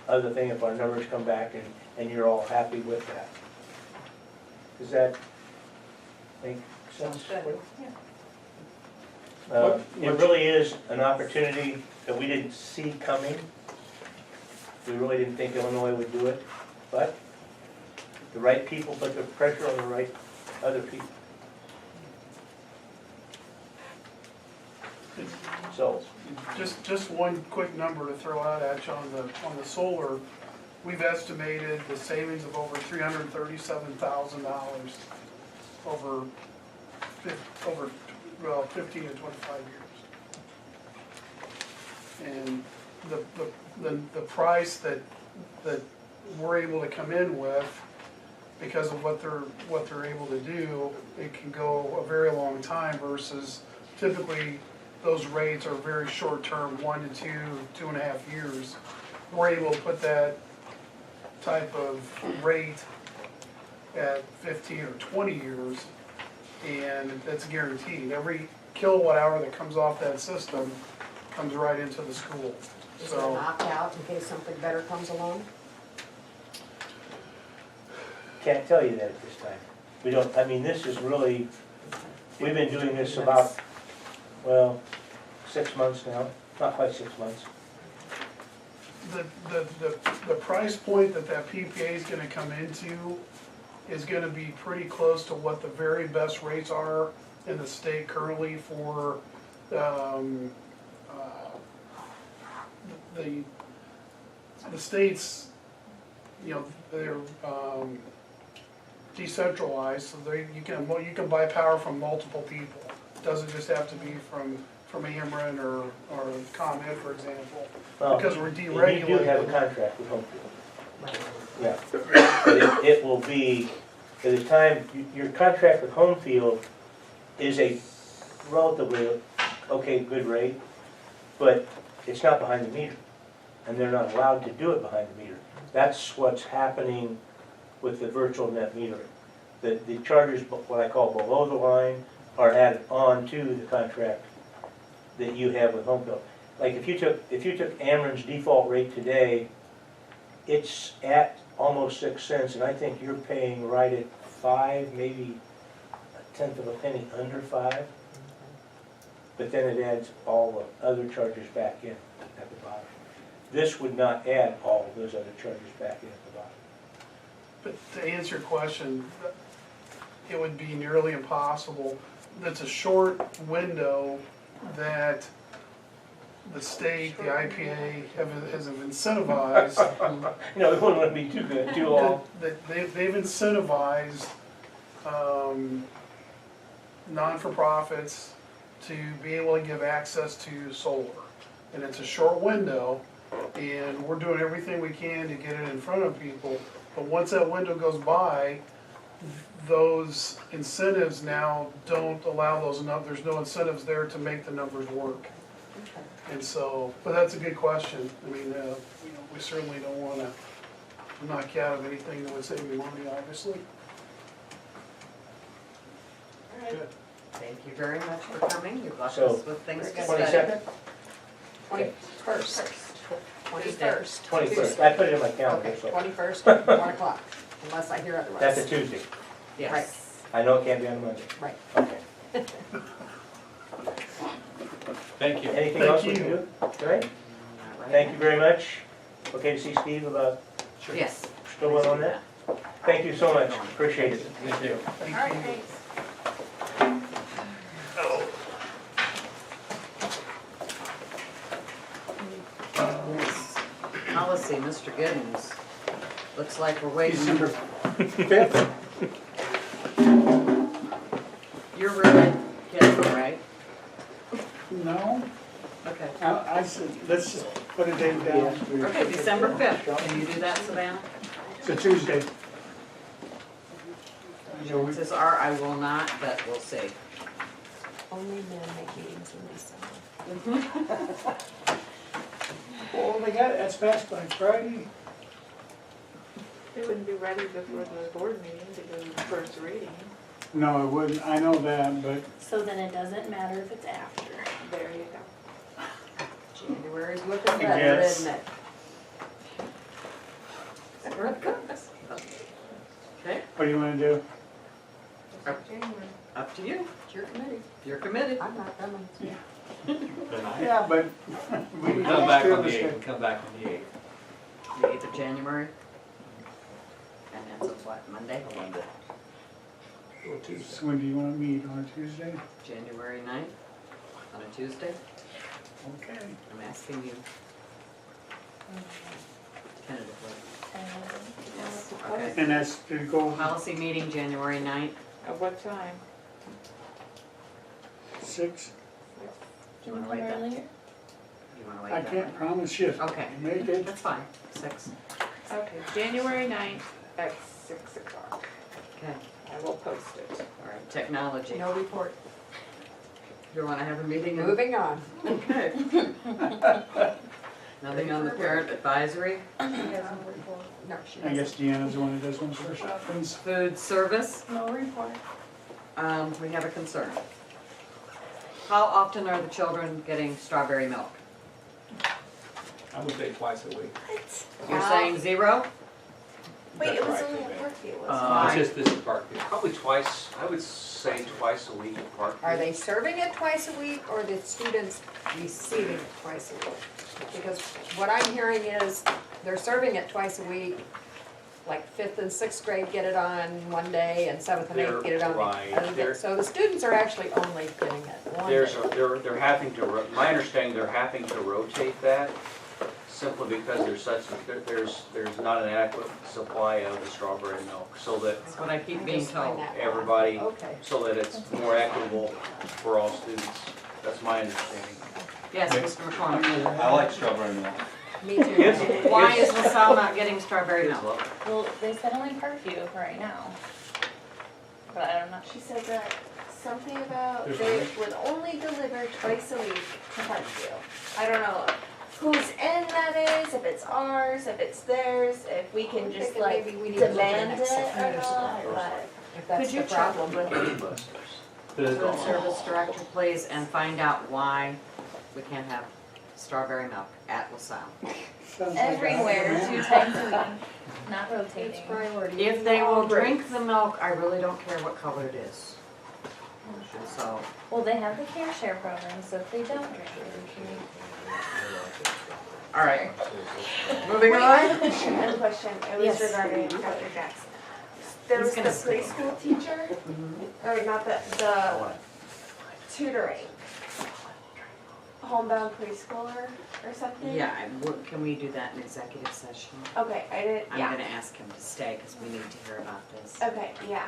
Speaker 13: other thing if our numbers come back and you're all happy with that. Does that make sense?
Speaker 5: Sounds good.
Speaker 13: It really is an opportunity that we didn't see coming. We really didn't think Illinois would do it, but the right people put the pressure on the right other people. So,
Speaker 14: Just one quick number to throw out at you on the solar. We've estimated the savings of over $337,000 over 15 to 25 years. And the price that we're able to come in with, because of what they're able to do, it can go a very long time versus typically those rates are very short term, 1 to 2.5 years. We're able to put that type of rate at 15 or 20 years, and that's guaranteed. Every kilowatt hour that comes off that system comes right into the school.
Speaker 5: Is there an opt-out in case something better comes along?
Speaker 13: can't tell you that at this time. We don't, I mean, this is really, we've been doing this about, well, 6 months now, not quite 6 months.
Speaker 14: The price point that PPA is gonna come into is gonna be pretty close to what the very best rates are in the state currently for, the states, you know, they're, decentralized, so you can buy power from multiple people. It doesn't just have to be from Ameren or ComEd, for example,
Speaker 13: Well,
Speaker 14: because we're
Speaker 13: and you do have a
Speaker 14: deregulated.
Speaker 13: contract with Homefield. Yeah. But it will be, by the time, your contract with Homefield is a relatively okay, good rate, but it's not behind the meter. And they're not allowed to do it behind the meter. That's what's happening with the virtual net metering. The charges, what I call below the line, are added on to the contract that you have with Homefield. Like if you took Ameren's default rate today, it's at almost 6 cents, and I think you're paying right at 5, maybe a tenth of a penny under 5. But then it adds all the other charges back in at the bottom. This would not add all of those other charges back in at the bottom.
Speaker 14: But to answer your question, it would be nearly impossible. That's a short window that the state, the IPA has incentivized.
Speaker 13: You know, it wouldn't want to be too good, too long.
Speaker 14: They've incentivized non-for-profits to be able to give access to solar. And it's a short window, and we're doing everything we can to get it in front of people. But once that window goes by, those incentives now don't allow those, there's no incentives there to make the numbers work. And so, but that's a good question. I mean, we certainly don't want to knock you out of anything that would save you money, obviously. Good.
Speaker 1: Thank you very much for coming. You left
Speaker 13: So,
Speaker 1: us with things to study.
Speaker 13: 22nd?
Speaker 5: 21st. 21st.
Speaker 13: 21st, I put it in my calendar,
Speaker 5: Okay,
Speaker 13: so.
Speaker 5: 21st, 1 o'clock, unless I hear otherwise.
Speaker 13: That's a Tuesday.
Speaker 1: Yes.
Speaker 13: I know it can't be on a Monday.
Speaker 5: Right.
Speaker 13: Okay.
Speaker 4: Thank you.
Speaker 13: Anything
Speaker 14: Thank
Speaker 13: else we can
Speaker 14: you.
Speaker 13: do? All right,
Speaker 1: Not right
Speaker 13: thank you
Speaker 1: now.
Speaker 13: very much. Okay to see Steve about
Speaker 1: Yes.
Speaker 13: still going on that? Thank you so much, appreciate it.
Speaker 4: Thank you.
Speaker 14: Thank
Speaker 2: All right,
Speaker 14: you.
Speaker 2: thanks.
Speaker 1: Policy, Mr. Giddens. Looks like we're waiting.
Speaker 3: December 5th.
Speaker 1: You're really kidding, right?
Speaker 3: No,
Speaker 1: Okay.
Speaker 3: I said, let's just put a date down.
Speaker 1: Okay, December 5th. Can you do that, Savannah?
Speaker 3: It's a Tuesday. So we-
Speaker 1: It says I will not, but we'll see.
Speaker 5: Only men make meetings in December.
Speaker 3: Well, they got, that's passed by Friday.
Speaker 2: It wouldn't be ready before the board meeting to go to the first reading.
Speaker 3: No, it wouldn't, I know that, but
Speaker 9: So then it doesn't matter if it's after.
Speaker 2: There you go.
Speaker 5: January's looking better,
Speaker 3: Yes.
Speaker 5: isn't it?
Speaker 1: That's where it goes. Okay,
Speaker 3: what do you wanna do?
Speaker 2: January.
Speaker 1: up to you.
Speaker 5: It's your committee.
Speaker 1: If you're committed.
Speaker 5: I'm not coming.
Speaker 3: Yeah, but we
Speaker 4: We
Speaker 3: need
Speaker 4: come back
Speaker 3: to
Speaker 4: on the
Speaker 3: do
Speaker 4: 8th,
Speaker 3: this.
Speaker 4: we come back on the 8th.
Speaker 1: The 8th of January. And that's a what, Monday?
Speaker 4: Monday.
Speaker 3: So when do you wanna meet, on a Tuesday?
Speaker 1: January 9th, on a Tuesday.
Speaker 3: Okay.
Speaker 1: I'm asking you tentatively. Yes, okay.
Speaker 3: And that's to go
Speaker 1: Policy meeting, January 9th.
Speaker 2: At what time?
Speaker 3: 6.
Speaker 1: Do you wanna wait that? You wanna wait
Speaker 3: I
Speaker 1: that?
Speaker 3: can't promise you.
Speaker 1: Okay,
Speaker 3: Make it.
Speaker 1: that's fine. 6.
Speaker 2: Okay, January 9th at 6 o'clock.
Speaker 1: Okay,
Speaker 2: I will post it.
Speaker 1: all right, technology.
Speaker 5: No report.
Speaker 1: You wanna have a meeting?
Speaker 5: Moving on.
Speaker 1: Okay. Nothing on the parent advisory.
Speaker 2: She has no report.
Speaker 5: No, she
Speaker 3: I
Speaker 5: doesn't.
Speaker 3: guess Deanna's the one who does one first.
Speaker 1: Food service,
Speaker 9: No report.
Speaker 1: we have a concern. How often are the children getting strawberry milk?
Speaker 4: I would say twice a week.
Speaker 1: You're saying 0?
Speaker 6: Wait, it was
Speaker 4: That's
Speaker 6: only
Speaker 4: right.
Speaker 6: at Parkview, wasn't
Speaker 1: Uh,
Speaker 4: It's just this is Parkview.
Speaker 15: Probably twice, I would say twice a week at Park.
Speaker 5: Are they serving it twice a week, or the students receiving it twice a week? Because what I'm hearing is they're serving it twice a week, like 5th and 6th grade get it on one day, and 7th and 8th get it on the
Speaker 15: Right.
Speaker 5: other day.
Speaker 15: They're-
Speaker 5: So the students are actually only getting it one
Speaker 15: There's,
Speaker 5: day.
Speaker 15: they're having to, my understanding, they're having to rotate that. simply because there's not an adequate supply of the strawberry milk, so that
Speaker 1: That's what I keep being told.
Speaker 15: everybody,
Speaker 5: Okay.
Speaker 15: so that it's more equitable for all students. That's my understanding.
Speaker 1: Yes, Mr. McCormick.
Speaker 7: I like strawberry milk.
Speaker 5: Me too.
Speaker 1: Why is LaSalle not getting strawberry
Speaker 15: Kids
Speaker 1: milk?
Speaker 15: love it.
Speaker 9: Well, they said only Parkview right now. But I don't know.
Speaker 6: She said that something about
Speaker 4: There's
Speaker 6: they would only deliver twice a week to Parkview. I don't know whose end that is, if it's ours, if it's theirs, if we can just
Speaker 5: Thinking
Speaker 6: like
Speaker 5: maybe we need to look at
Speaker 6: demand
Speaker 5: next
Speaker 6: it
Speaker 5: session
Speaker 6: or
Speaker 5: or
Speaker 6: not,
Speaker 5: something.
Speaker 6: but.
Speaker 5: If that's
Speaker 1: Could you
Speaker 5: the
Speaker 1: check
Speaker 5: problem.
Speaker 15: Busters.
Speaker 1: Food service director, please, and find out why we can't have strawberry milk at LaSalle.
Speaker 3: Sounds like a-
Speaker 9: Everywhere, 2 times a week, not
Speaker 5: It's
Speaker 9: rotating.
Speaker 5: priority.
Speaker 1: If they will drink the milk, I really don't care what color it is. So,
Speaker 9: Well, they have the care share program, so if they don't drink it,
Speaker 1: all right, moving
Speaker 6: Wait, I
Speaker 1: on.
Speaker 6: have a question, it was
Speaker 1: Yes.
Speaker 6: regarding Dr. Jackson. There was
Speaker 1: He's
Speaker 6: the
Speaker 1: gonna speak.
Speaker 6: preschool teacher, or not the tutoring. Homebound preschooler or something?
Speaker 1: Yeah, can we do that in executive session?
Speaker 6: Okay, I did,
Speaker 1: I'm
Speaker 6: yeah,
Speaker 1: gonna ask him to stay, because we need to hear about this.
Speaker 6: okay, yeah.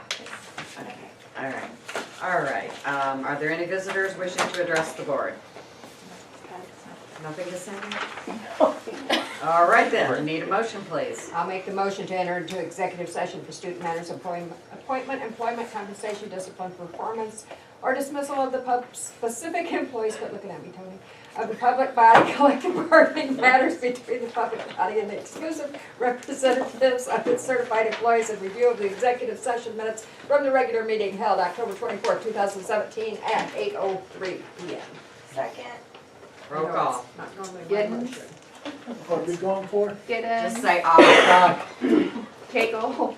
Speaker 1: Okay, all right. Are there any visitors wishing to address the board? Nothing to say? All right then, I need a motion, please.
Speaker 5: I'll make the motion to enter into executive session for student matters, appointment, employment, compensation, discipline, performance, or dismissal of the specific employees, quit looking at me, Tony, of the public body, collective bargaining matters between the public body and the exclusive representatives of its certified employees, and review of the executive session minutes from the regular meeting held October 24th, 2017 at 8:03 p.m.
Speaker 6: Second.
Speaker 1: Roll call.
Speaker 5: Not normally my
Speaker 2: Giddens.
Speaker 5: motion.
Speaker 3: What are we going for?
Speaker 2: Giddens.
Speaker 1: Just say aye.
Speaker 2: Cagle.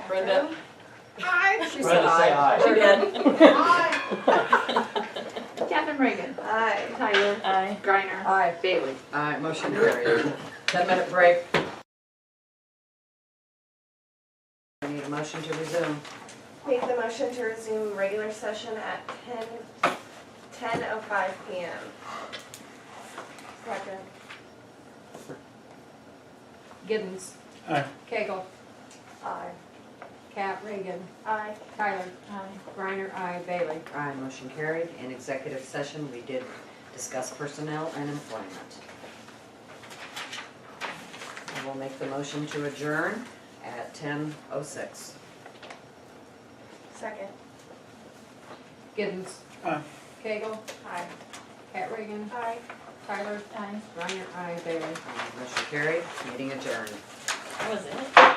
Speaker 9: Brenda.
Speaker 5: She said aye.
Speaker 11: She
Speaker 2: Captain Reagan.
Speaker 6: Aye.
Speaker 2: Tyler.
Speaker 9: Aye.
Speaker 2: Griner.
Speaker 5: Aye.
Speaker 1: Bailey. Aye, motion carried. 10-minute break. I need a motion to resume.
Speaker 6: Make the motion to resume regular session at 10:05 p.m. Second.
Speaker 5: Giddens.
Speaker 3: Aye.
Speaker 5: Cagle.
Speaker 6: Aye.
Speaker 5: Cap. Reagan.
Speaker 6: Aye.
Speaker 5: Tyler.
Speaker 9: Aye.
Speaker 5: Griner. Aye. Bailey.
Speaker 1: Aye, motion carried. In executive session, we did discuss personnel and employment. I will make the motion to adjourn at 10:06.
Speaker 6: Second.
Speaker 5: Giddens.
Speaker 3: Aye.
Speaker 5: Cagle.
Speaker 6: Aye.
Speaker 5: Pat Reagan.
Speaker 6: Aye.
Speaker 5: Tyler.
Speaker 9: Aye.
Speaker 5: Griner. Aye. Bailey.
Speaker 1: Motion carried, meeting adjourned.
Speaker 9: That was it.